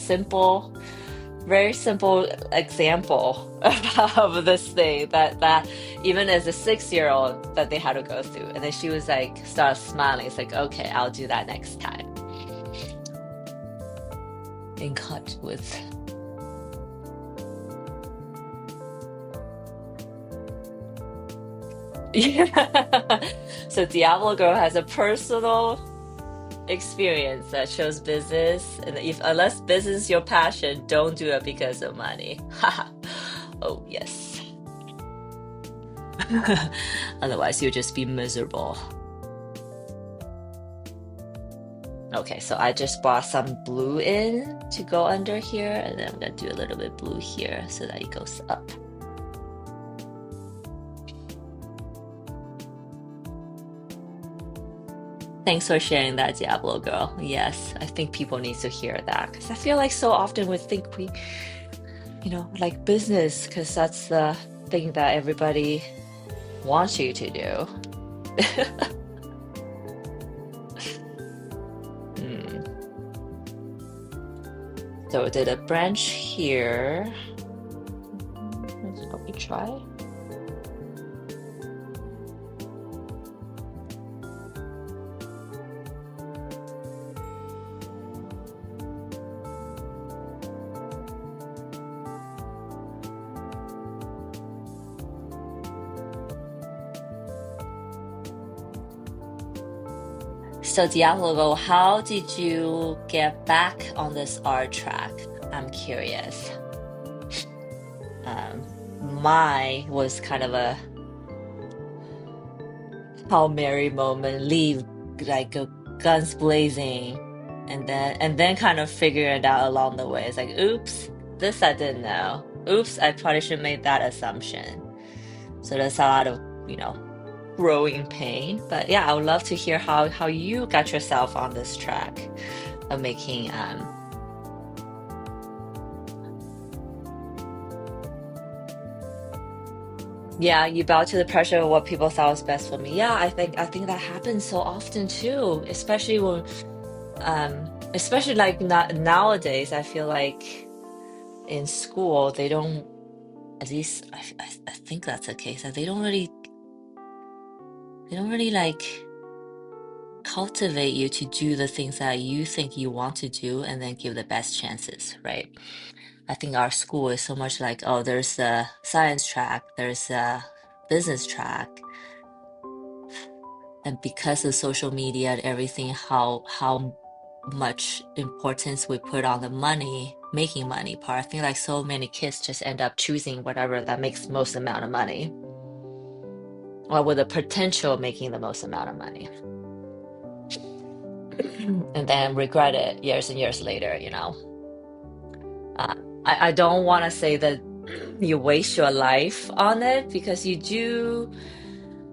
very simple example of this thing that even as a 6-year-old that they had to go through. And then she was like, started smiling. It's like, okay, I'll do that next time. In cut with. Yeah. So Diablo Girl has a personal experience that shows business, and unless business is your passion, don't do it because of money. Oh, yes. Otherwise, you'll just be miserable. Okay, so I just brought some blue in to go under here, and then I'm gonna do a little bit blue here so that it goes up. Thanks for sharing that, Diablo girl. Yes, I think people need to hear that because I feel like so often we think we, like business, because that's the thing that everybody wants you to do. Hmm. So we did a branch here. Let me try. So Diablo, how did you get back on this art track? I'm curious. Mine was kind of a Hail Mary moment, leave like go guns blazing, and then kind of figure it out along the way. It's like, oops, this I didn't know. Oops, I probably should make that assumption. So there's a lot of, growing pain. But yeah, I would love to hear how you got yourself on this track of making yeah, you bow to the pressure of what people thought was best for me. Yeah, I think that happens so often too, especially when especially like not, nowadays. I feel like in school they don't, at least I think that's the case, that they don't really like cultivate you to do the things that you think you want to do and then give the best chances, right? I think our school is so much like, oh, there's a science track, there's a business track, and because of social media and everything, how much importance we put on the money, making money part. I think like so many kids just end up choosing whatever that makes most amount of money, or with the potential of making the most amount of money, and then regret it years and years later. Uh, I don't want to say that you waste your life on it, because you do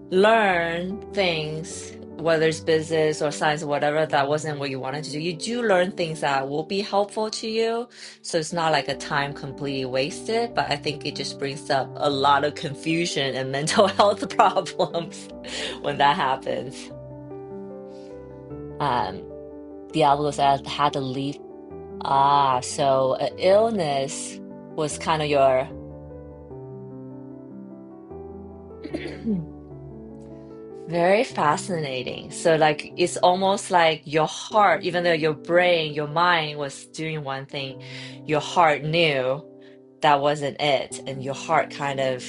learn things, whether it's business or science or whatever, that wasn't what you wanted to do. You do learn things that will be helpful to you. So it's not like a time completely wasted, but I think it just brings up a lot of confusion and mental health problems when that happens. Um, Diablo said had to leave. So illness was kind of your very fascinating. So, like, it's almost like your heart, even though your brain, your mind was doing one thing, your heart knew that wasn't it. And your heart kind of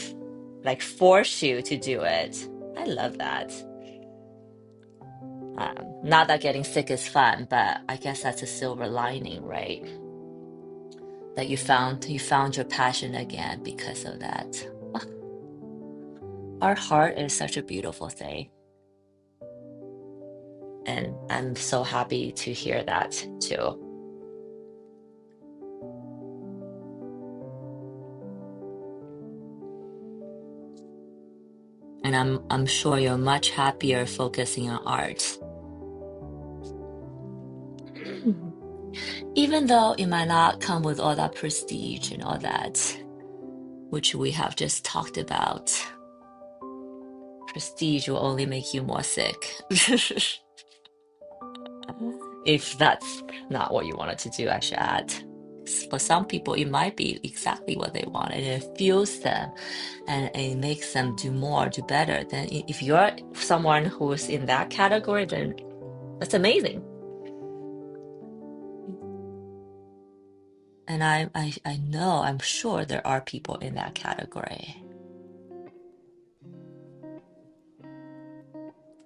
like forced you to do it. I love that. Not that getting sick is fun, but I guess that's a silver lining, right? That you found your passion again because of that. Our heart is such a beautiful thing. And I'm so happy to hear that too. And I'm sure you're much happier focusing on art. Even though it might not come with all that prestige and all that, which we have just talked about. Prestige will only make you more sick. If that's not what you wanted to do, I should add. For some people, it might be exactly what they want, and it fuels them and it makes them do more, do better. Then, if you're someone who's in that category, then that's amazing. And I know, I'm sure there are people in that category.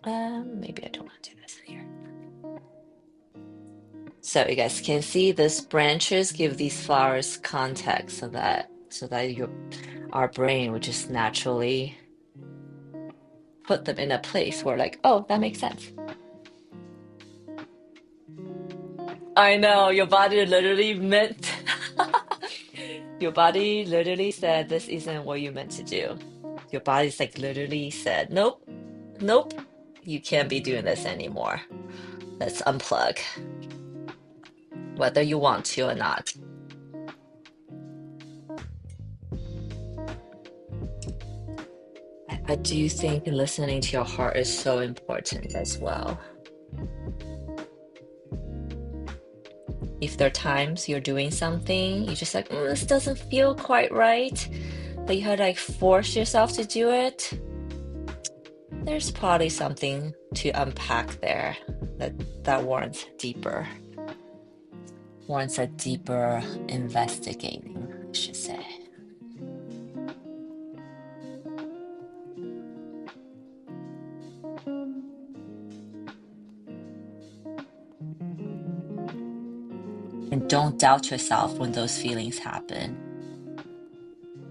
Maybe I don't want to do this here. So you guys can see these branches give these flowers context, so that our brain would just naturally put them in a place where like, oh, that makes sense. I know your body literally meant your body literally said this isn't what you meant to do. Your body's like literally said, nope, nope, you can't be doing this anymore. Let's unplug, whether you want to or not. I do think listening to your heart is so important as well. If there are times you're doing something, you're just like, this doesn't feel quite right, but you had to like force yourself to do it, there's probably something to unpack there that warrants a deeper investigating, I should say. And don't doubt yourself when those feelings happen.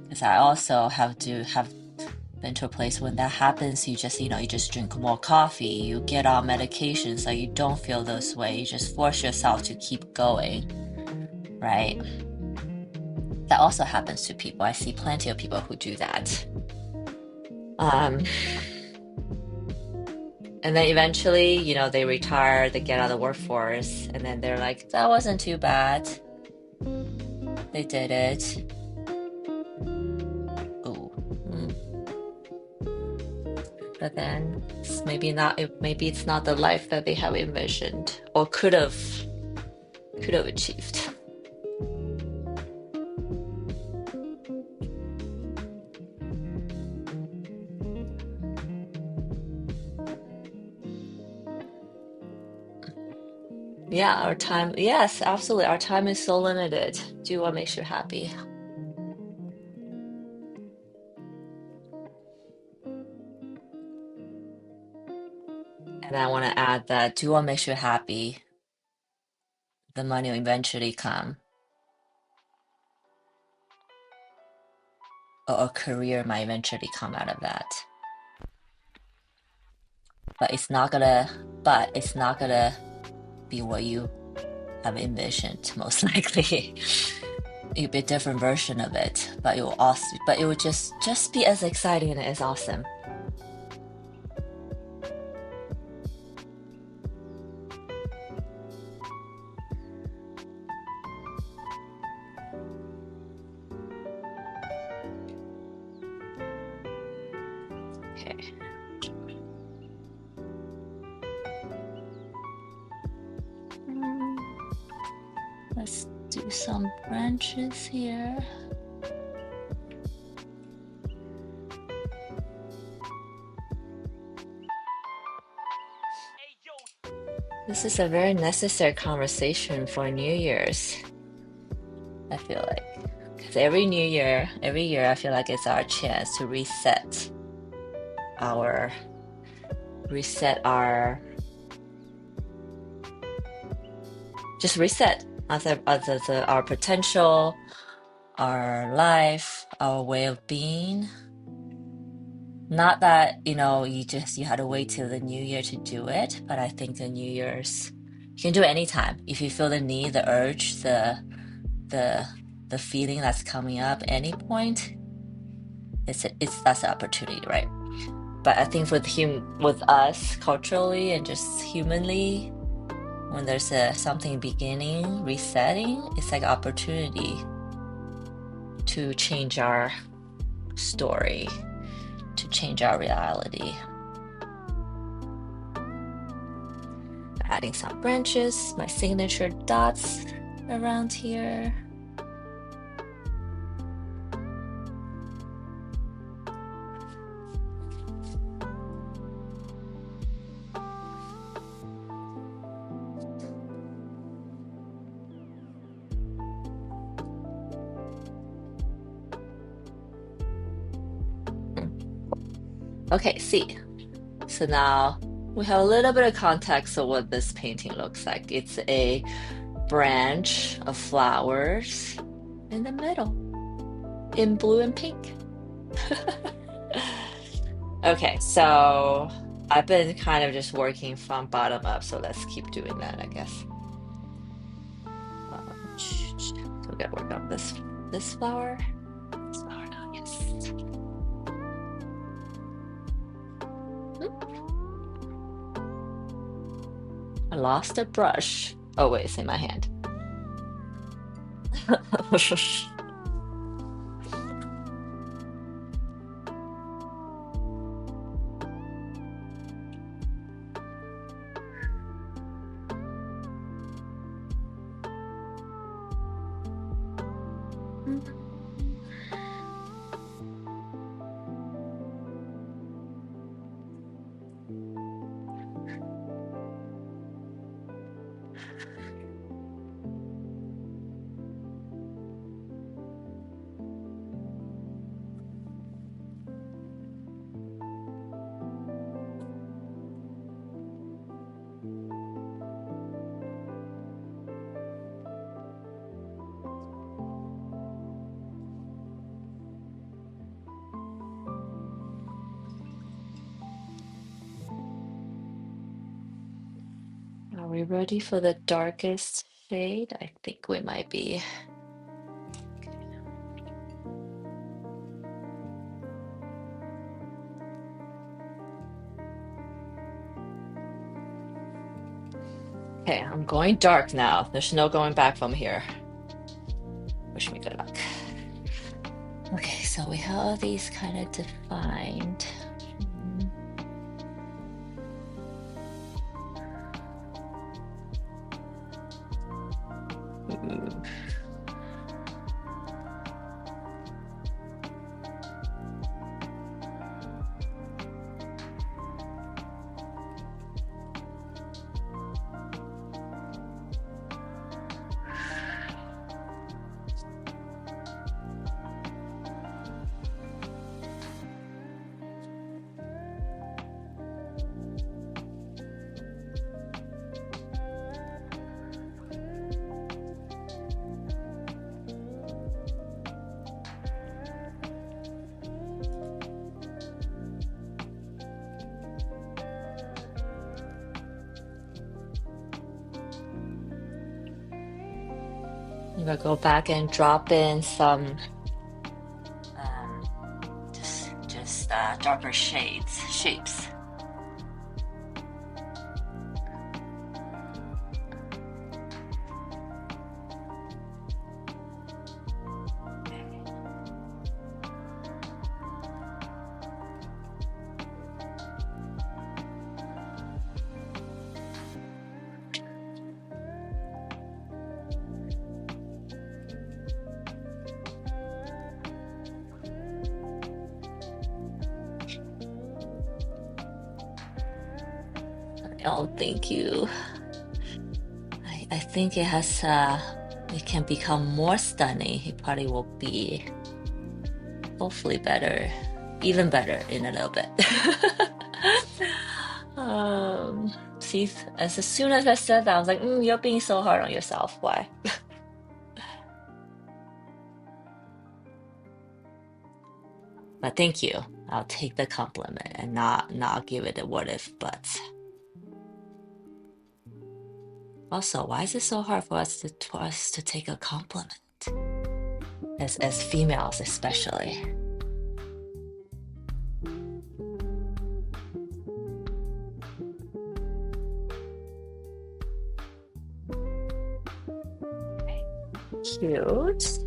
Because I also have been to a place when that happens, you just drink more coffee, you get on medication so you don't feel this way. You just force yourself to keep going, right? That also happens to people. I see plenty of people who do that. And then eventually, they retire, they get out of the workforce, and then they're like, that wasn't too bad. They did it. Ooh. But then maybe it's not the life that they have envisioned or could have achieved. Yeah, our time, yes, absolutely. Our time is so limited. Do what makes you happy. And I want to add that do what makes you happy. The money will eventually come. Or a career might eventually come out of that. But it's not gonna be what you have envisioned, most likely. It'll be a different version of it, but it will just be as exciting and as awesome. Okay. Let's do some branches here. This is a very necessary conversation for New Year's, I feel like. Because every year, I feel like it's our chance to reset our just reset our potential, our life, our way of being. Not that, you had to wait till the new year to do it, but I think the New Year's, you can do it anytime. If you feel the need, the urge, the feeling that's coming up any point, that's the opportunity, right? But I think with us culturally and just humanly, when there's something beginning, resetting, it's like opportunity to change our story, to change our reality. Adding some branches, my signature dots around here. Okay, see. So now we have a little bit of context of what this painting looks like. It's a branch of flowers in the middle, in blue and pink. Okay, so I've been kind of just working from bottom up, so let's keep doing that, I guess. So we gotta work on this flower. This flower now, yes. I lost a brush. Oh wait, it's in my hand. Are we ready for the darkest shade? I think we might be. Okay, I'm going dark now. There's no going back from here. Wish me good luck. Okay, so we have all these kind of defined. Ooh. I'm gonna go back and drop in some just darker shapes. Oh, thank you. I think it has it can become more stunning. It probably will be hopefully better, even better in a little bit. See, as soon as I said that, I was like, you're being so hard on yourself. Why? But thank you. I'll take the compliment and not give it a what if buts. Also, why is it so hard for us to take a compliment? As females especially. Cute.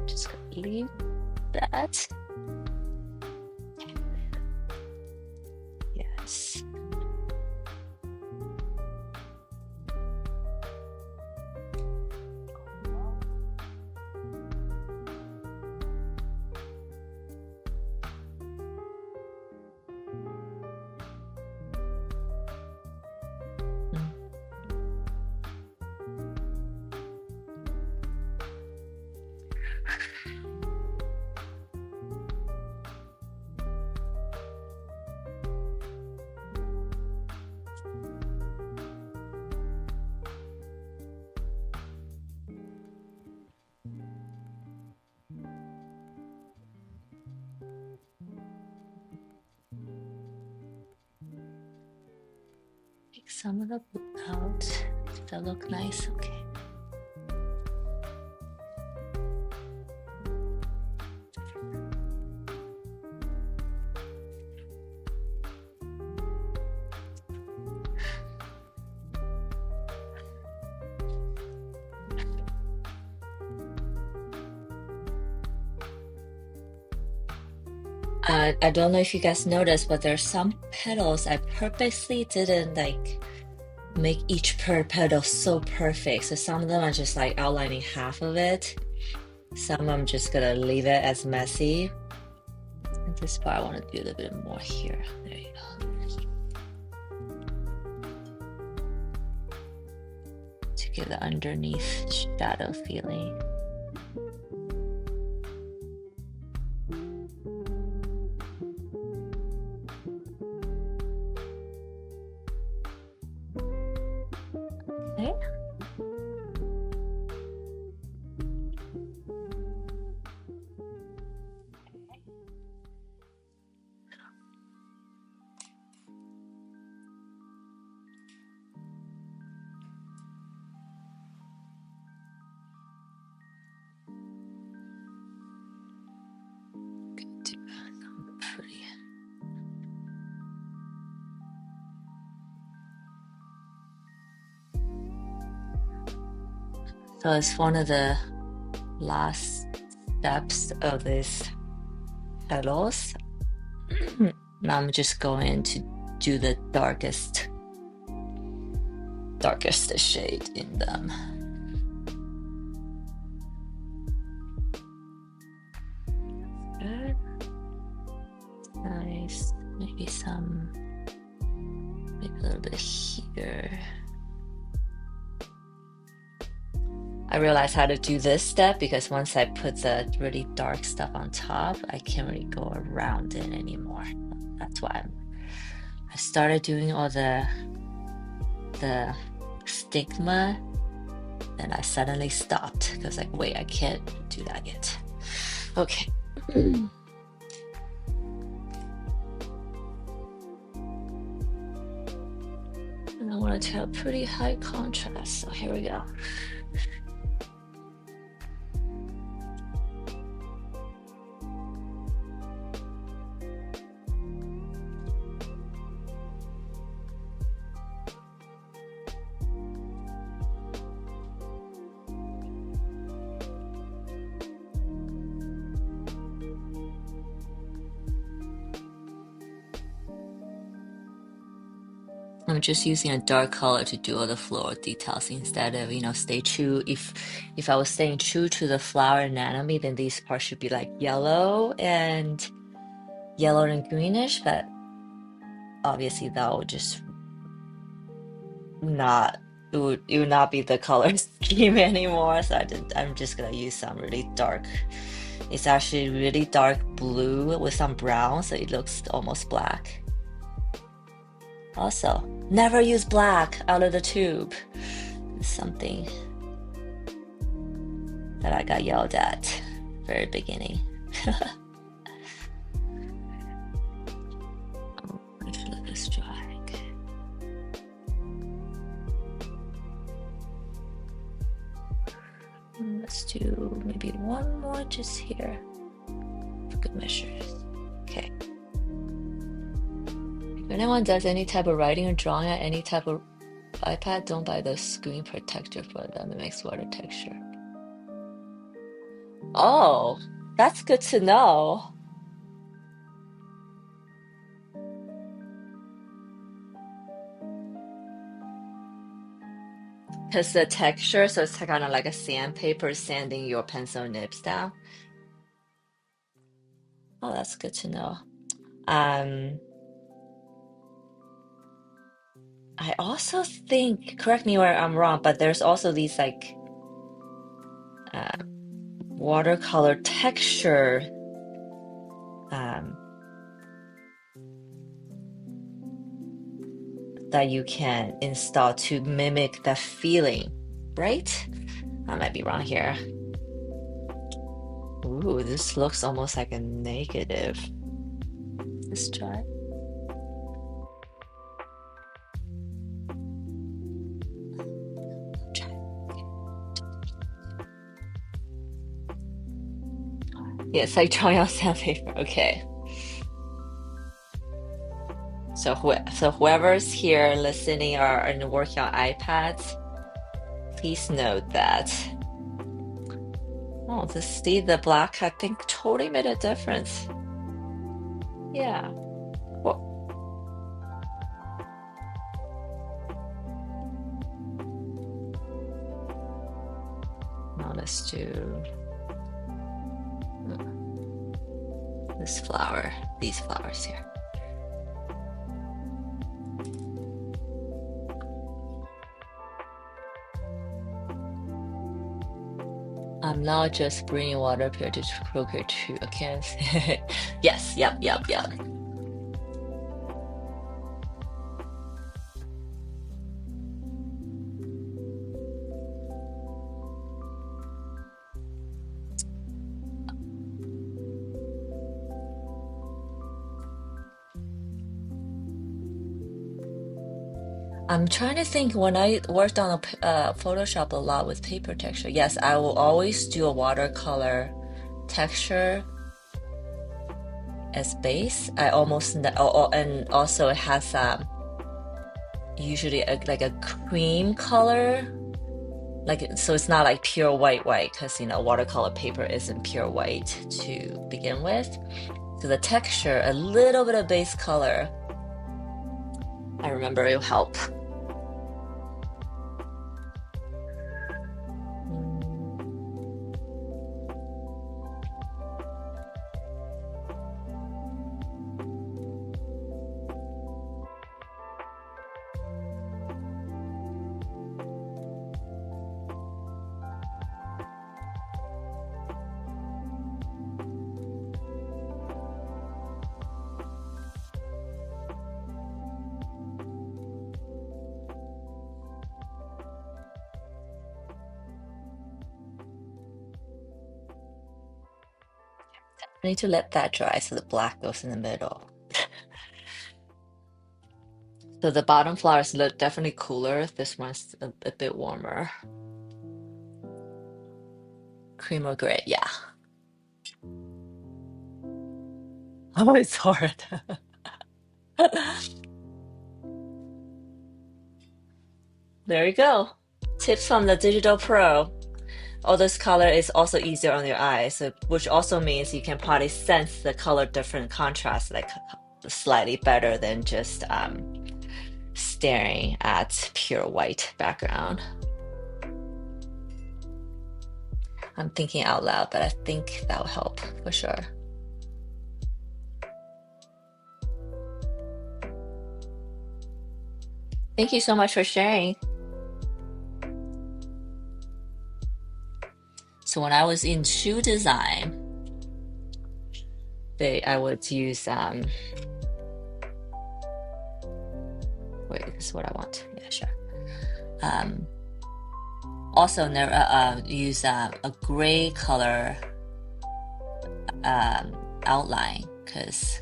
Just gonna leave that. Yes. Take some of the blue out. Does that look nice? Okay. I don't know if you guys noticed, but there's some petals I purposely didn't like make each petal so perfect. So some of them are just like outlining half of it. Some I'm just gonna leave it as messy. And this part I want to do a little bit more here. There you go. To give the underneath shadow feeling. Okay. Do something pretty. So it's one of the last steps of this petals. Now I'm just going to do the darkest shade in them. Good. Nice. Maybe a little bit here. I realized how to do this step because once I put the really dark stuff on top, I can't really go around it anymore. That's why I started doing all the stigma, and I suddenly stopped because like, wait, I can't do that yet. Okay. And I want to have pretty high contrast, so here we go. I'm just using a dark color to do all the floral details instead of, stay true. If I was staying true to the flower anatomy, then these parts should be like yellow and greenish, but obviously that would just not, it would not be the color scheme anymore. So I'm just gonna use some really dark. It's actually really dark blue with some brown, so it looks almost black. Also, never use black out of the tube. It's something that I got yelled at very beginning. Let's let this dry. Okay. Let's do maybe one more just here for good measures. Okay. If anyone does any type of writing or drawing at any type of iPad, don't buy the screen protector for them. It makes water texture. Oh, that's good to know. Because the texture, so it's kind of like a sandpaper sanding your pencil nibs down. Oh, that's good to know. I also think, correct me where I'm wrong, but there's also these like watercolor texture that you can install to mimic the feeling, right? I might be wrong here. Ooh, this looks almost like a negative. Let's try. Yes, like drawing on sandpaper. Okay. So whoever's here listening or and working on iPads, please note that. Oh, the black I think totally made a difference. Yeah. Well, now let's do this flower, these flowers here. I'm now just bringing water up here to Procure to a canvas. Yes, yep. I'm trying to think when I worked on Photoshop a lot with paper texture. Yes, I will always do a watercolor texture as base. I almost and also it has usually like a cream color, like so it's not like pure white because watercolor paper isn't pure white to begin with. So the texture, a little bit of base color, I remember it'll help. I need to let that dry so the black goes in the middle. So the bottom flowers look definitely cooler. This one's a bit warmer. Cream or gray, yeah. Oh, it's hard. There you go. Tips from the Digital Pro. All this color is also easier on your eyes, which also means you can probably sense the color different contrast like slightly better than just staring at pure white background. I'm thinking out loud, but I think that'll help for sure. Thank you so much for sharing. So when I was in shoe design, I would use wait, this is what I want. Yeah, sure. Also never use a gray color outline because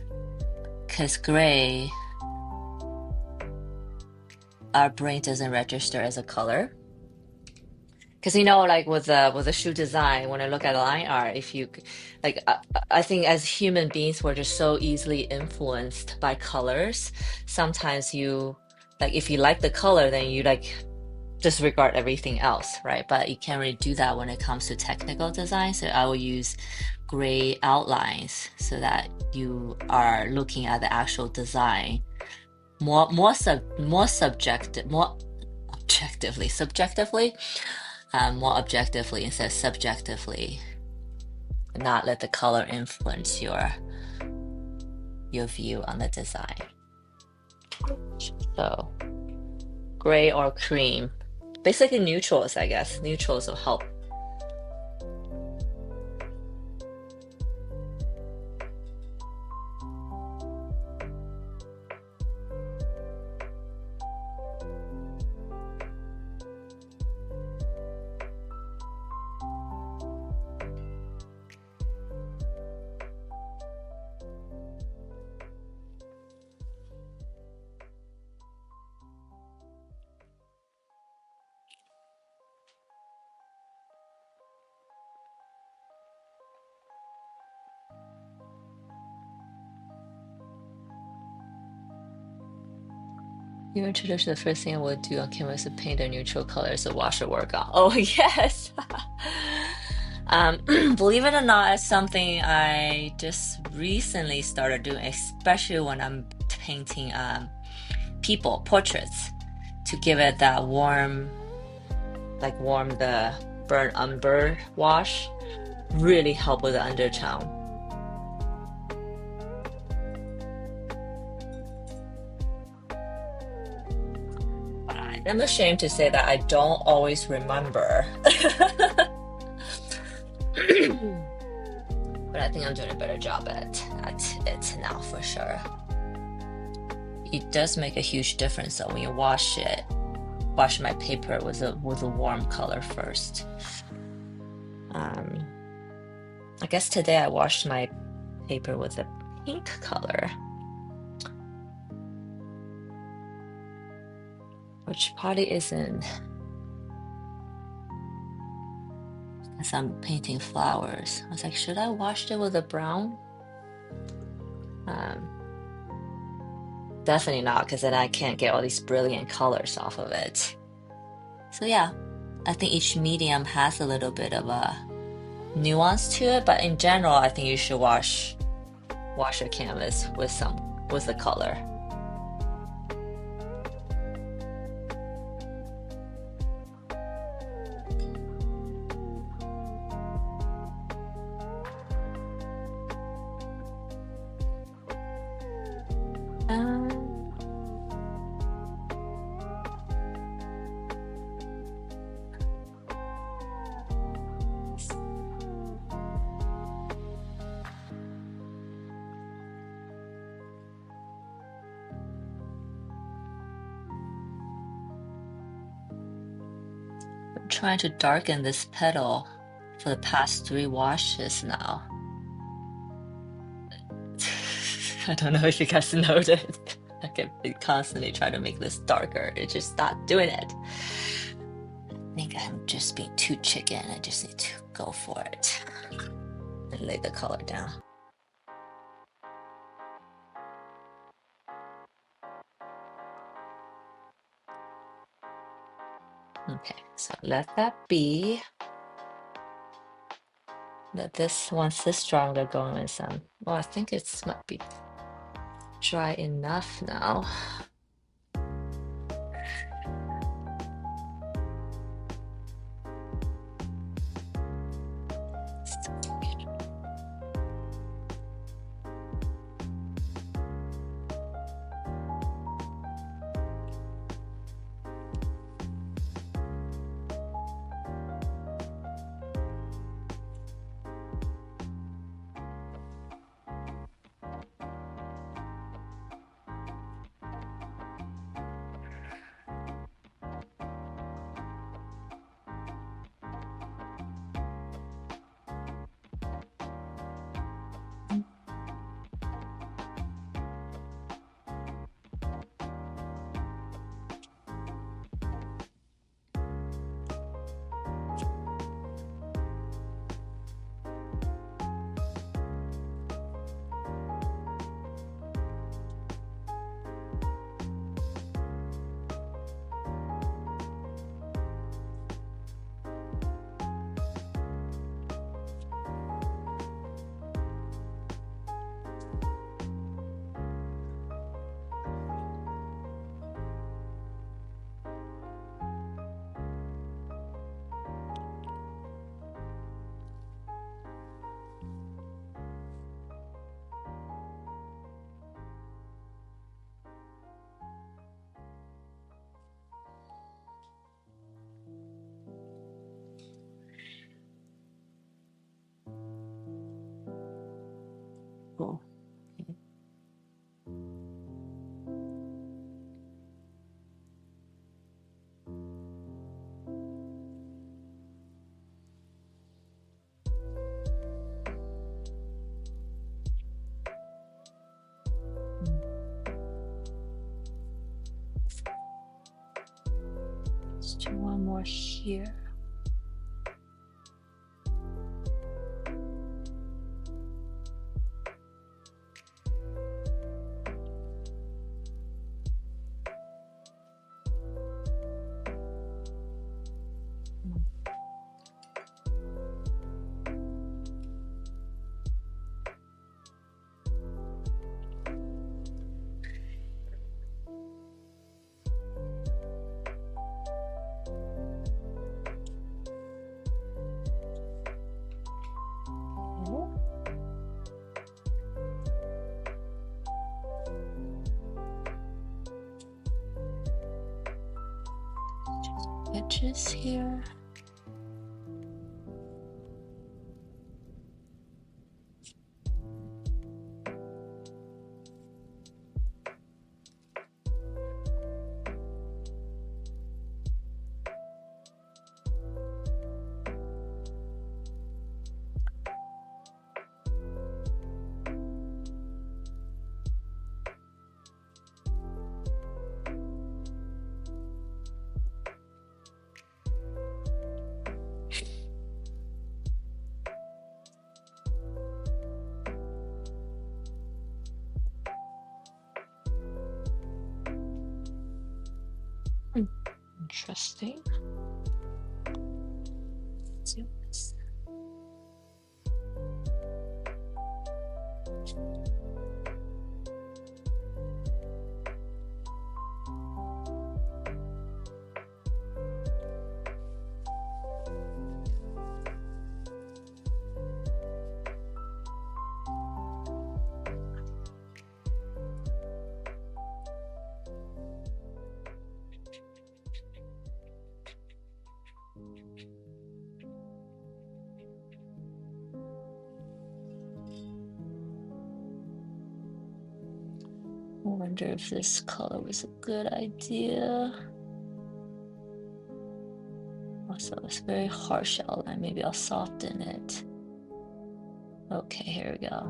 gray our brain doesn't register as a color. Because like with the shoe design, when I look at line art, if you like, I think as human beings, we're just so easily influenced by colors. Sometimes you like if you like the color, then you like disregard everything else, right? But you can't really do that when it comes to technical design. So I will use gray outlines so that you are looking at the actual design more objectively, more objectively instead of subjectively, not let the color influence your view on the design. So gray or cream, basically neutrals, I guess. Neutrals will help. Even traditionally, the first thing I would do on canvas is paint a neutral colors to wash or work on. Oh, yes. Believe it or not, it's something I just recently started doing, especially when I'm painting people, portraits, to give it that warm, like warm the burnt umber wash, really help with the undertone. But I'm ashamed to say that I don't always remember. But I think I'm doing a better job at it now for sure. It does make a huge difference though when you wash it. Wash my paper with a warm color first. I guess today I washed my paper with a pink color, which probably isn't, as I'm painting flowers. I was like, should I wash it with a brown? Definitely not, because then I can't get all these brilliant colors off of it. So yeah, I think each medium has a little bit of a nuance to it, but in general, I think you should wash your canvas with the color. I'm trying to darken this petal for the past 3 washes now. I don't know if you guys noticed. Like I've been constantly trying to make this darker. It's just not doing it. I think I'm just being too chicken. I just need to go for it and lay the color down. Okay, so let that be. Let this, once this stronger, go in some. Well, I think it's might be dry enough now. Cool. Let's do one more here. edges here. Interesting. Let's do this. I wonder if this color was a good idea. Also, it's very harsh outline. Maybe I'll soften it. Okay, here we go.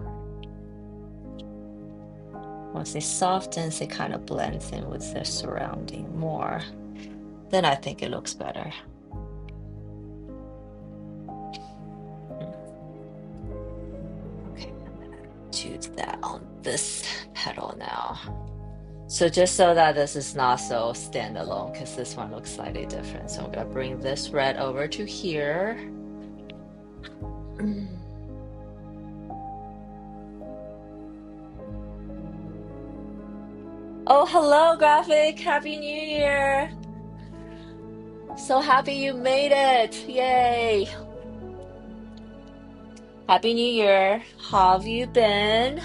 Once it softens, it kind of blends in with the surrounding more. Then I think it looks better. Okay, I'm gonna choose that on this petal now. So just so that this is not so standalone, because this one looks slightly different. So I'm gonna bring this red over to here. Oh, hello, Graphic. Happy New Year. So happy you made it. Yay. Happy New Year. How have you been?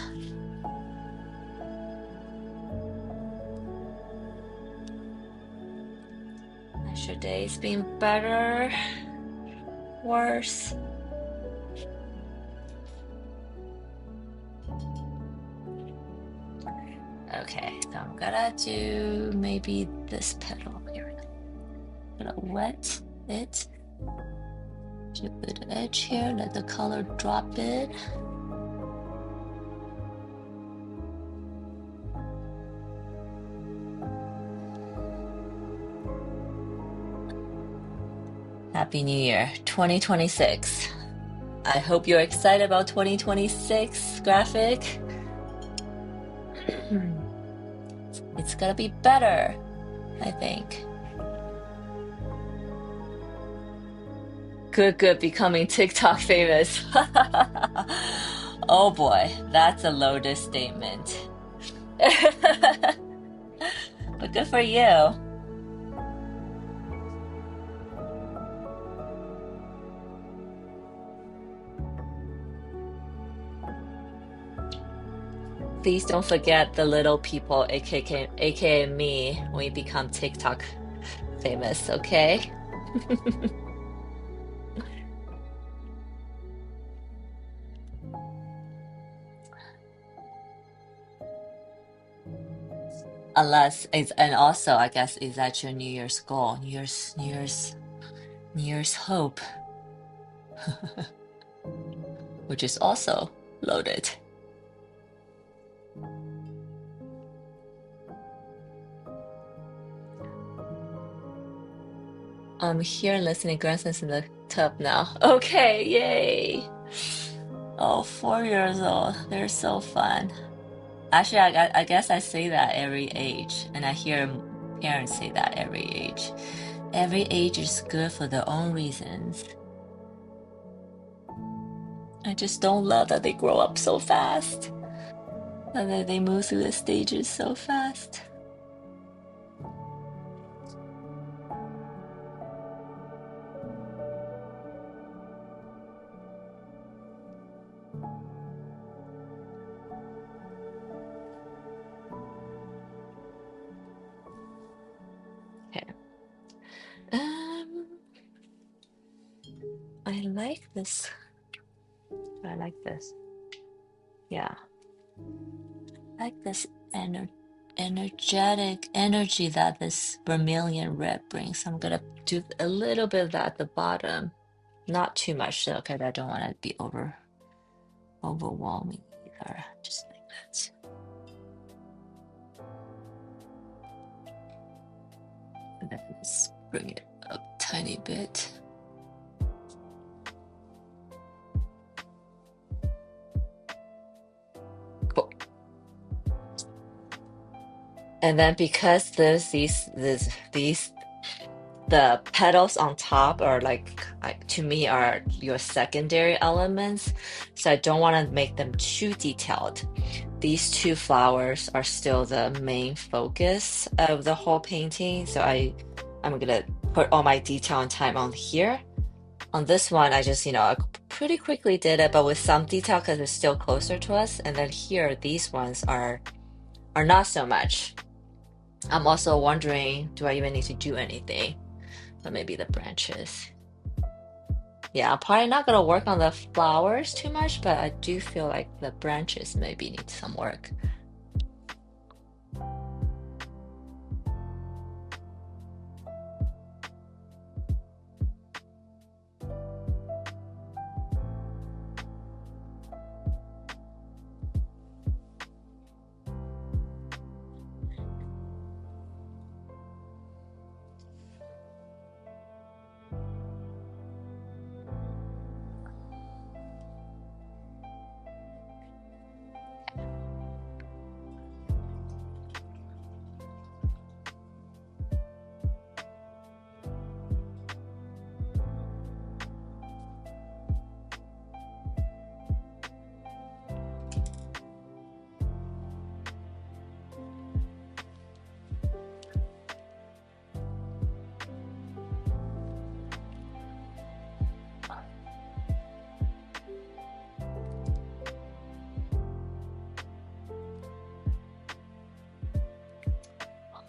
Has your days been better? Worse? Okay, so I'm gonna do maybe this petal here. I'm gonna wet it. Do a good edge here, let the color drop in. Happy New Year, 2026. I hope you're excited about 2026, Graphic. It's gonna be better, I think. Good, becoming TikTok famous. Oh boy, that's a loaded statement. But good for you. Please don't forget the little people, aka me, when we become TikTok famous, okay? Unless it's, and also I guess, is that your New Year's goal? New Year's hope, which is also loaded. I'm here listening. Grandson's in the tub now. Okay, yay. Oh, 4 years old. They're so fun. Actually, I guess I say that every age, and I hear parents say that every age. Every age is good for their own reasons. I just don't love that they grow up so fast, and that they move through the stages so fast. Okay. this. I like this. Yeah, I like this energetic energy that this vermilion red brings. I'm gonna do a little bit of that at the bottom. Not too much though, because I don't want it to be overwhelming either. Just like that. And then let's bring it up a tiny bit. Cool. And then because the petals on top are like to me are your secondary elements, so I don't want to make them too detailed. These two flowers are still the main focus of the whole painting, so I'm gonna put all my detail and time on here. On this one, I just, I pretty quickly did it, but with some detail because it's still closer to us. And then here, these ones are not so much. I'm also wondering, do I even need to do anything? But maybe the branches. Yeah, I'm probably not gonna work on the flowers too much, but I do feel like the branches maybe need some work.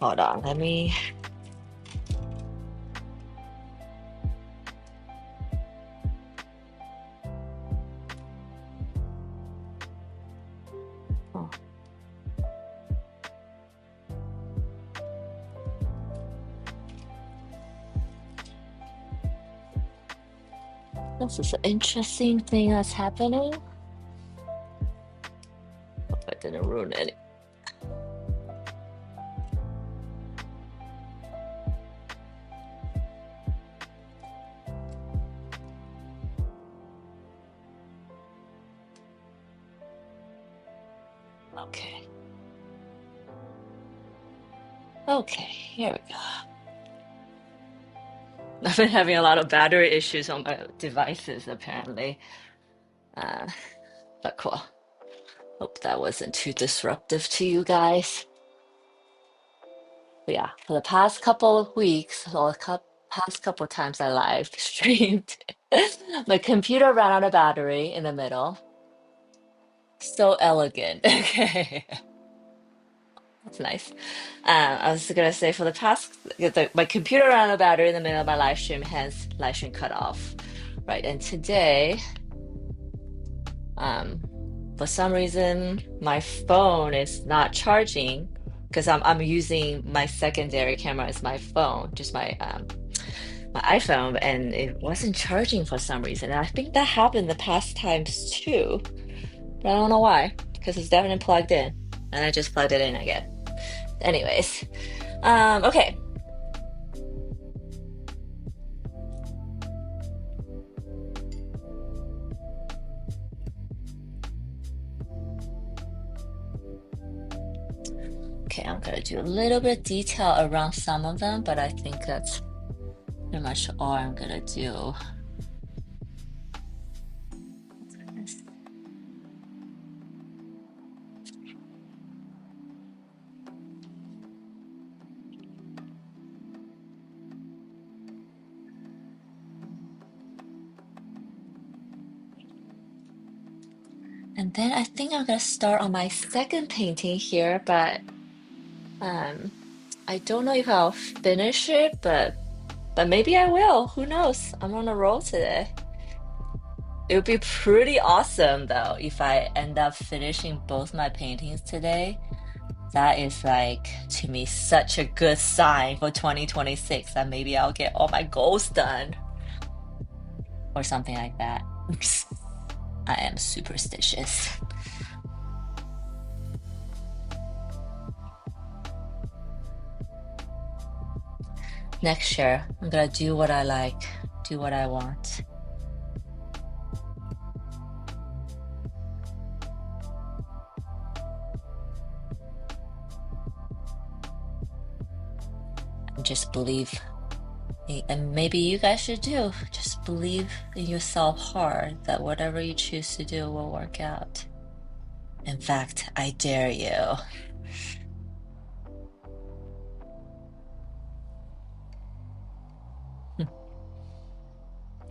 Hold on, let me. Oh, this is an interesting thing that's happening. Hope I didn't ruin it. Okay. Okay, here we go. I've been having a lot of battery issues on my devices apparently. Uh, but cool. Hope that wasn't too disruptive to you guys. But yeah, for the past couple of weeks, or past couple of times I live streamed, my computer ran out of battery in the middle. So elegant. Okay. That's nice. I was gonna say for the past, my computer ran out of battery in the middle of my live stream, hence live stream cut off. Right, and today, um, for some reason, my phone is not charging because I'm using my secondary camera as my phone, just my iPhone, and it wasn't charging for some reason. And I think that happened the past times too, but I don't know why because it's definitely plugged in, and I just plugged it in again. Anyways, okay. Okay, I'm gonna do a little bit of detail around some of them, but I think that's pretty much all I'm gonna do. And then I think I'm gonna start on my second painting here, but um, I don't know if I'll finish it, but maybe I will. Who knows? I'm on a roll today. It would be pretty awesome though if I end up finishing both my paintings today. That is like to me such a good sign for 2026 that maybe I'll get all my goals done or something like that. I am superstitious. Next year, I'm gonna do what I like, do what I want. And just believe. And maybe you guys should do. Just believe in yourself hard that whatever you choose to do will work out. In fact, I dare you.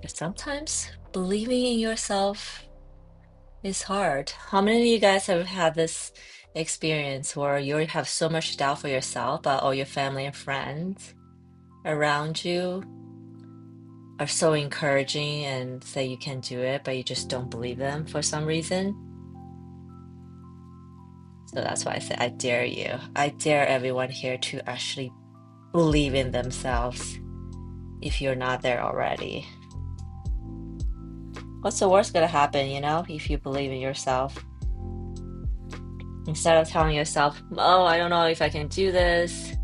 Sometimes believing in yourself is hard. How many of you guys have had this experience where you have so much doubt for yourself, but all your family and friends around you are so encouraging and say you can do it, but you just don't believe them for some reason? So that's why I say I dare you. I dare everyone here to actually believe in themselves if you're not there already. What's the worst gonna happen, if you believe in yourself? Instead of telling yourself, oh, I don't know if I can do this,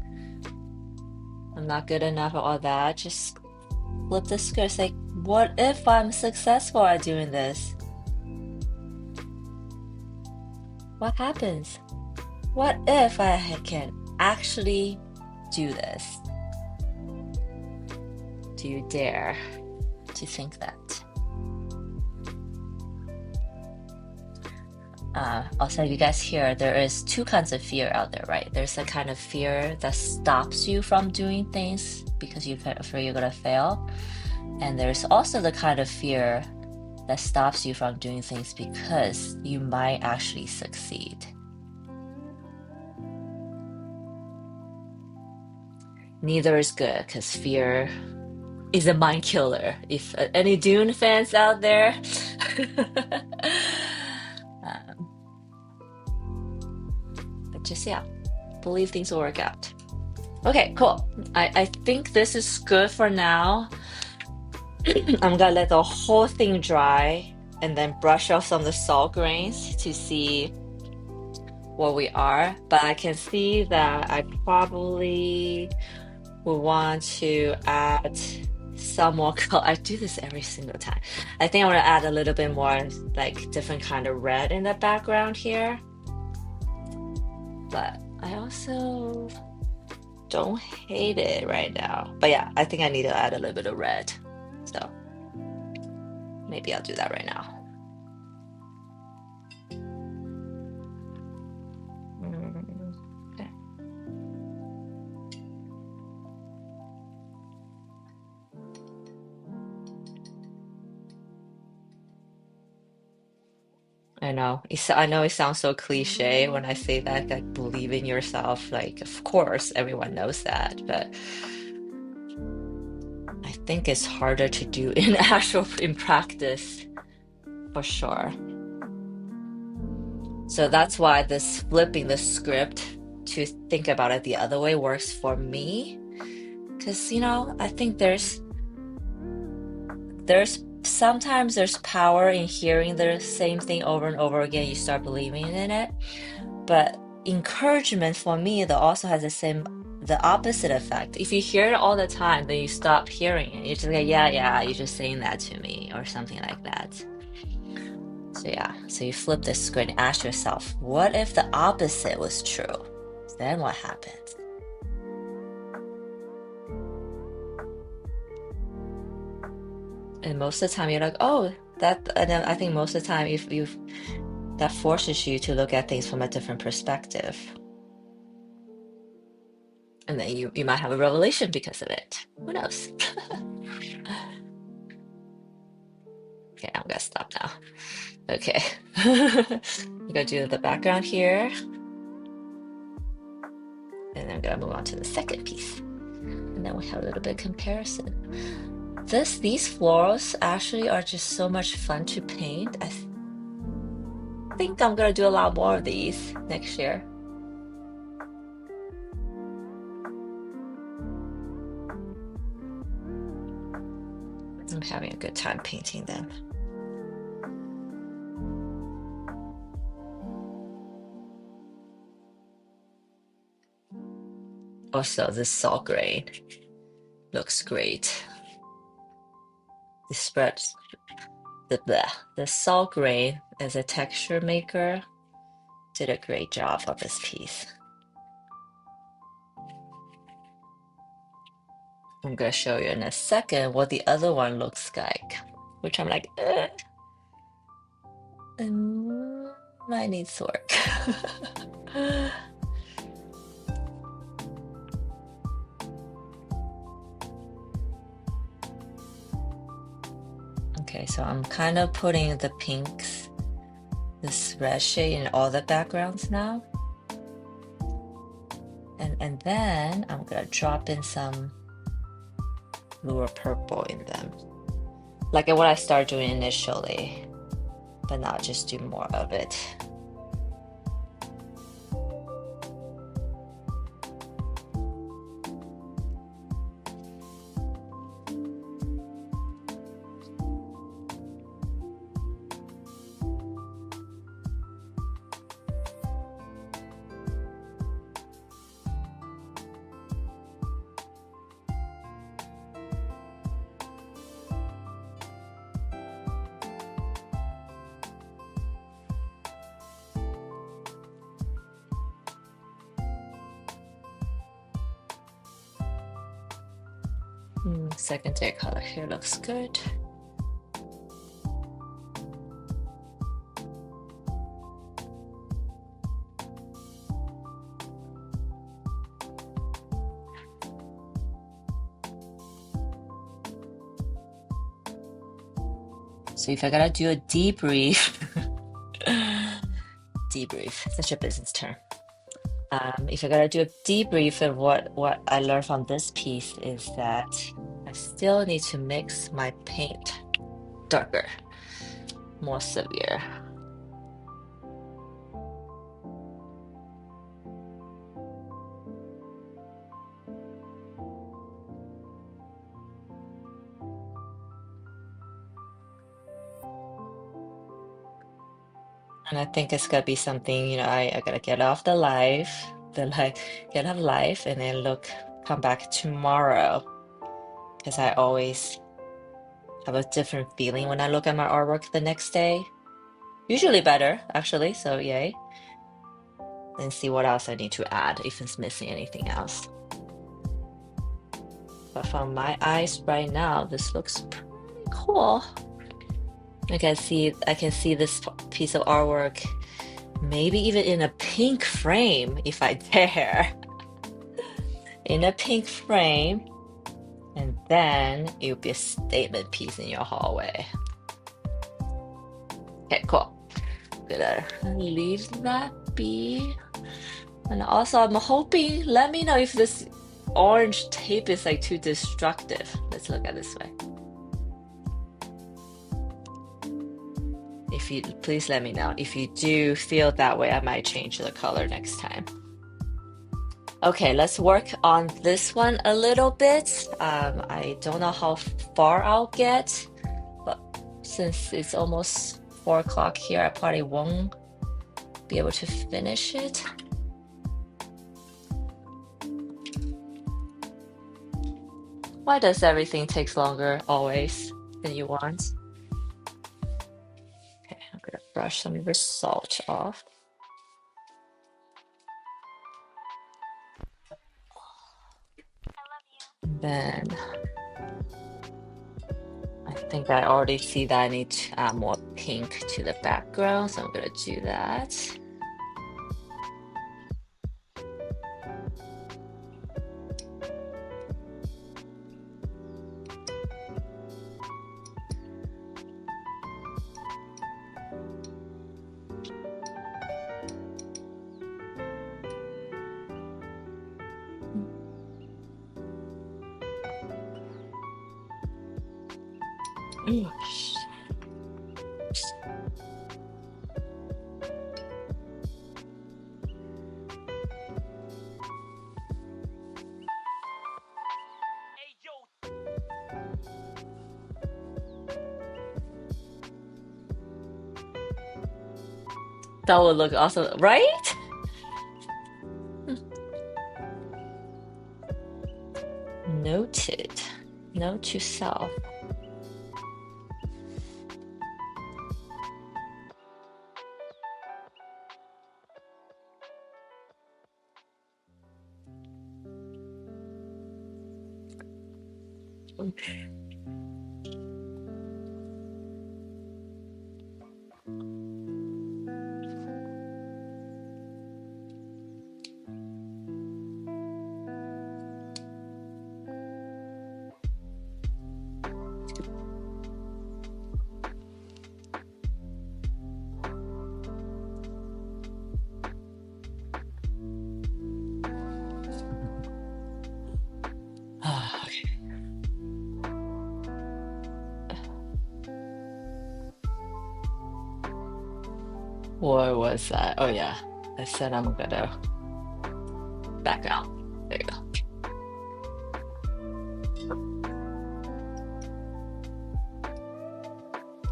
I'm not good enough, or all that, just flip the script. Say, what if I'm successful at doing this? What happens? What if I can actually do this? Do you dare to think that? Also, you guys hear there is two kinds of fear out there, right? There's a kind of fear that stops you from doing things because you're afraid you're gonna fail. And there's also the kind of fear that stops you from doing things because you might actually succeed. Neither is good because fear is a mind killer. If any Dune fans out there, but just believe things will work out. Okay, cool. I think this is good for now. I'm gonna let the whole thing dry and then brush off some of the salt grains to see where we are. But I can see that I probably will want to add some more color. I do this every single time. I think I want to add a little bit more like different kind of red in the background here. But I also don't hate it right now. But yeah, I think I need to add a little bit of red. So maybe I'll do that right now. Okay. I know it sounds so cliche when I say that, like believe in yourself. Like, of course, everyone knows that, but I think it's harder to do in practice for sure. So that's why this flipping the script to think about it the other way works for me. Because, I think there's sometimes there's power in hearing the same thing over and over again. You start believing in it. But encouragement for me that also has the opposite effect. If you hear it all the time, then you stop hearing it. You're just like, yeah, you're just saying that to me or something like that. So you flip the script and ask yourself, what if the opposite was true? Then what happens? And most of the time you're like, oh, and then I think most of the time that forces you to look at things from a different perspective. And then you might have a revelation because of it. Who knows? Okay, I'm gonna stop now. Okay. I'm gonna do the background here. And then I'm gonna move on to the second piece. And then we have a little bit of comparison. These florals actually are just so much fun to paint. I think I'm gonna do a lot more of these next year. I'm having a good time painting them. Also, this salt grain looks great. The spreads the salt grain as a texture maker did a great job on this piece. I'm gonna show you in a second what the other one looks like, which I'm like, might needs work. Okay, so I'm kind of putting the pinks, this red shade in all the backgrounds now. And then I'm gonna drop in some bluer purple in them. Like what I started doing initially, but now just do more of it. Secondary color here looks good. So if I gotta do a debrief, such a business term. If I gotta do a debrief of what I learned from this piece is that I still need to mix my paint darker, more severe. And I think it's gonna be something, you know, I gotta get off the live, get off live, and then come back tomorrow, because I always have a different feeling when I look at my artwork the next day. Usually better, actually, so yay. And see what else I need to add, if it's missing anything else. But from my eyes right now, this looks pretty cool. I can see this piece of artwork, maybe even in a pink frame, if I dare. In a pink frame, and then it would be a statement piece in your hallway. Okay, cool. Gonna leave that be. And also, I'm hoping, let me know if this orange tape is like too destructive. Let's look at this way. If you please let me know. If you do feel that way, I might change the color next time. Okay, let's work on this one a little bit. I don't know how far I'll get, but since it's almost 4 o'clock here, I probably won't be able to finish it. Why does everything take longer always than you want? Okay, I'm gonna brush some of the salt off. Then I think I already see that I need to add more pink to the background, so I'm gonna do that. That would look awesome, right? Noted. Note to self. Okay. What was that? Oh yeah, I said I'm gonna back out. There you go.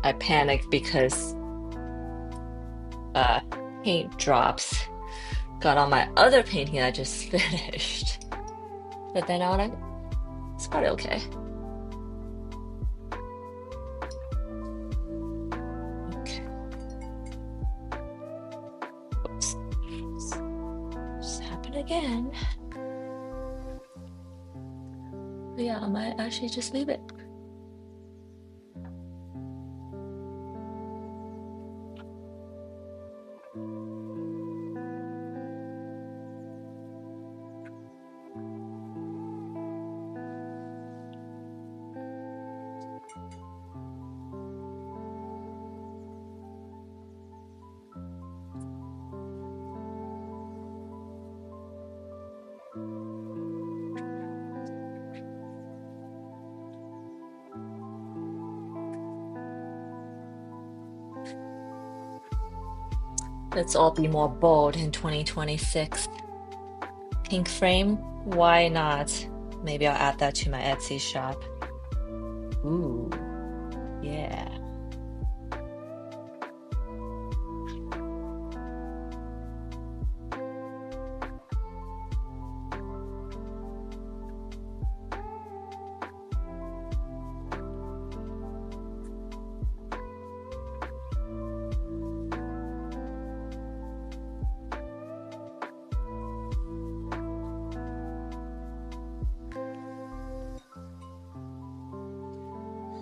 I panicked because uh paint drops got on my other painting I just finished. But then it's probably okay. Okay. Oops. Just happened again. But yeah, I might actually just leave it. Let's all be more bold in 2026. Pink frame? Why not? Maybe I'll add that to my Etsy shop. Ooh, yeah.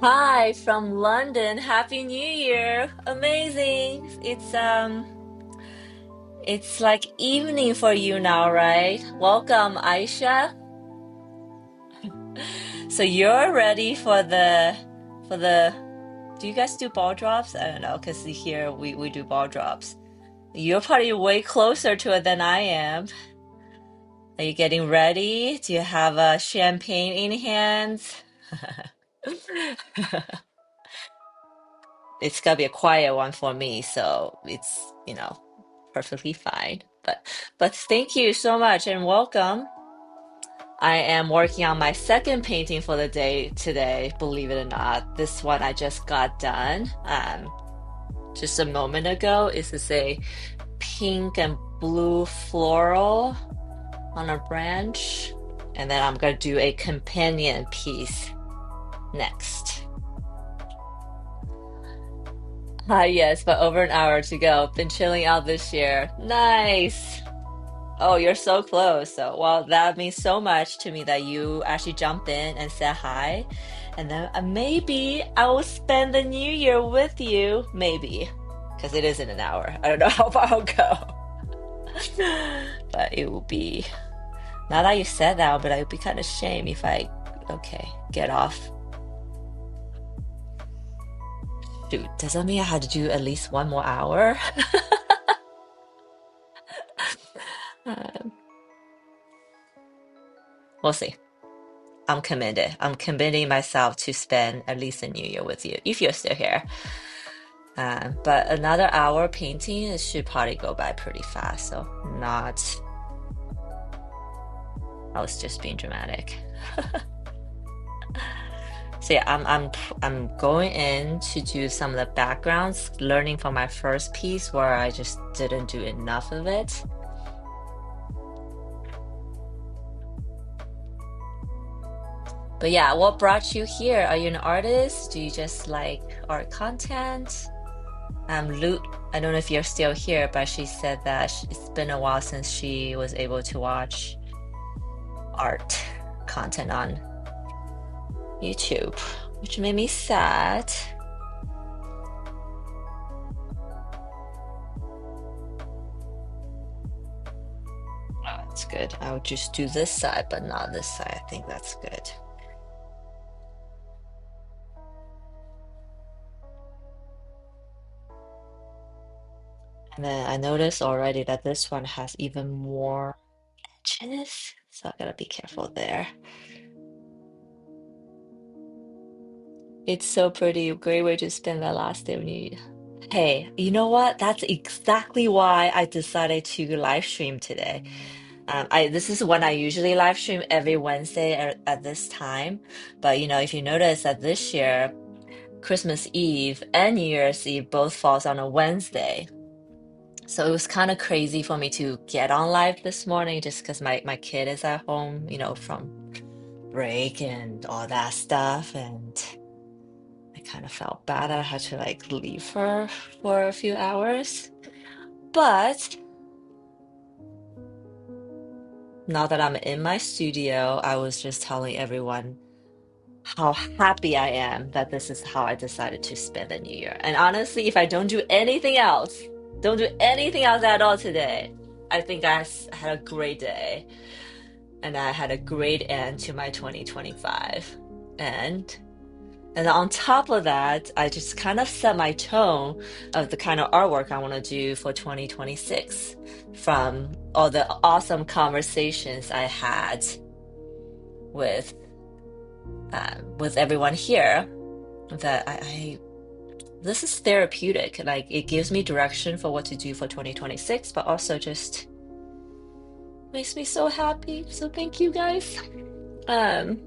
Hi from London. Happy New Year. Amazing. It's like evening for you now, right? Welcome, Aisha. So you're ready for the do you guys do ball drops? I don't know, because here we do ball drops. You're probably way closer to it than I am. Are you getting ready? Do you have a champagne in hands? It's gonna be a quiet one for me, so it's, perfectly fine. But thank you so much and welcome. I am working on my second painting for the day today, believe it or not. This one I just got done just a moment ago. Is a pink and blue floral on a branch. And then I'm gonna do a companion piece next. Ah, yes, but over an hour to go. Been chilling out this year. Nice. Oh, you're so close. So, well, that means so much to me that you actually jumped in and said hi. And then maybe I will spend the new year with you. Maybe. Because it is in an hour. I don't know how far I'll go. But it will be. Now that you said that, but it would be kind of shame if okay, get off. Shoot, does that mean I had to do at least one more hour? Um, we'll see. I'm committed. I'm committing myself to spend at least a new year with you if you're still here. But another hour painting, it should probably go by pretty fast. So not, I was just being dramatic. So yeah, I'm going in to do some of the backgrounds, learning from my first piece where I just didn't do enough of it. But yeah, what brought you here? Are you an artist? Do you just like art content? Lute, I don't know if you're still here, but she said that it's been a while since she was able to watch art content on YouTube, which made me sad. Oh, that's good. I would just do this side, but not this side. I think that's good. And then I noticed already that this one has even more edges, so I gotta be careful there. It's so pretty. Great way to spend the last day of New Year. Hey, you know what? That's exactly why I decided to live stream today. This is when I usually live stream every Wednesday at this time. But if you notice that this year, Christmas Eve and New Year's Eve both falls on a Wednesday. So it was kind of crazy for me to get on live this morning just because my kid is at home, from break and all that stuff. And I kind of felt bad. I had to like leave her for a few hours. But now that I'm in my studio, I was just telling everyone how happy I am that this is how I decided to spend the new year. And honestly, if I don't do anything else at all today, I think had a great day and I had a great end to my 2025. And on top of that, I just kind of set my tone of the kind of artwork I want to do for 2026 from all the awesome conversations I had with everyone here. That this is therapeutic. Like it gives me direction for what to do for 2026, but also just makes me so happy. So thank you guys. Um,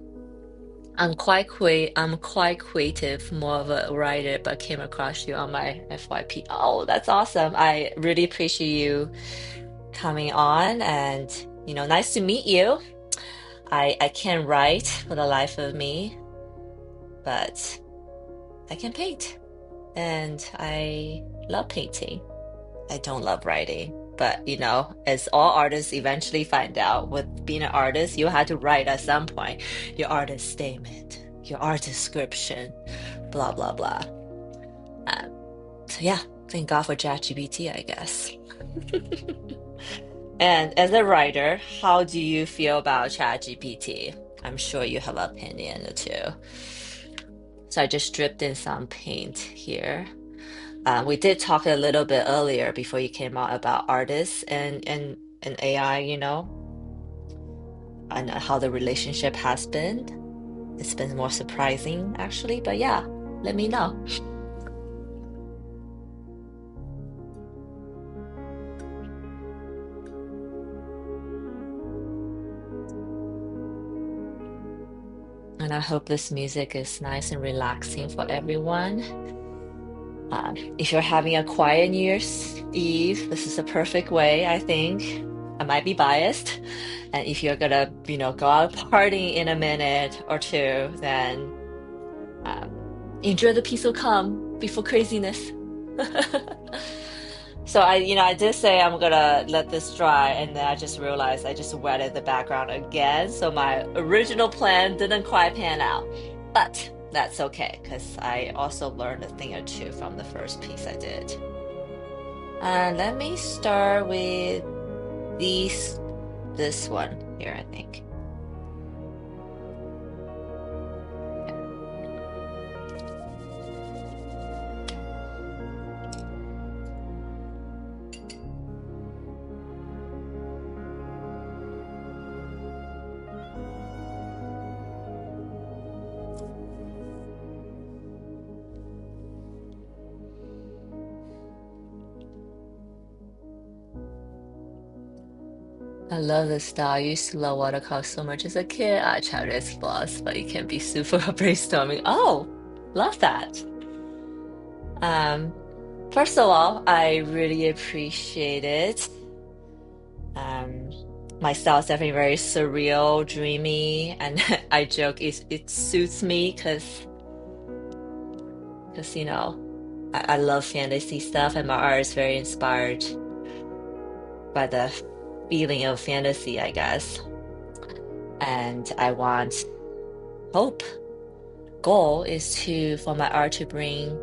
I'm quite creative, more of a writer, but came across you on my FYP. Oh, that's awesome. I really appreciate you coming on and nice to meet you. I can't write for the life of me, but I can paint. And I love painting. I don't love writing. But as all artists eventually find out, with being an artist, you had to write at some point your artist statement, your art description, blah blah blah. Um, so yeah, thank God for ChatGPT, I guess. And as a writer, how do you feel about ChatGPT? I'm sure you have an opinion or two. So I just dripped in some paint here. We did talk a little bit earlier before you came out about artists and AI, and how the relationship has been. It's been more surprising, actually, but yeah, let me know. And I hope this music is nice and relaxing for everyone. If you're having a quiet New Year's Eve, this is a perfect way, I think. I might be biased. And if you're gonna, go out partying in a minute or two, then um, enjoy the peace will come before craziness. So I did say I'm gonna let this dry, and then I just realized I just wetted the background again. So my original plan didn't quite pan out, but that's okay because I also learned a thing or two from the first piece I did. Let me start with this one here, I think. I love this style. I used to love watercolor so much as a kid. I tried its flaws, but it can be super brainstorming. Oh, love that. Um, First of all, I really appreciate it. Um, my style is definitely very surreal, dreamy, and I joke it suits me because I love fantasy stuff, and my art is very inspired by the feeling of fantasy, I guess. And I want hope. Goal is to for my art to bring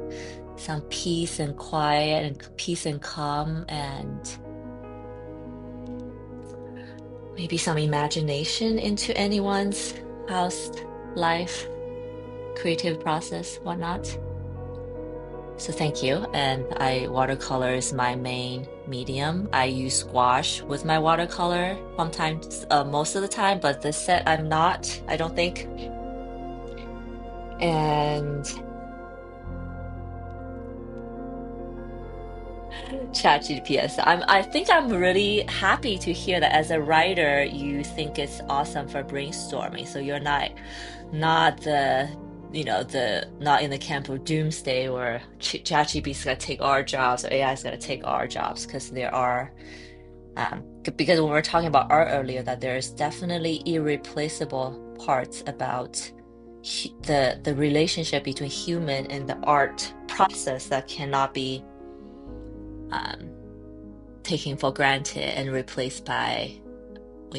some peace and quiet and peace and calm and maybe some imagination into anyone's house, life, creative process, whatnot. So thank you. And I watercolor is my main medium. I use gouache with my watercolor sometimes, most of the time, but this set I'm not, I don't think. And chat GPS. I think I'm really happy to hear that as a writer, you think it's awesome for brainstorming. So you're not not in the camp of doomsday where ChatGPT is gonna take our jobs or AI is gonna take our jobs because there are because when we were talking about art earlier, that there's definitely irreplaceable parts about the relationship between human and the art process that cannot be um, taken for granted and replaced by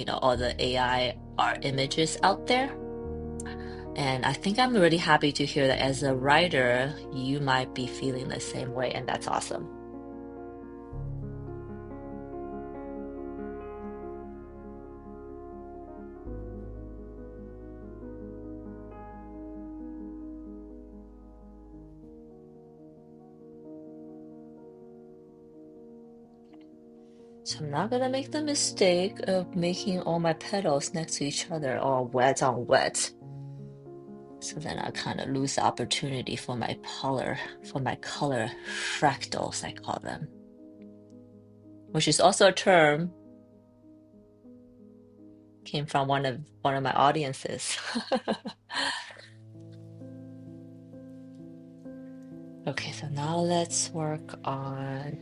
all the AI art images out there. And I think I'm really happy to hear that as a writer, you might be feeling the same way, and that's awesome. So I'm not gonna make the mistake of making all my petals next to each other all wet on wet. So then I kind of lose the opportunity for my color fractals, I call them, which is also a term came from one of my audiences. Okay, so now let's work on.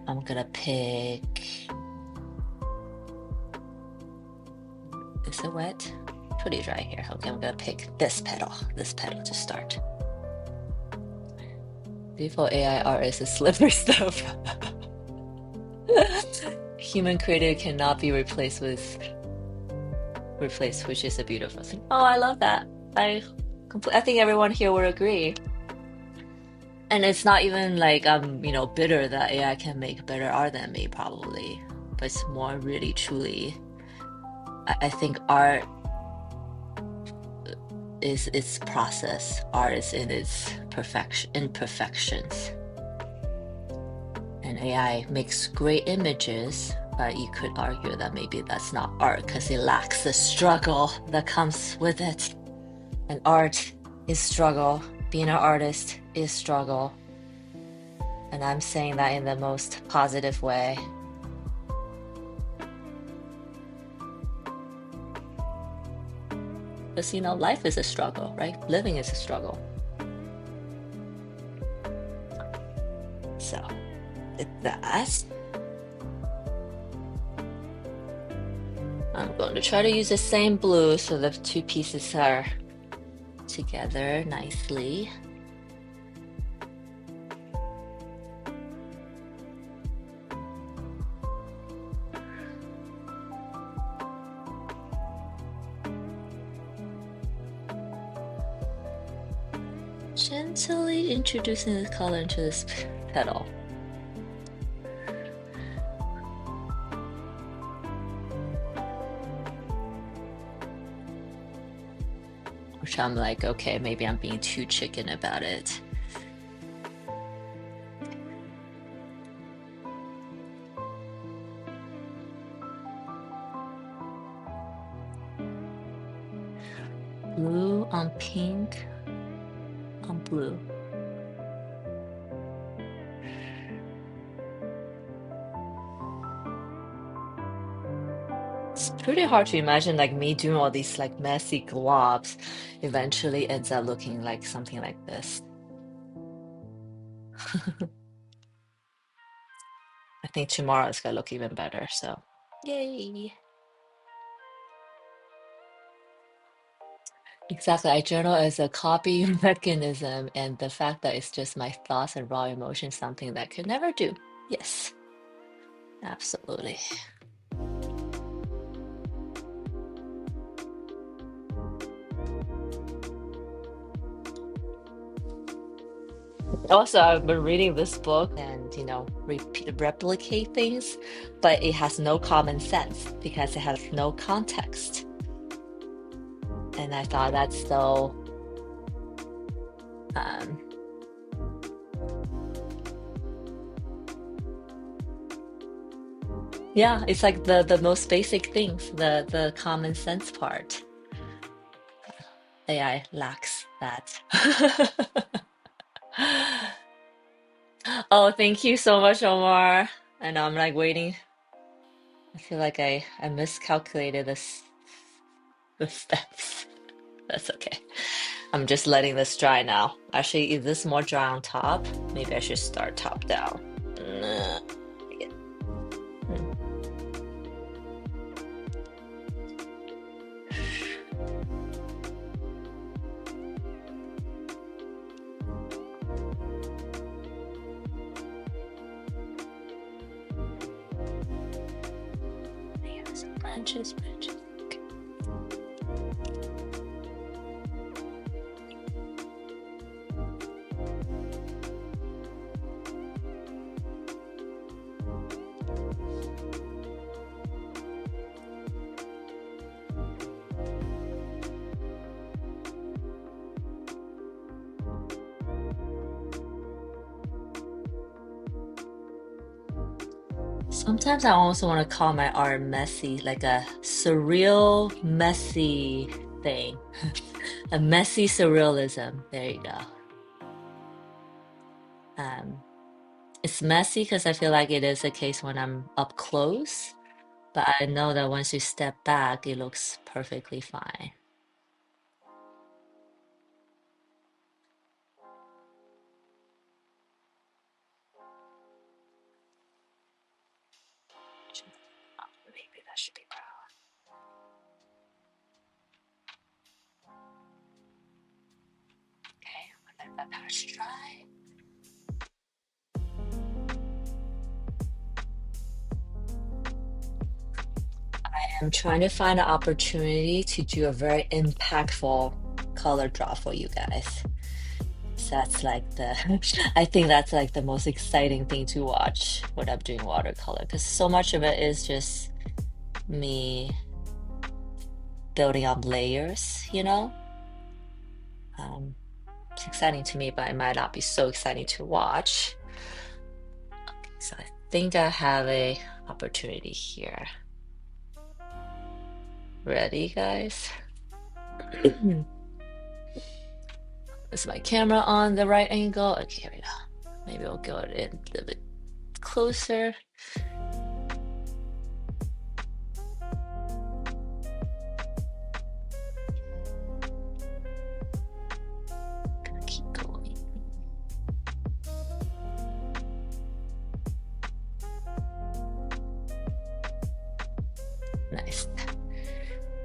I'm gonna pick. Is it wet? Pretty dry here. Okay, I'm gonna pick this petal to start. Beautiful AI art is a slippery stuff. Human created cannot be replaced, which is a beautiful thing. Oh, I love that. I think everyone here would agree. And it's not even like I'm bitter that AI can make better art than me, probably. But it's more really truly. I think art is its process. Art is in its imperfections. And AI makes great images, but you could argue that maybe that's not art because it lacks the struggle that comes with it. And art is struggle. Being an artist is struggle. And I'm saying that in the most positive way. Because life is a struggle, right? Living is a struggle. So, with that, I'm going to try to use the same blue so the two pieces are together nicely. Gently introducing the color into this petal. Which I'm like, okay, maybe I'm being too chicken about it. Blue on pink on blue. it's pretty hard to imagine like me doing all these like messy globs eventually ends up looking like something like this. I think tomorrow it's gonna look even better, so yay. Exactly. I journal as a copy mechanism, and the fact that it's just my thoughts and raw emotions, something that I could never do. Yes, absolutely. Also, I've been reading this book and, replicate things, but it has no common sense because it has no context. And I thought that's so, um, yeah, it's like the most basic things, the common sense part. AI lacks that. Oh, thank you so much, Omar. And I'm like waiting. I feel like I miscalculated the steps. That's okay. I'm just letting this dry now. Actually, is this more dry on top? Maybe I should start top down. Nah. Yeah. Hmm. Yeah, some branches, branches. Okay. Sometimes I also want to call my art messy, like a surreal, messy thing. A messy surrealism. There you go. Um, it's messy because I feel like it is a case when I'm up close, but I know that once you step back, it looks perfectly fine. Maybe that should be brown. Okay, I'm gonna let that patch dry. I'm trying to find an opportunity to do a very impactful color drop for you guys. So that's like the, I think that's like the most exciting thing to watch when I'm doing watercolor because so much of it is just me building up layers, Um, it's exciting to me, but it might not be so exciting to watch. So I think I have a opportunity here. Ready, guys? Is my camera on the right angle? Okay, here we go. Maybe we'll go in a little bit closer. Gonna keep going. Nice.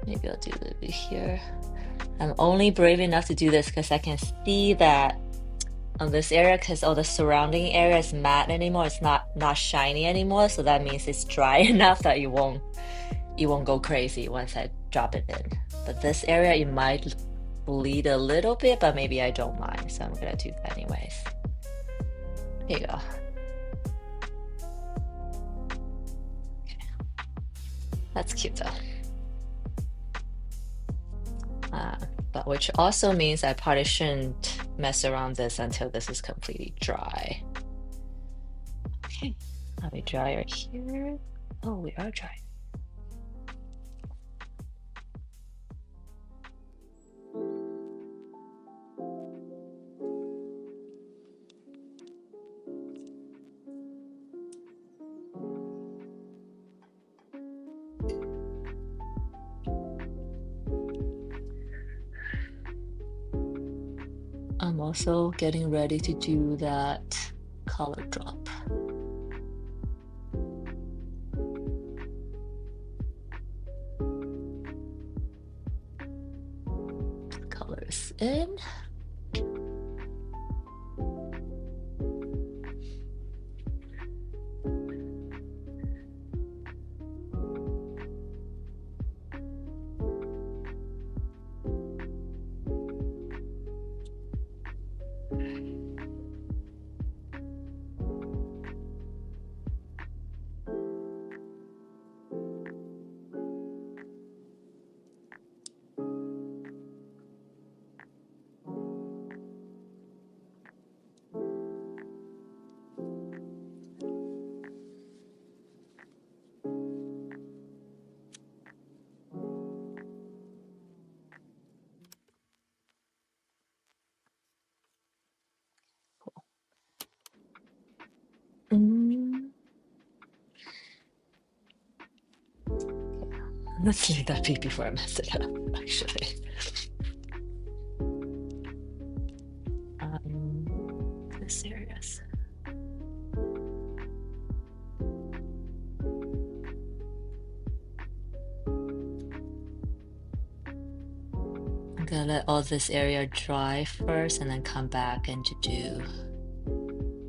Maybe I'll do a little bit here. I'm only brave enough to do this because I can see that on this area, because all the surrounding area is matte anymore. It's not shiny anymore, so that means it's dry enough that you won't go crazy once I drop it in. But this area, it might bleed a little bit, but maybe I don't mind, so I'm gonna do that anyways. There you go. Okay. That's cute though. But which also means I probably shouldn't mess around this until this is completely dry. Okay, are we dry right here? Oh, we are dry. also getting ready to do that color drop. Colors in. Let's leave that be before I mess it up, actually. This areas. I'm gonna let all this area dry first and then come back and to do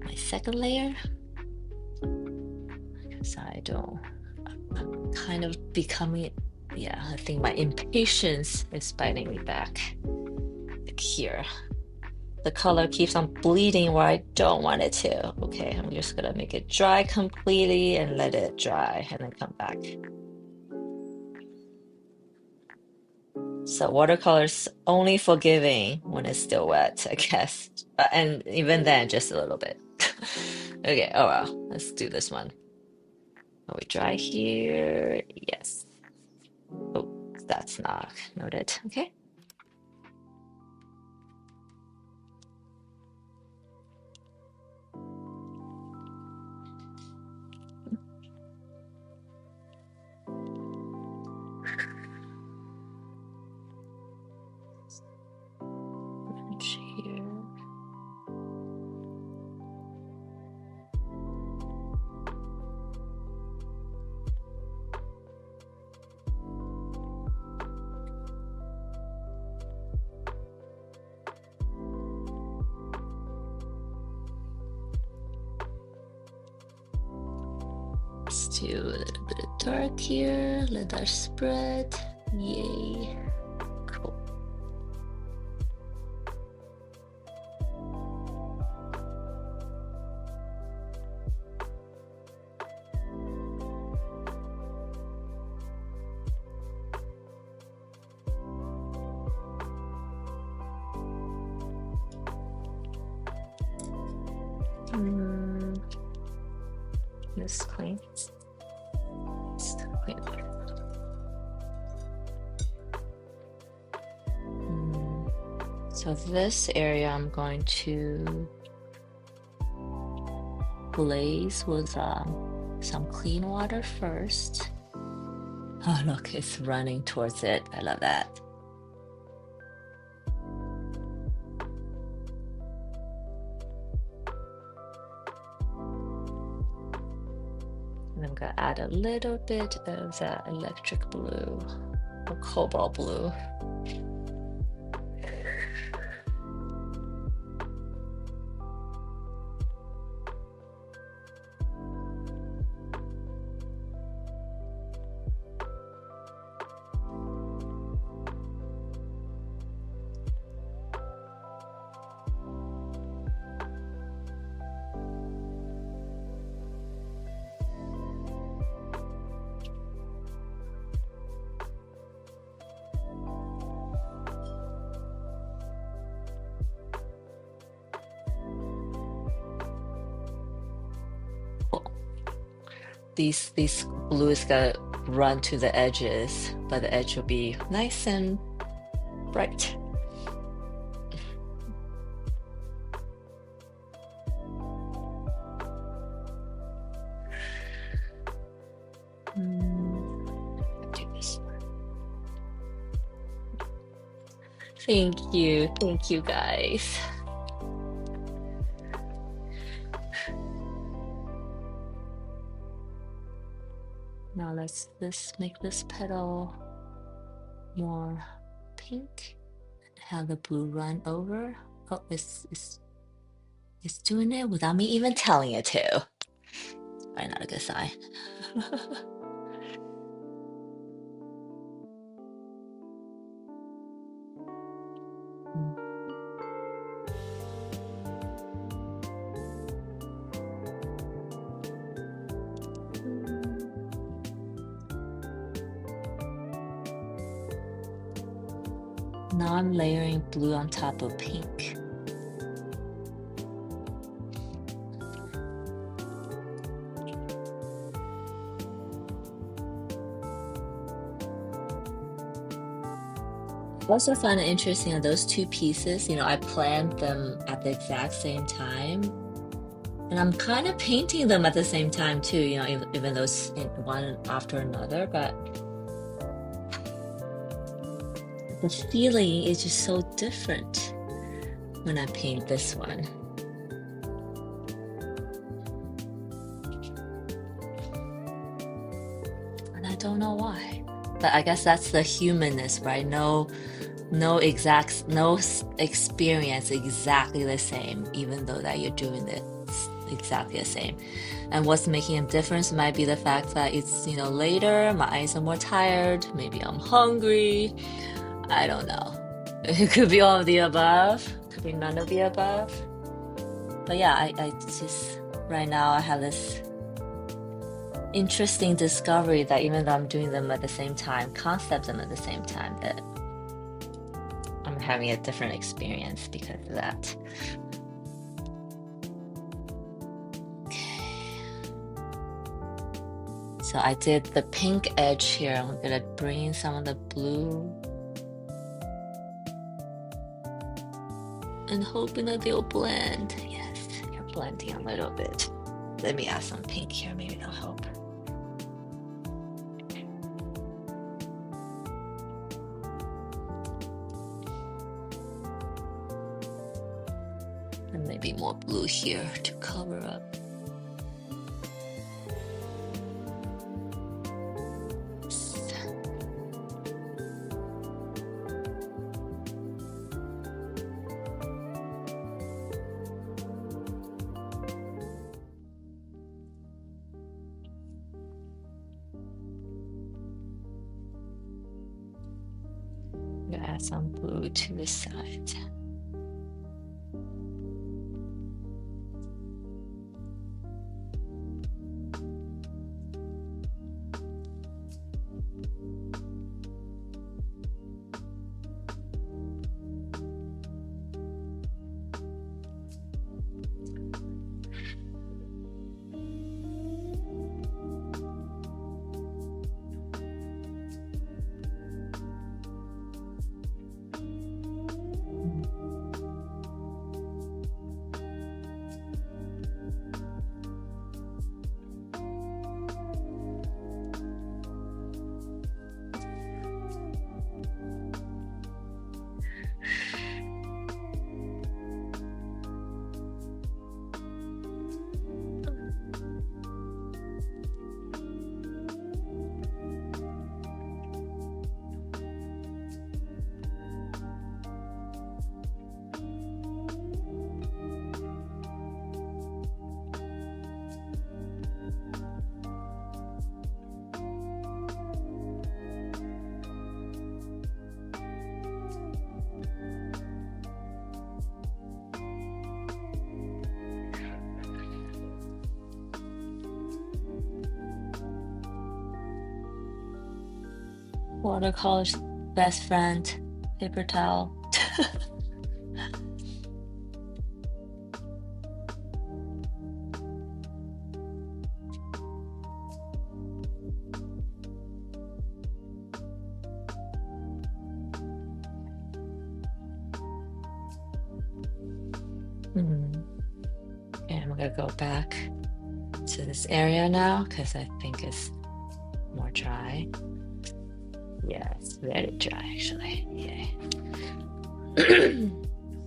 my second layer. Because I'm kind of becoming, yeah, I think my impatience is biting me back. Like here. The color keeps on bleeding where I don't want it to. Okay, I'm just gonna make it dry completely and let it dry and then come back. So watercolor's only forgiving when it's still wet, I guess. And even then, just a little bit. Okay, oh well, let's do this one. Are we dry here? Yes. Oh, that's not noted. Okay. Here. Let's do a little bit of dark here. Let that spread. Yay. Cool. This clean. Clean. So this area I'm going to glaze with some clean water first. Oh look, it's running towards it. I love that. And I'm gonna add a little bit of that electric blue or cobalt blue. These blue is gonna run to the edges, but the edge will be nice and bright. Do this one. Thank you guys. Now let's make this petal more pink. Have the blue run over. Oh, it's doing it without me even telling it to. Probably not a good sign. Now I'm layering blue on top of pink. I also find it interesting that those two pieces, I planned them at the exact same time. And I'm kind of painting them at the same time too, even though it's one after another, but the feeling is just so different when I paint this one. And I don't know why. But I guess that's the humanness, right? No experience exactly the same, even though that you're doing it exactly the same. And what's making a difference might be the fact that it's later, my eyes are more tired, maybe I'm hungry, I don't know. It could be all of the above, could be none of the above. But yeah, I just right now I have this interesting discovery that even though I'm doing them at the same time, concept them at the same time, that I'm having a different experience because of that. So I did the pink edge here. I'm gonna bring in some of the blue and hoping that they'll blend. Yes, you're blending a little bit. Let me add some pink here, maybe that'll help. And maybe more blue here to cover up. Add some blue to the side. Watercolor's best friend, paper towel. Okay, I'm gonna go back to this area now because I think it's more dry. Yeah, it's very dry actually. Yay.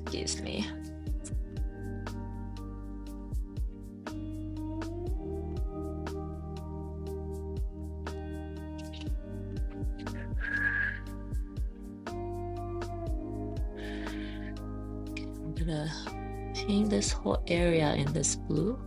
Excuse me. gonna paint this whole area in this blue.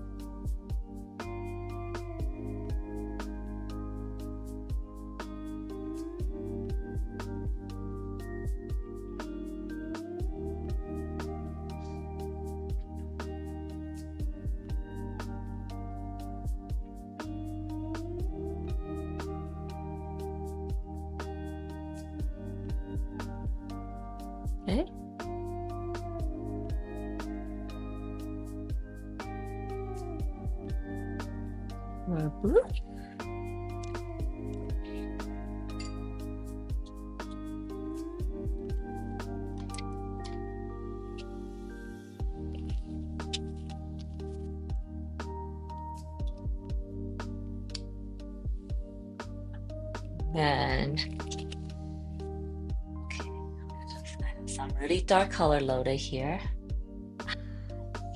Okay. More blue. And okay, some really dark color loaded here.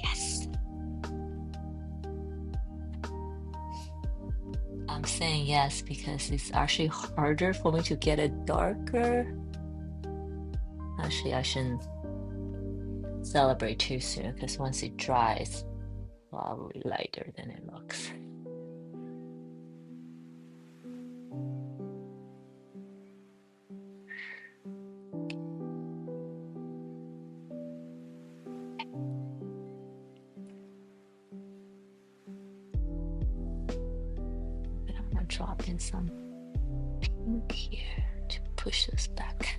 Yes. I'm saying yes because it's actually harder for me to get it darker. Actually, I shouldn't celebrate too soon because once it dries, probably lighter than it looks. I'm gonna drop in some pink here to push this back.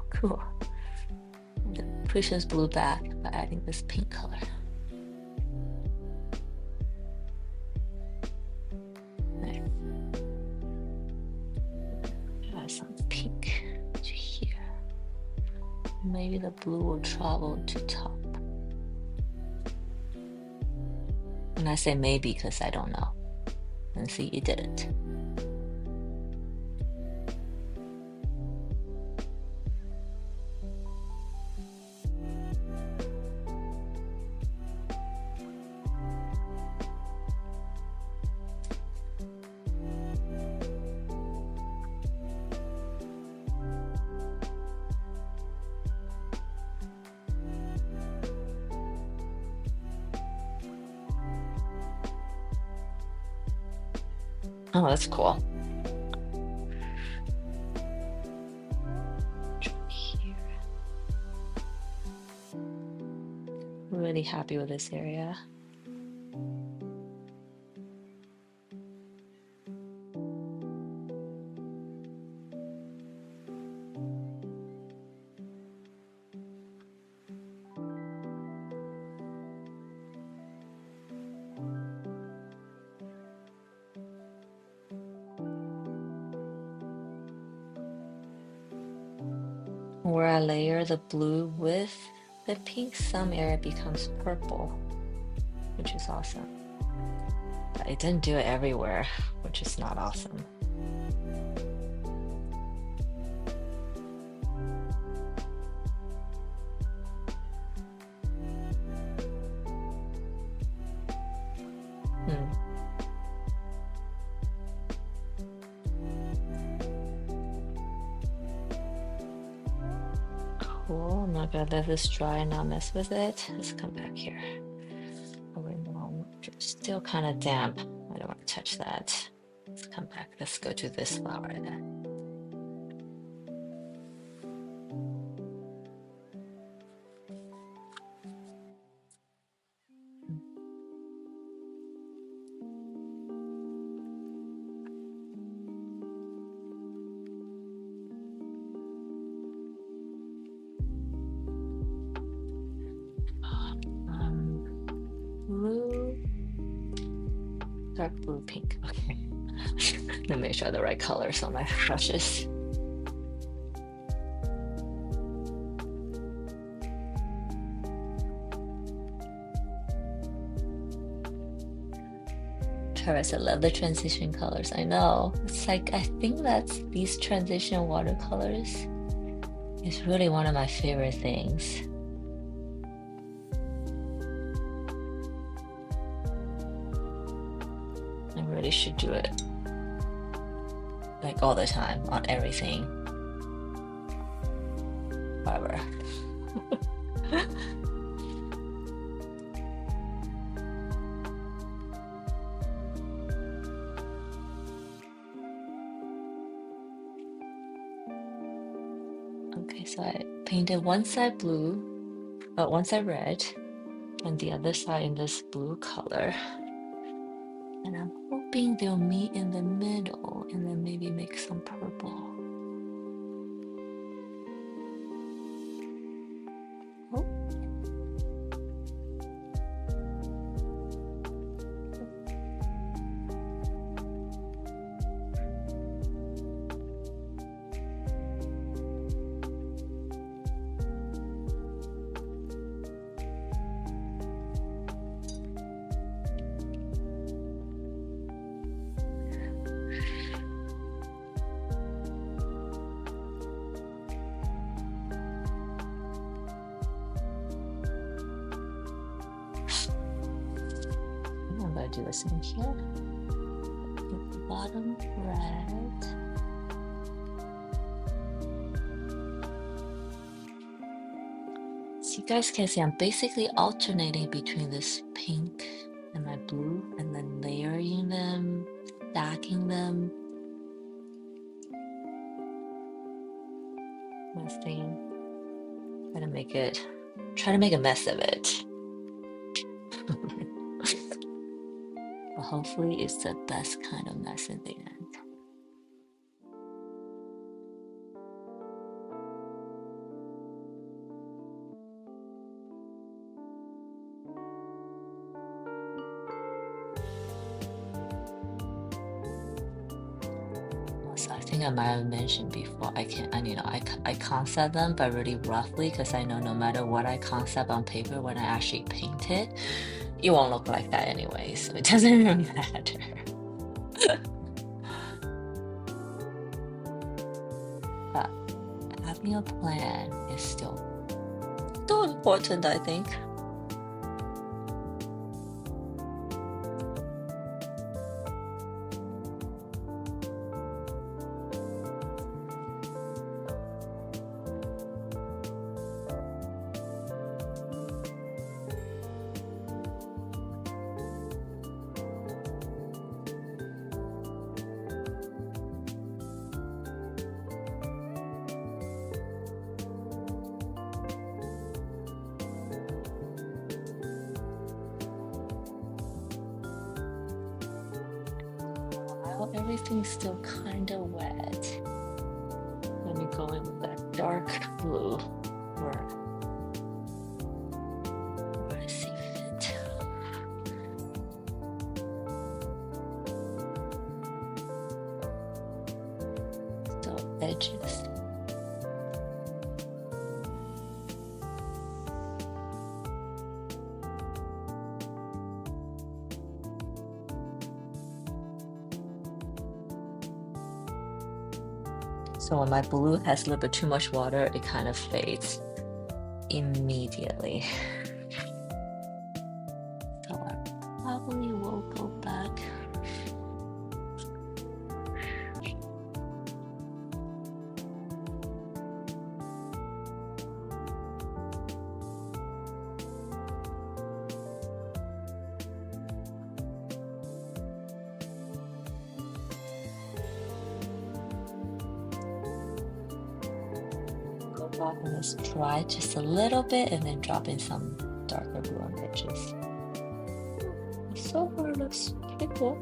Cool. I'm gonna push this blue back by adding this pink color. Nice. Add some pink to here. Maybe the blue will travel to top. And I say maybe because I don't know. And see, it didn't. Oh, that's cool. Here. Really happy with this area. Where I layer the blue with the pink, some area becomes purple, which is awesome. But it didn't do it everywhere, which is not awesome. Cool. I'm not gonna let this dry and not mess with it. Let's come back here. It's still kind of damp. I don't want to touch that. Let's come back. Let's go to this flower then. Blue, dark blue, pink. Okay. Let me make sure the right colors on my brushes. Travis, I love the transition colors. I know. It's like, I think that's these transition watercolors is really one of my favorite things. I really should do it like all the time on everything, forever. Okay, so I painted one side blue, one side red, and the other side in this blue color. And I'm hoping they'll meet in the middle and then maybe make some purple. Oh. I'm gonna do this in here. Hit the bottom red. So you guys can see I'm basically alternating between this pink and my blue, and then layering them, stacking them. Messing. Try to make a mess of it. But hopefully it's the best kind of mess in the end. So I think I might have mentioned before, I concept them, but really roughly, because I know no matter what I concept on paper, when I actually paint it, it won't look like that anyway, so it doesn't really matter. But having a plan is still important, I think. Everything's still kind of wet. Let me go in with that dark blue where I see fit. Still edges. So when my blue has a little bit too much water, it kind of fades immediately. So I probably will go back. And just dry just a little bit and then drop in some darker blue on the edges. So far it looks pretty cool.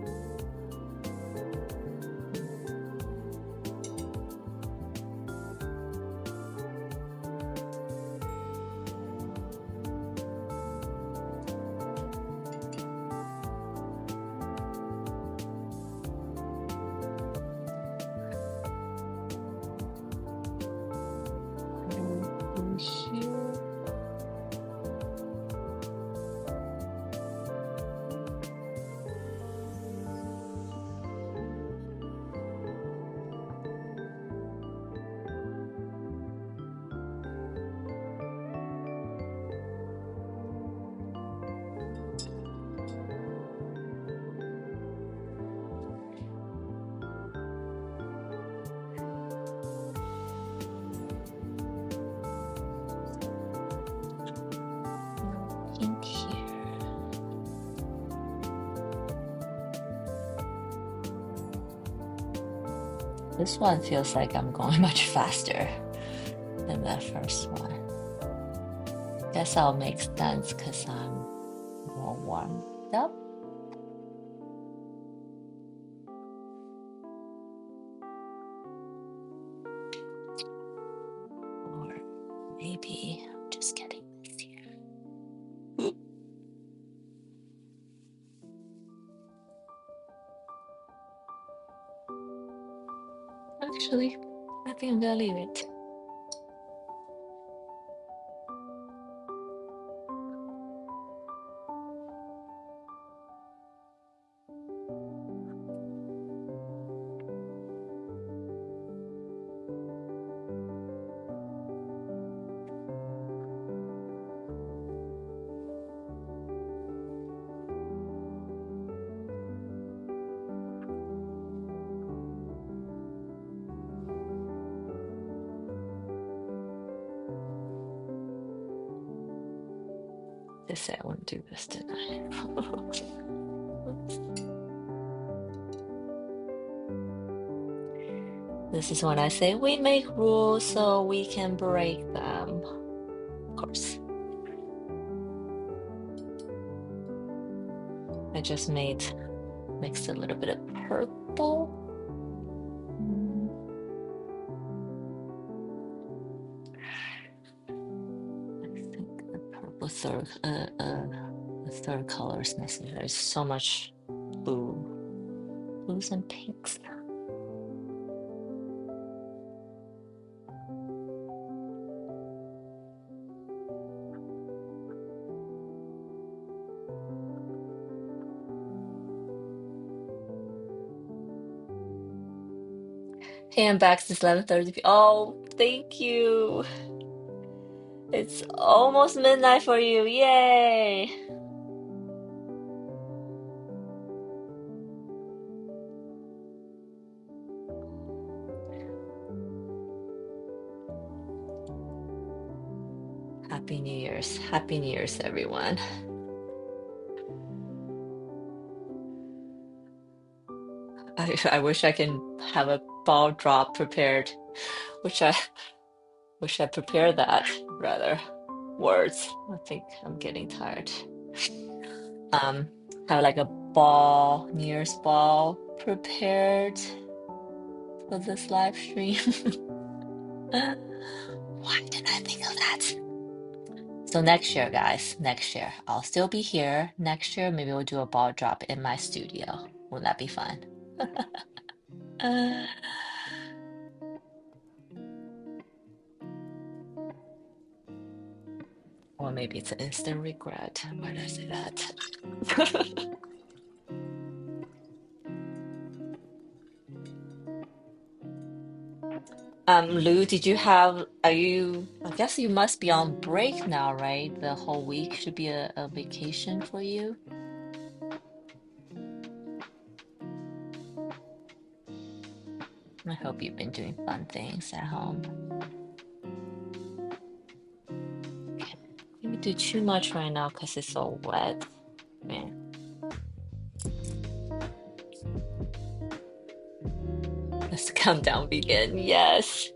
This one feels like I'm going much faster than the first one. Guess I'll make sense because I'm more warmed up. Or maybe I'm just getting this here. Actually, I think I'm gonna leave it. Just say I wouldn't do this tonight. This is when I say we make rules so we can break them. Of course. I just mixed a little bit of purple. I think the purple the third color is missing. There's so much blues and pinks. Hey, I'm back since 11:30. Oh, thank you. It's almost midnight for you. Yay! Happy New Year's. Happy New Year's, everyone. I wish I can have a ball drop prepared. Wish I prepared that rather. Words. I think I'm getting tired. Have like a ball, New Year's ball prepared for this live stream. Why didn't I think of that? So next year, guys, next year, I'll still be here. Next year, maybe we'll do a ball drop in my studio. Wouldn't that be fun? Or maybe it's an instant regret. Why did I say that? Lou, I guess you must be on break now, right? The whole week should be a vacation for you. I hope you've been doing fun things at home. Okay. Maybe do too much right now because it's so wet. Man. Let's countdown begin. Yes.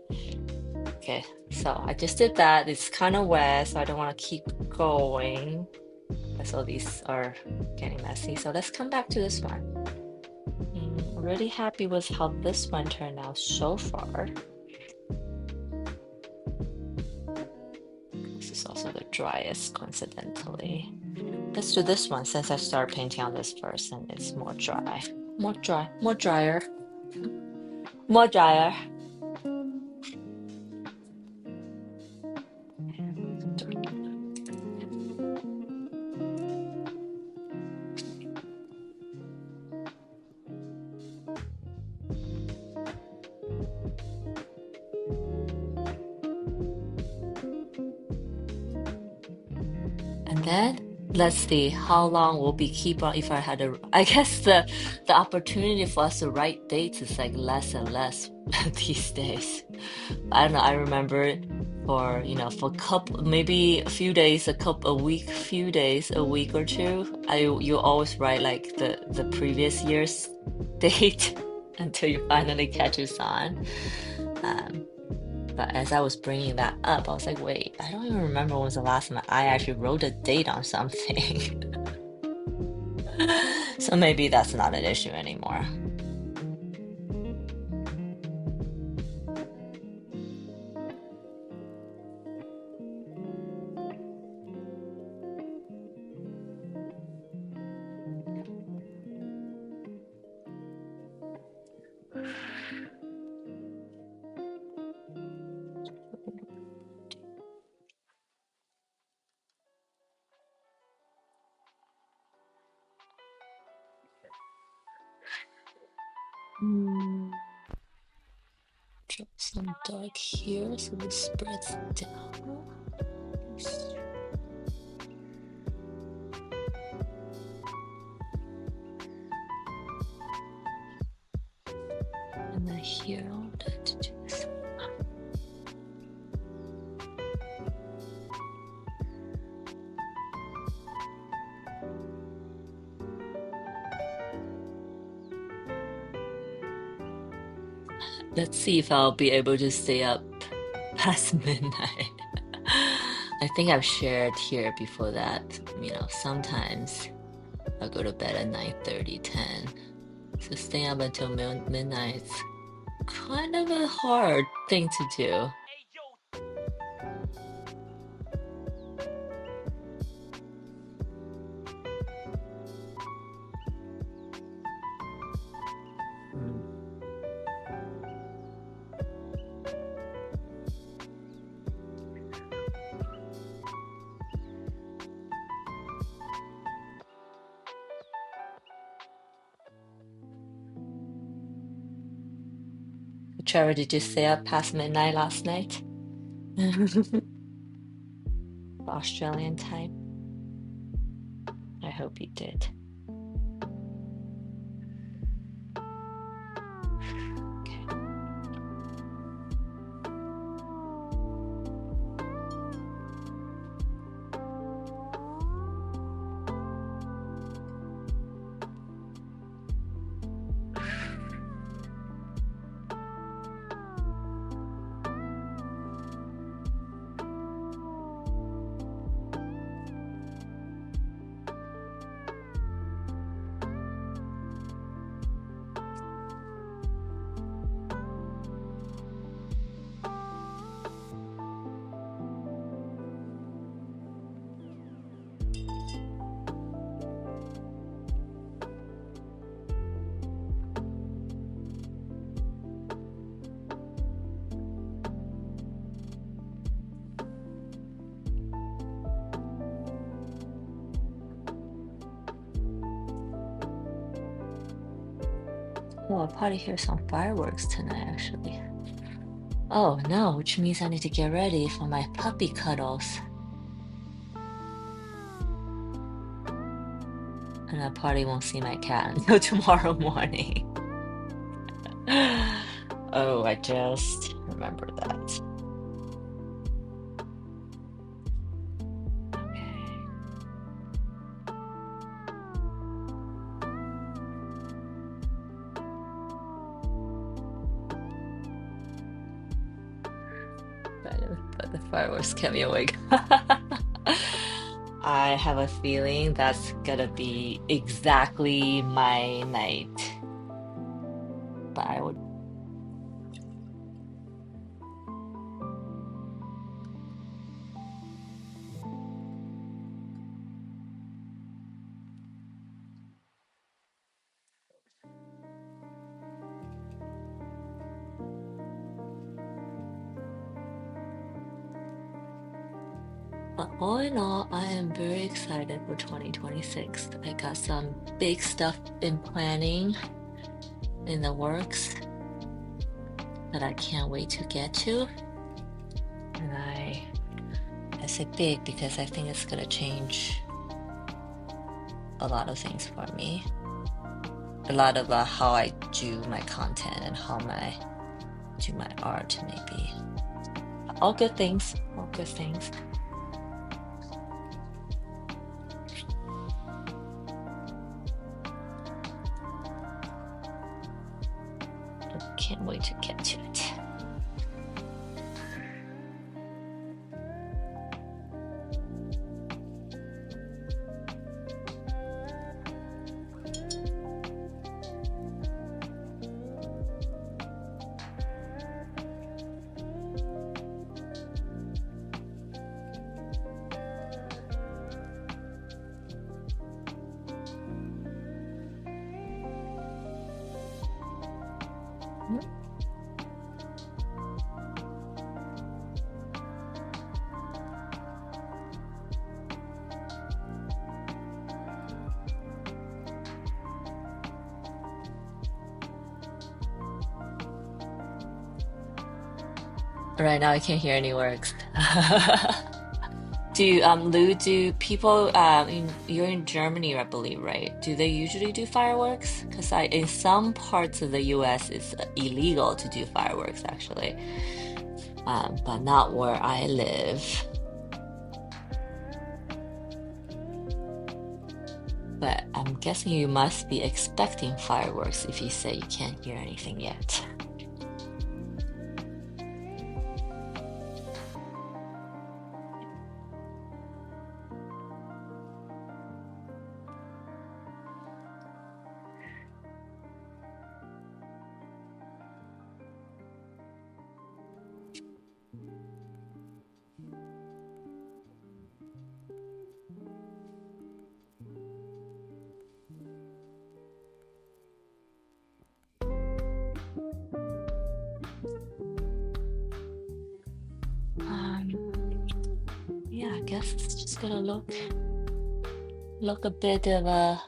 Okay, so I just did that. It's kind of wet, so I don't want to keep going. So these are getting messy. So let's come back to this one. Really happy with how this one turned out so far. This is also the driest, coincidentally. Let's do this one since I started painting on this first and it's more dry. More drier. More drier. And then let's see how long we'll be keep on. If I had I guess the opportunity for us to write dates is like less and less these days. I don't know. I remember for for maybe a few days, a week, few days, a week or two. You always write like the previous year's date. until you finally catches on. Um, but as I was bringing that up, I was like, wait, I don't even remember when was the last time I actually wrote a date on something. So maybe that's not an issue anymore. Hmm. Drop some dark here so this spreads down. And then here I wanted to do this. Let's see if I'll be able to stay up past midnight. I think I've shared here before that, sometimes I'll go to bed at 9:30, 10. So staying up until midnight's kind of a hard thing to do. Mm. Trevor, did you stay up past midnight last night? Australian time? I hope you did. Okay. Oh, I'll probably hear some fireworks tonight, actually. Oh no, which means I need to get ready for my puppy cuddles. And I probably won't see my cat until tomorrow morning. Oh, I just remembered that. Okay. But the fireworks kept me awake. I have a feeling that's gonna be exactly my night. But I would. But all in all, I am very excited for 2026. I got some big stuff in planning in the works that I can't wait to get to. And I say big because I think it's gonna change a lot of things for me. A lot of how I do my content and how I do my art, maybe. All good things. All good things. can't wait to get to it. Right now, I can't hear any words. Do Lou, do people you're in Germany, I believe, right? Do they usually do fireworks? Because in some parts of the US it's illegal to do fireworks actually. But not where I live. But I'm guessing you must be expecting fireworks if you say you can't hear anything yet. Yeah, I guess it's just gonna look a bit of a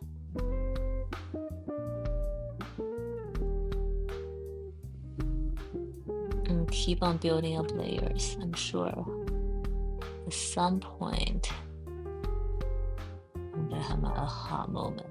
and keep on building up layers. I'm sure at some point I'm gonna have my aha moment.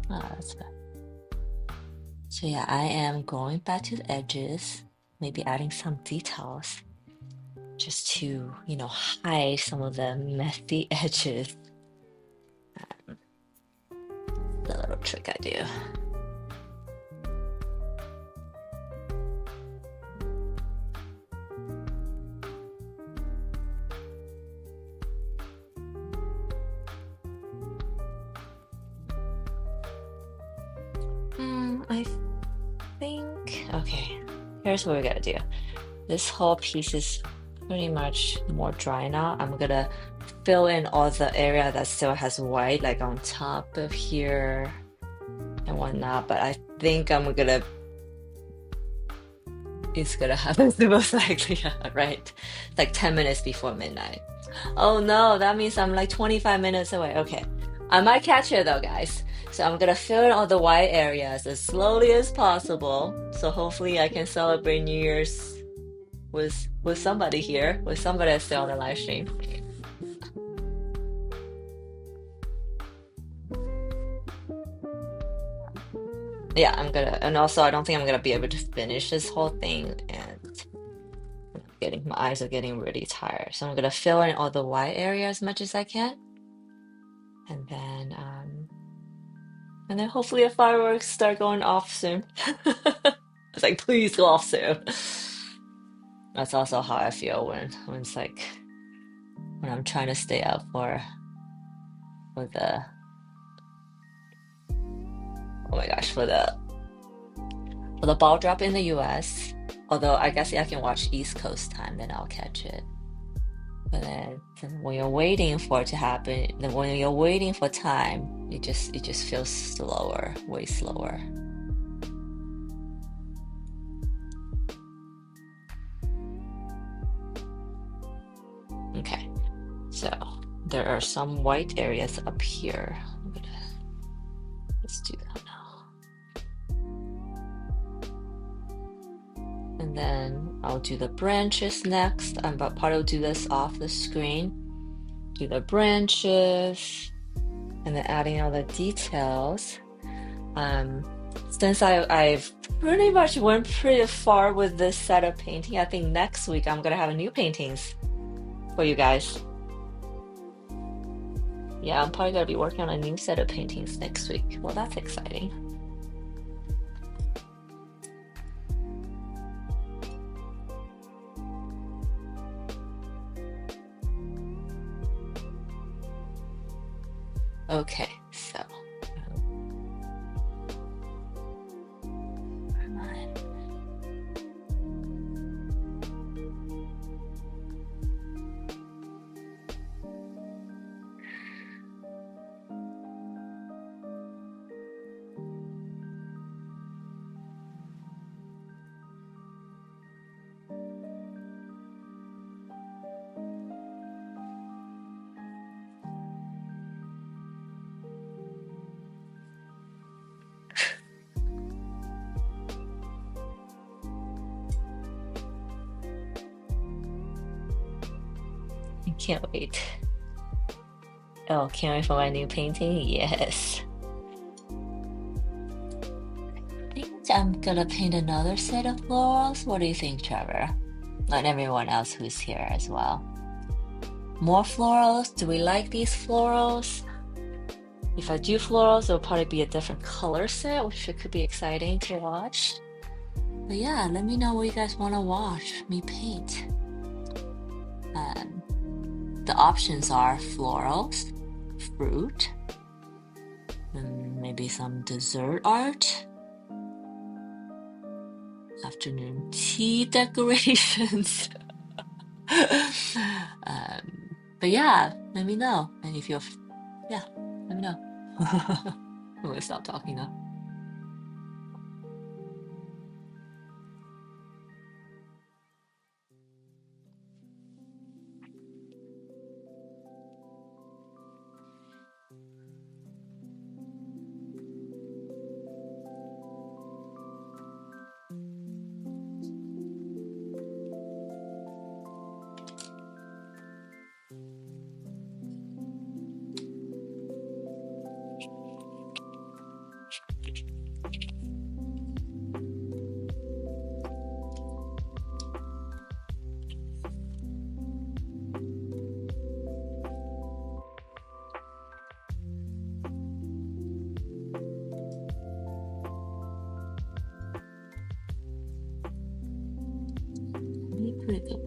Oh, that's good. So yeah, I am going back to the edges, maybe adding some details just to, hide some of the messy edges. The little trick I do. I think, okay, here's what we're gonna do. This whole piece is pretty much more dry now. I'm gonna fill in all the area that still has white, like on top of here and whatnot, but I think it's gonna happen most likely, right? It's like 10 minutes before midnight. Oh no, that means I'm like 25 minutes away. Okay. I might catch it though, guys. So I'm gonna fill in all the white areas as slowly as possible. So hopefully I can celebrate New Year's with somebody here, with somebody that's still on the live stream. Yeah, and also I don't think I'm gonna be able to finish this whole thing, and my eyes are getting really tired. So I'm gonna fill in all the white area as much as I can, and then hopefully the fireworks start going off soon. It's like, please go off soon. That's also how I feel when it's like when I'm trying to stay up for the Oh my gosh, for the ball drop in the US, although I guess I can watch East Coast time, then I'll catch it. But then when you're waiting for it to happen, then when you're waiting for time, it just feels slower, way slower. Okay, so there are some white areas up here. Let's do that now. And then I'll do the branches next. But part will do this off the screen. Do the branches, and then adding all the details. Since I've pretty much went pretty far with this set of painting, I think next week I'm gonna have new paintings for you guys. Yeah, I'm probably gonna be working on a new set of paintings next week. Well, that's exciting. Okay, so where am I? I can't wait. Oh, can't wait for my new painting? Yes. I think I'm gonna paint another set of florals. What do you think, Trevor? And everyone else who's here as well. More florals? Do we like these florals? If I do florals, it'll probably be a different color set, which could be exciting to watch. But yeah, let me know what you guys want to watch me paint. The options are florals, fruit, and maybe some dessert art, afternoon tea decorations. But yeah, let me know. And if you're, yeah, let me know. I'm gonna stop talking now. Pretty good.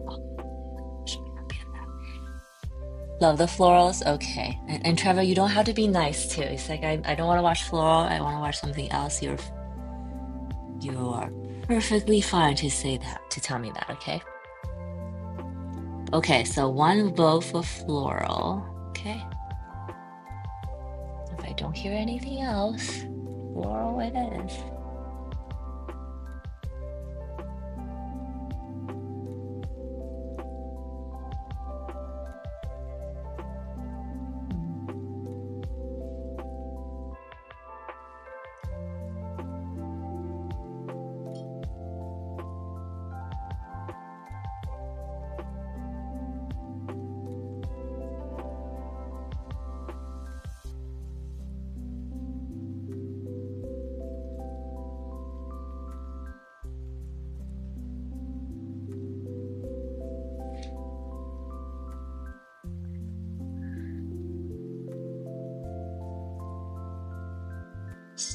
Love the florals? Okay. And Trevor, you don't have to be nice too. It's like I don't want to watch floral, I want to watch something else. You are perfectly fine to say that, to tell me that, okay? Okay, so one vote for floral. Okay. If I don't hear anything else, floral it is.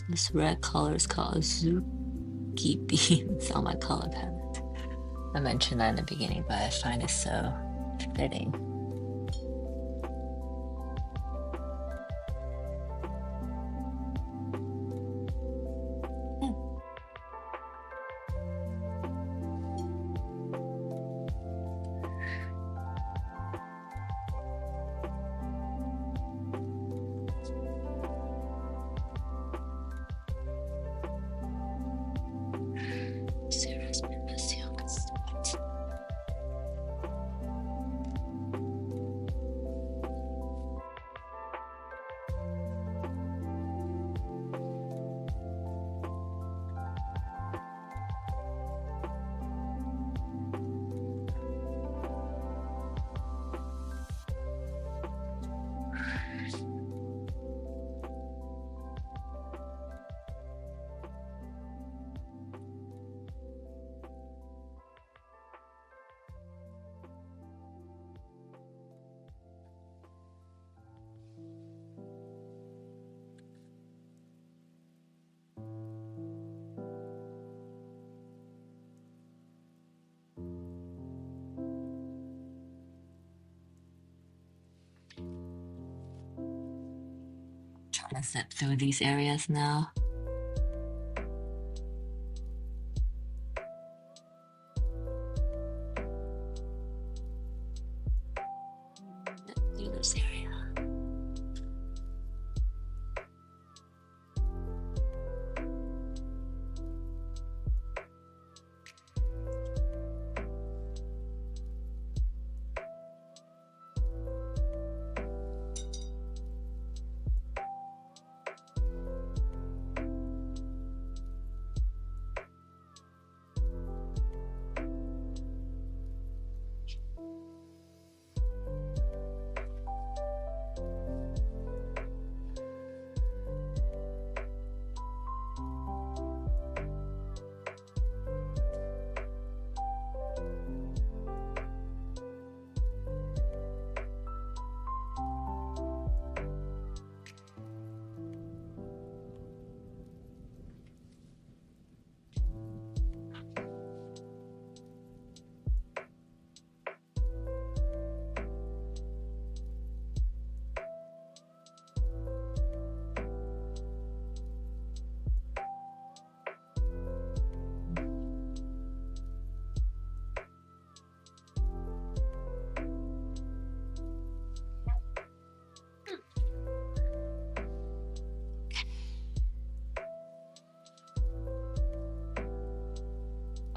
This red color is called Azuki Beans on my color palette. I mentioned that in the beginning, but I find it so fitting. can zip through these areas now. Through this area.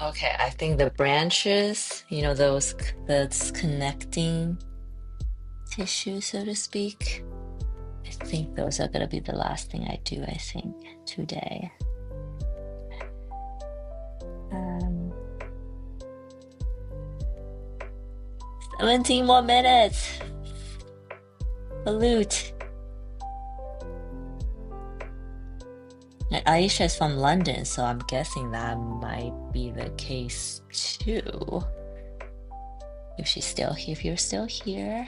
Okay, I think the branches, you know, that's connecting tissue, so to speak. I think those are gonna be the last thing I do, I think, today. 17 more minutes. Salute. And Aisha is from London, so I'm guessing that might be the case too. If she's still here, if you're still here.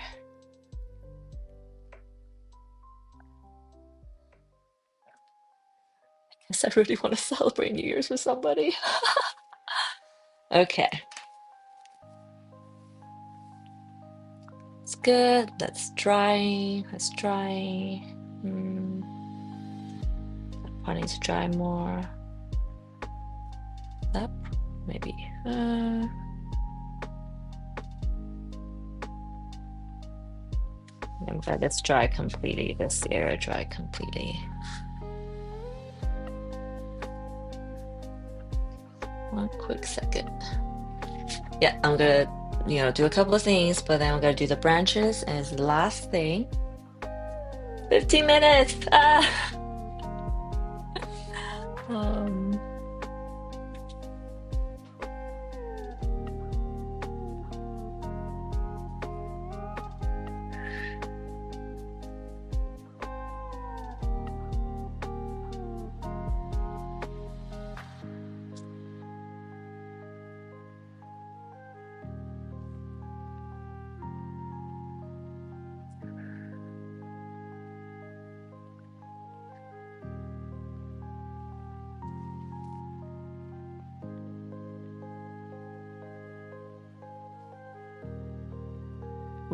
I guess I really want to celebrate New Year's with somebody. Okay. It's good. That's dry. That's dry. I need to dry more. Up, maybe. I'm glad it's dry completely. This area dry completely. One quick second. Yeah, I'm gonna, do a couple of things, but then I'm gonna do the branches as the last thing. 15 minutes.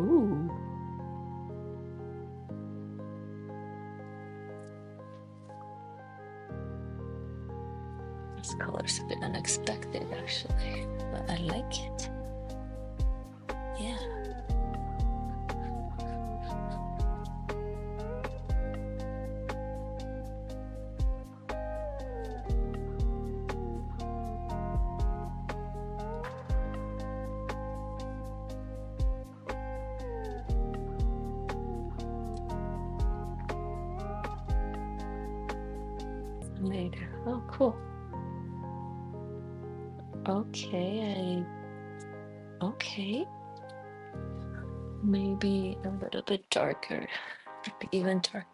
Ooh. This color's a bit unexpected, actually, but I like it. Yeah. Later. Oh, cool. Okay, okay. Maybe a little bit darker, maybe even darker.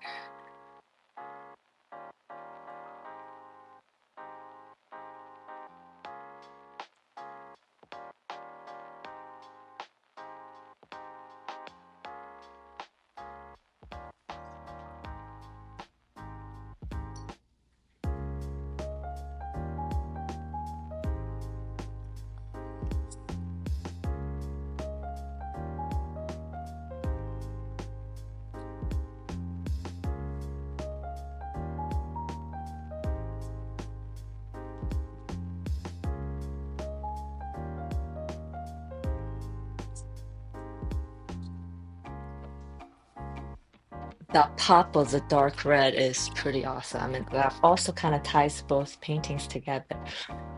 that pop of the dark red is pretty awesome. And that also kind of ties both paintings together,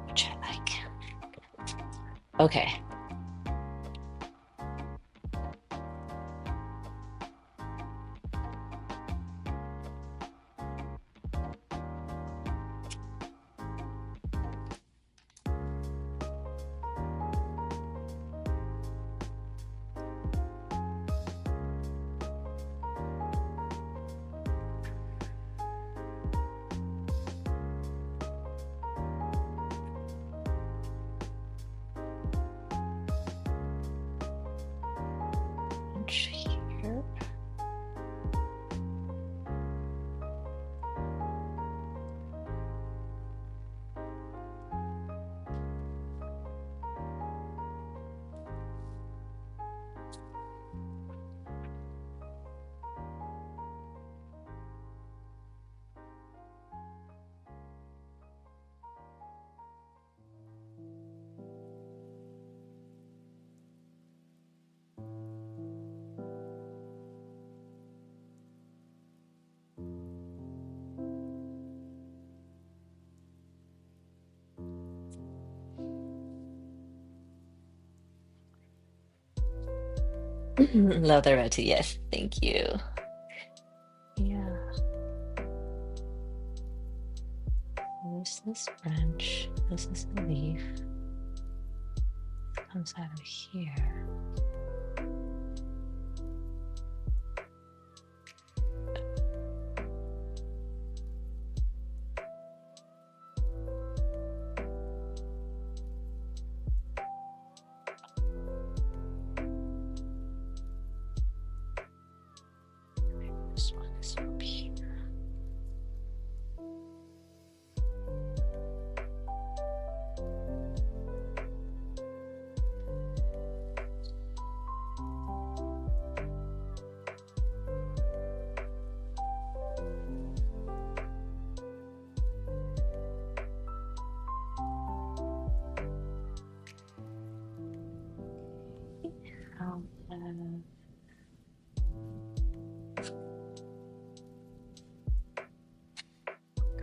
which I like. Okay. Here. Love the red too. Yes, thank you. Yeah. There's this branch. This is the leaf. It comes out of here. This one is up here.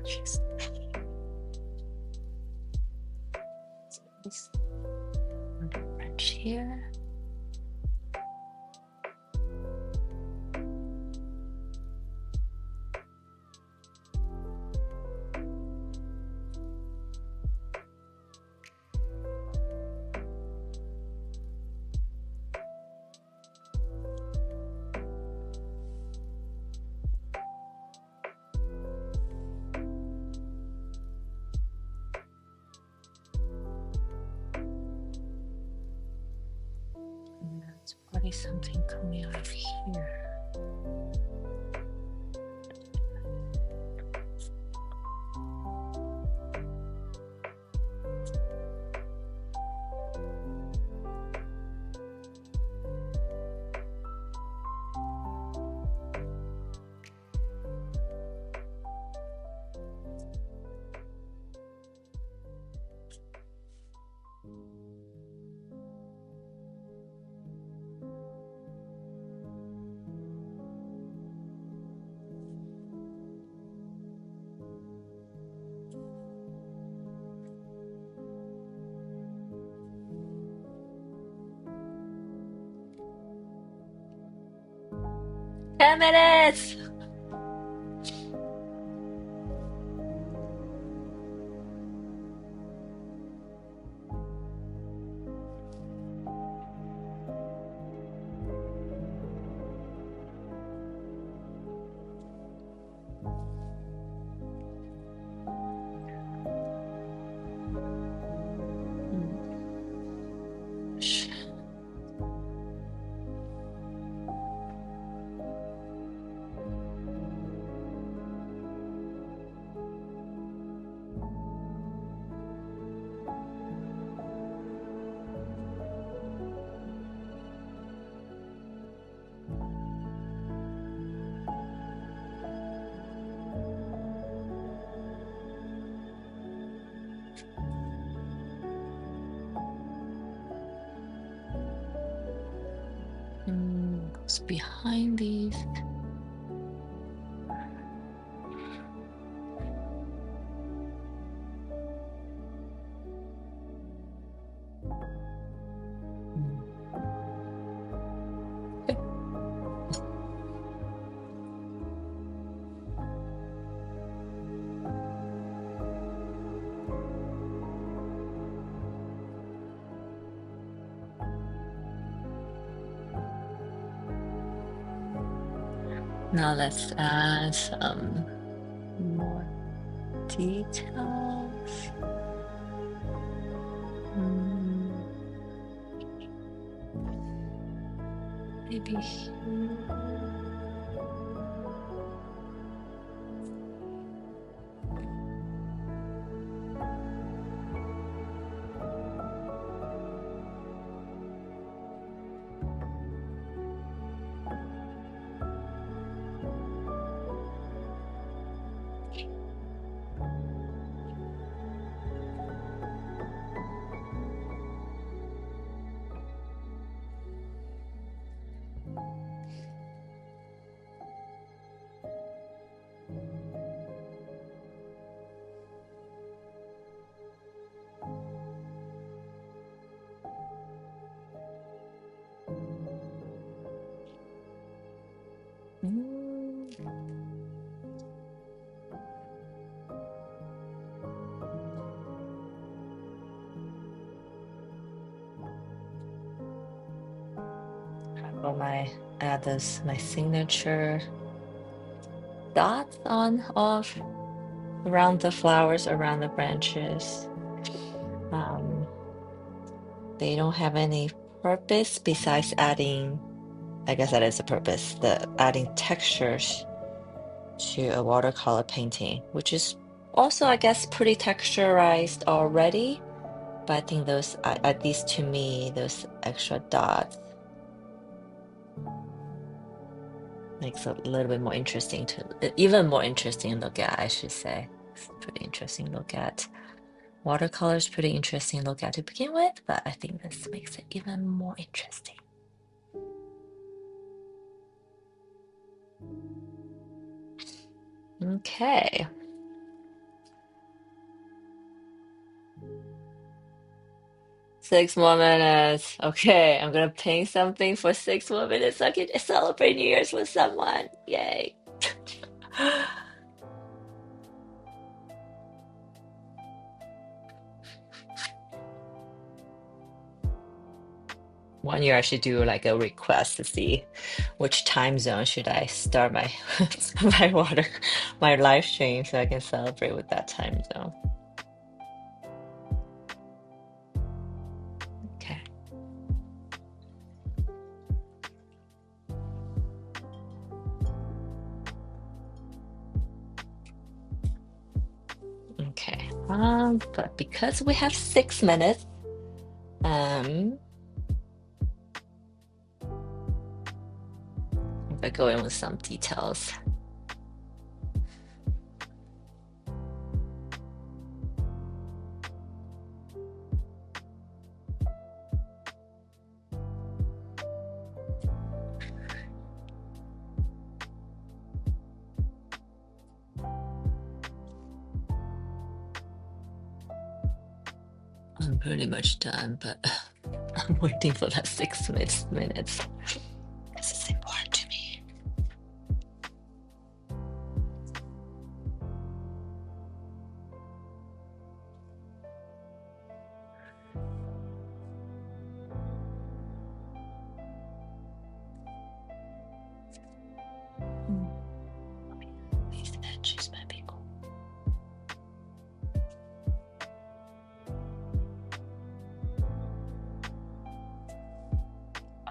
Jeez. This branch here. There's probably something coming out of here. Ten minutes! Goes behind these. Now let's add some more details. Hmm, maybe here. Hmm. For my add this my signature dots on off around the flowers, around the branches. Um, they don't have any purpose besides adding, I guess that is the purpose, the adding textures to a watercolor painting, which is also, I guess, pretty texturized already. But I think those, at least to me, those extra dots makes it a little bit more interesting even more interesting to look at, I should say. It's pretty interesting to look at. Watercolor is pretty interesting to look at to begin with, but I think this makes it even more interesting. Okay. Six more minutes. Okay, I'm gonna paint something for 6 more minutes so I can celebrate New Year's with someone. Yay. 1 year I should do like a request to see which time zone should I start my my live stream so I can celebrate with that time zone. Okay. Okay. But because we have 6 minutes, I'm gonna go in with some details. I'm pretty much done, but I'm waiting for that 6 minutes because it's important to me. Hmm. These edges might be cool.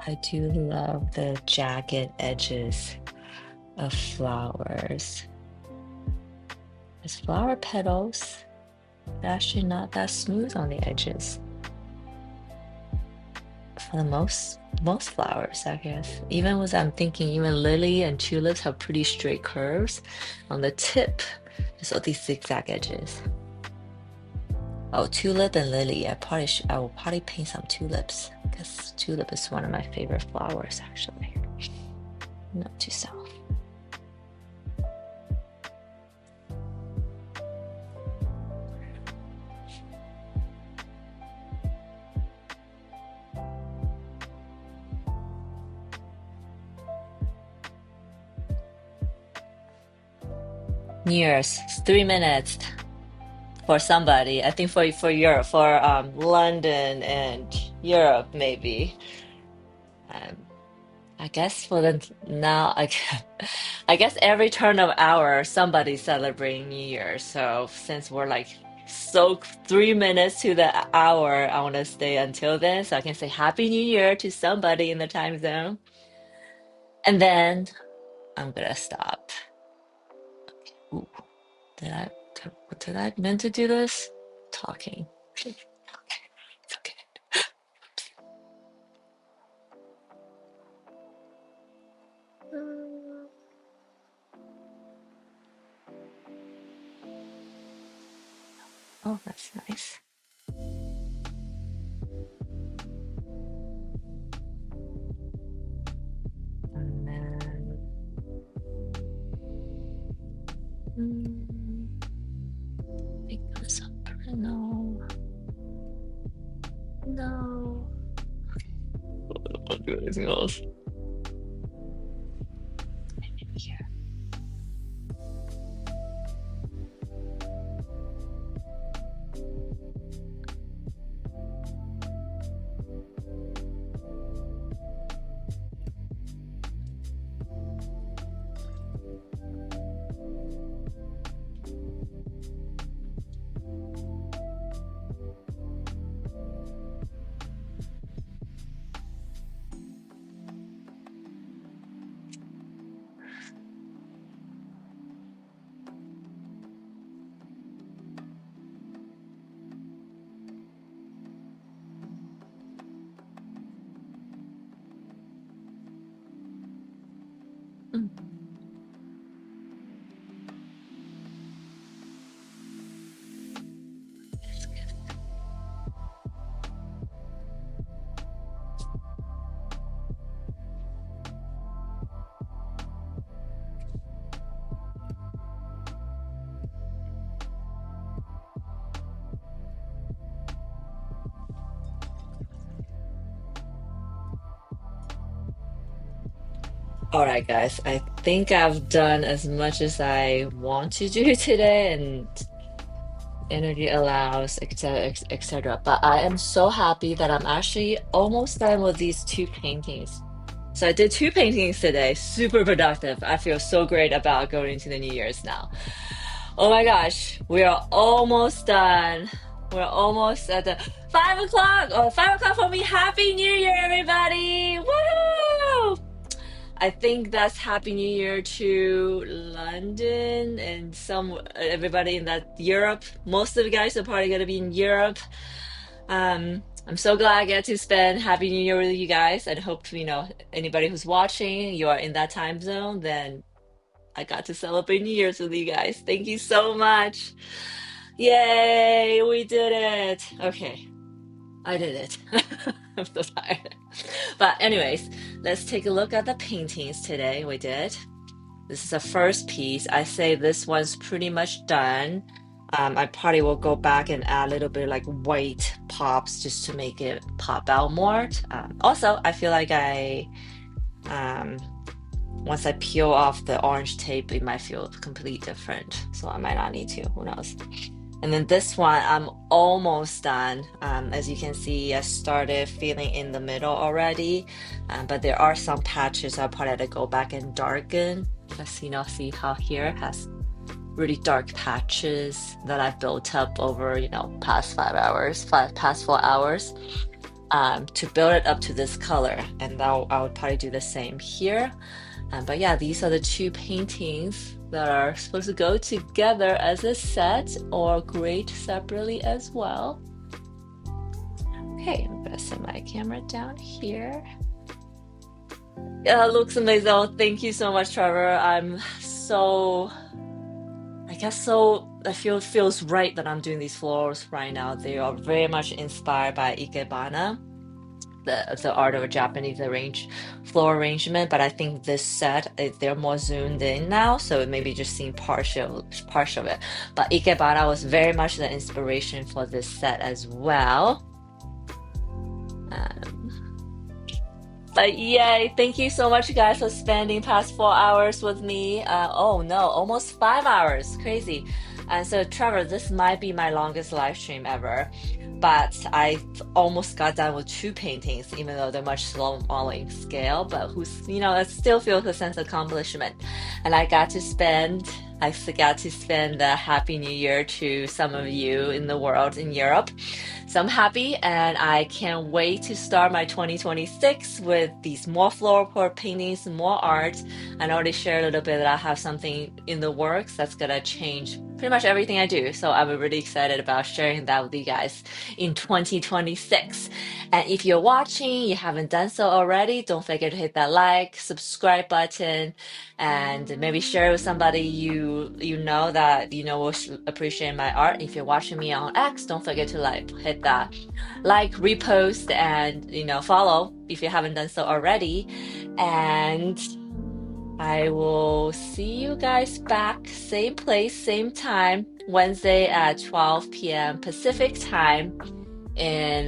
I do love the jagged edges of flowers. It's flower petals. They're actually not that smooth on the edges. For the most flowers, I guess. Even with I'm thinking even lily and tulips have pretty straight curves. On the tip, there's all these zigzag edges. Oh, tulip and lily. I will probably paint some tulips because tulip is one of my favorite flowers actually. Not too south. New Year's, 3 minutes for somebody. I think for Europe, for London and Europe maybe. Um, I guess for the now, I guess every turn of hour somebody's celebrating New Year. So since we're like so 3 minutes to the hour, I want to stay until then so I can say Happy New Year to somebody in the time zone, and then I'm gonna stop. Ooh, did I did I meant to do this? Talking. Okay, it's okay. Mm, oh, that's nice. And then. Mm, pick this up. No, no. I'll do anything else. Here. Mm, that's good. All right, guys. I think I've done as much as I want to do today, and energy allows, etc., etc. But I am so happy that I'm actually almost done with these two paintings. So I did two paintings today, super productive. I feel so great about going into the New Year's now. Oh my gosh, we are almost done. We're almost at the 5 o'clock. Oh, 5 o'clock for me. Happy New Year, everybody! Woo! I think that's Happy New Year to London and some everybody in that Europe. Most of you guys are probably gonna be in Europe. I'm so glad I get to spend Happy New Year with you guys, and hope anybody who's watching, you are in that time zone. Then I got to celebrate New Year's with you guys. Thank you so much. Yay, we did it. Okay, I did it. I'm so tired. But anyways, let's take a look at the paintings today we did. This is the first piece. I say this one's pretty much done. I probably will go back and add a little bit like white pops just to make it pop out more. Also, I feel like um, once I peel off the orange tape, it might feel completely different. So I might not need to, who knows. And then this one, I'm almost done. As you can see, I started feeling in the middle already, but there are some patches I'll probably have to go back and darken. Let's see how here has really dark patches that I've built up over, past 5 hours, past 4 hours, to build it up to this color. And I would probably do the same here. But yeah, these are the two paintings that are supposed to go together as a set or great separately as well. Okay, I'm gonna set my camera down here. Yeah, it looks amazing. Oh, thank you so much, Trevor. I guess so. I feel it feels right that I'm doing these florals right now. They are very much inspired by Ikebana, the art of a Japanese floral arrangement. But I think this set they're more zoomed in now, so it maybe just seeing partial of it. But Ikebana was very much the inspiration for this set as well. But yay, thank you so much, you guys, for spending past 4 hours with me. Oh no, almost 5 hours. Crazy. And so, Trevor, this might be my longest live stream ever. but I almost got done with 2 paintings, even though they're much smaller in scale. But it still feels a sense of accomplishment. And I got to spend the Happy New Year to some of you in the world in Europe. So I'm happy, and I can't wait to start my 2026 with these more floral pour paintings, more art. I already shared a little bit that I have something in the works that's gonna change pretty much everything I do. So I'm really excited about sharing that with you guys in 2026. And if you're watching, you haven't done so already, don't forget to hit that like, subscribe button, and maybe share with somebody you know that will appreciate my art. If you're watching me on X, don't forget to hit that like, repost, and follow if you haven't done so already. And I will see you guys back, same place, same time, Wednesday at 12 p.m. Pacific time in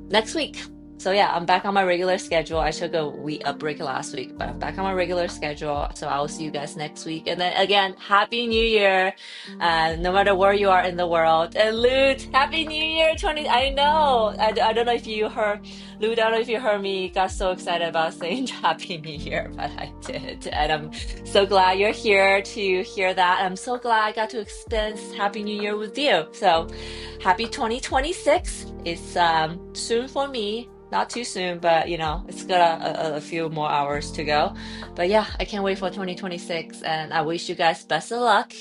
next week. So yeah, I'm back on my regular schedule. I took a break last week, but I'm back on my regular schedule. So I will see you guys next week. And then again, Happy New Year, no matter where you are in the world. And Lute, Happy New Year 20. I know. I don't know if you heard, Lute, I don't know if you heard me. Got so excited about saying Happy New Year, but I did. And I'm so glad you're here to hear that. I'm so glad I got to experience Happy New Year with you. So happy 2026. It's soon for me. Not too soon, but it's got a few more hours to go. But yeah, I can't wait for 2026, and I wish you guys best of luck.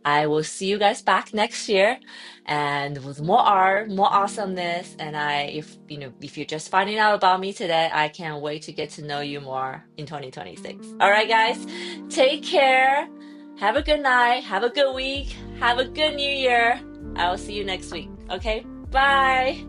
I will see you guys back next year, and with more art, more awesomeness. And if you're just finding out about me today, I can't wait to get to know you more in 2026. All right, guys, take care. Have a good night. Have a good week. Have a good new year. I will see you next week. Okay, bye.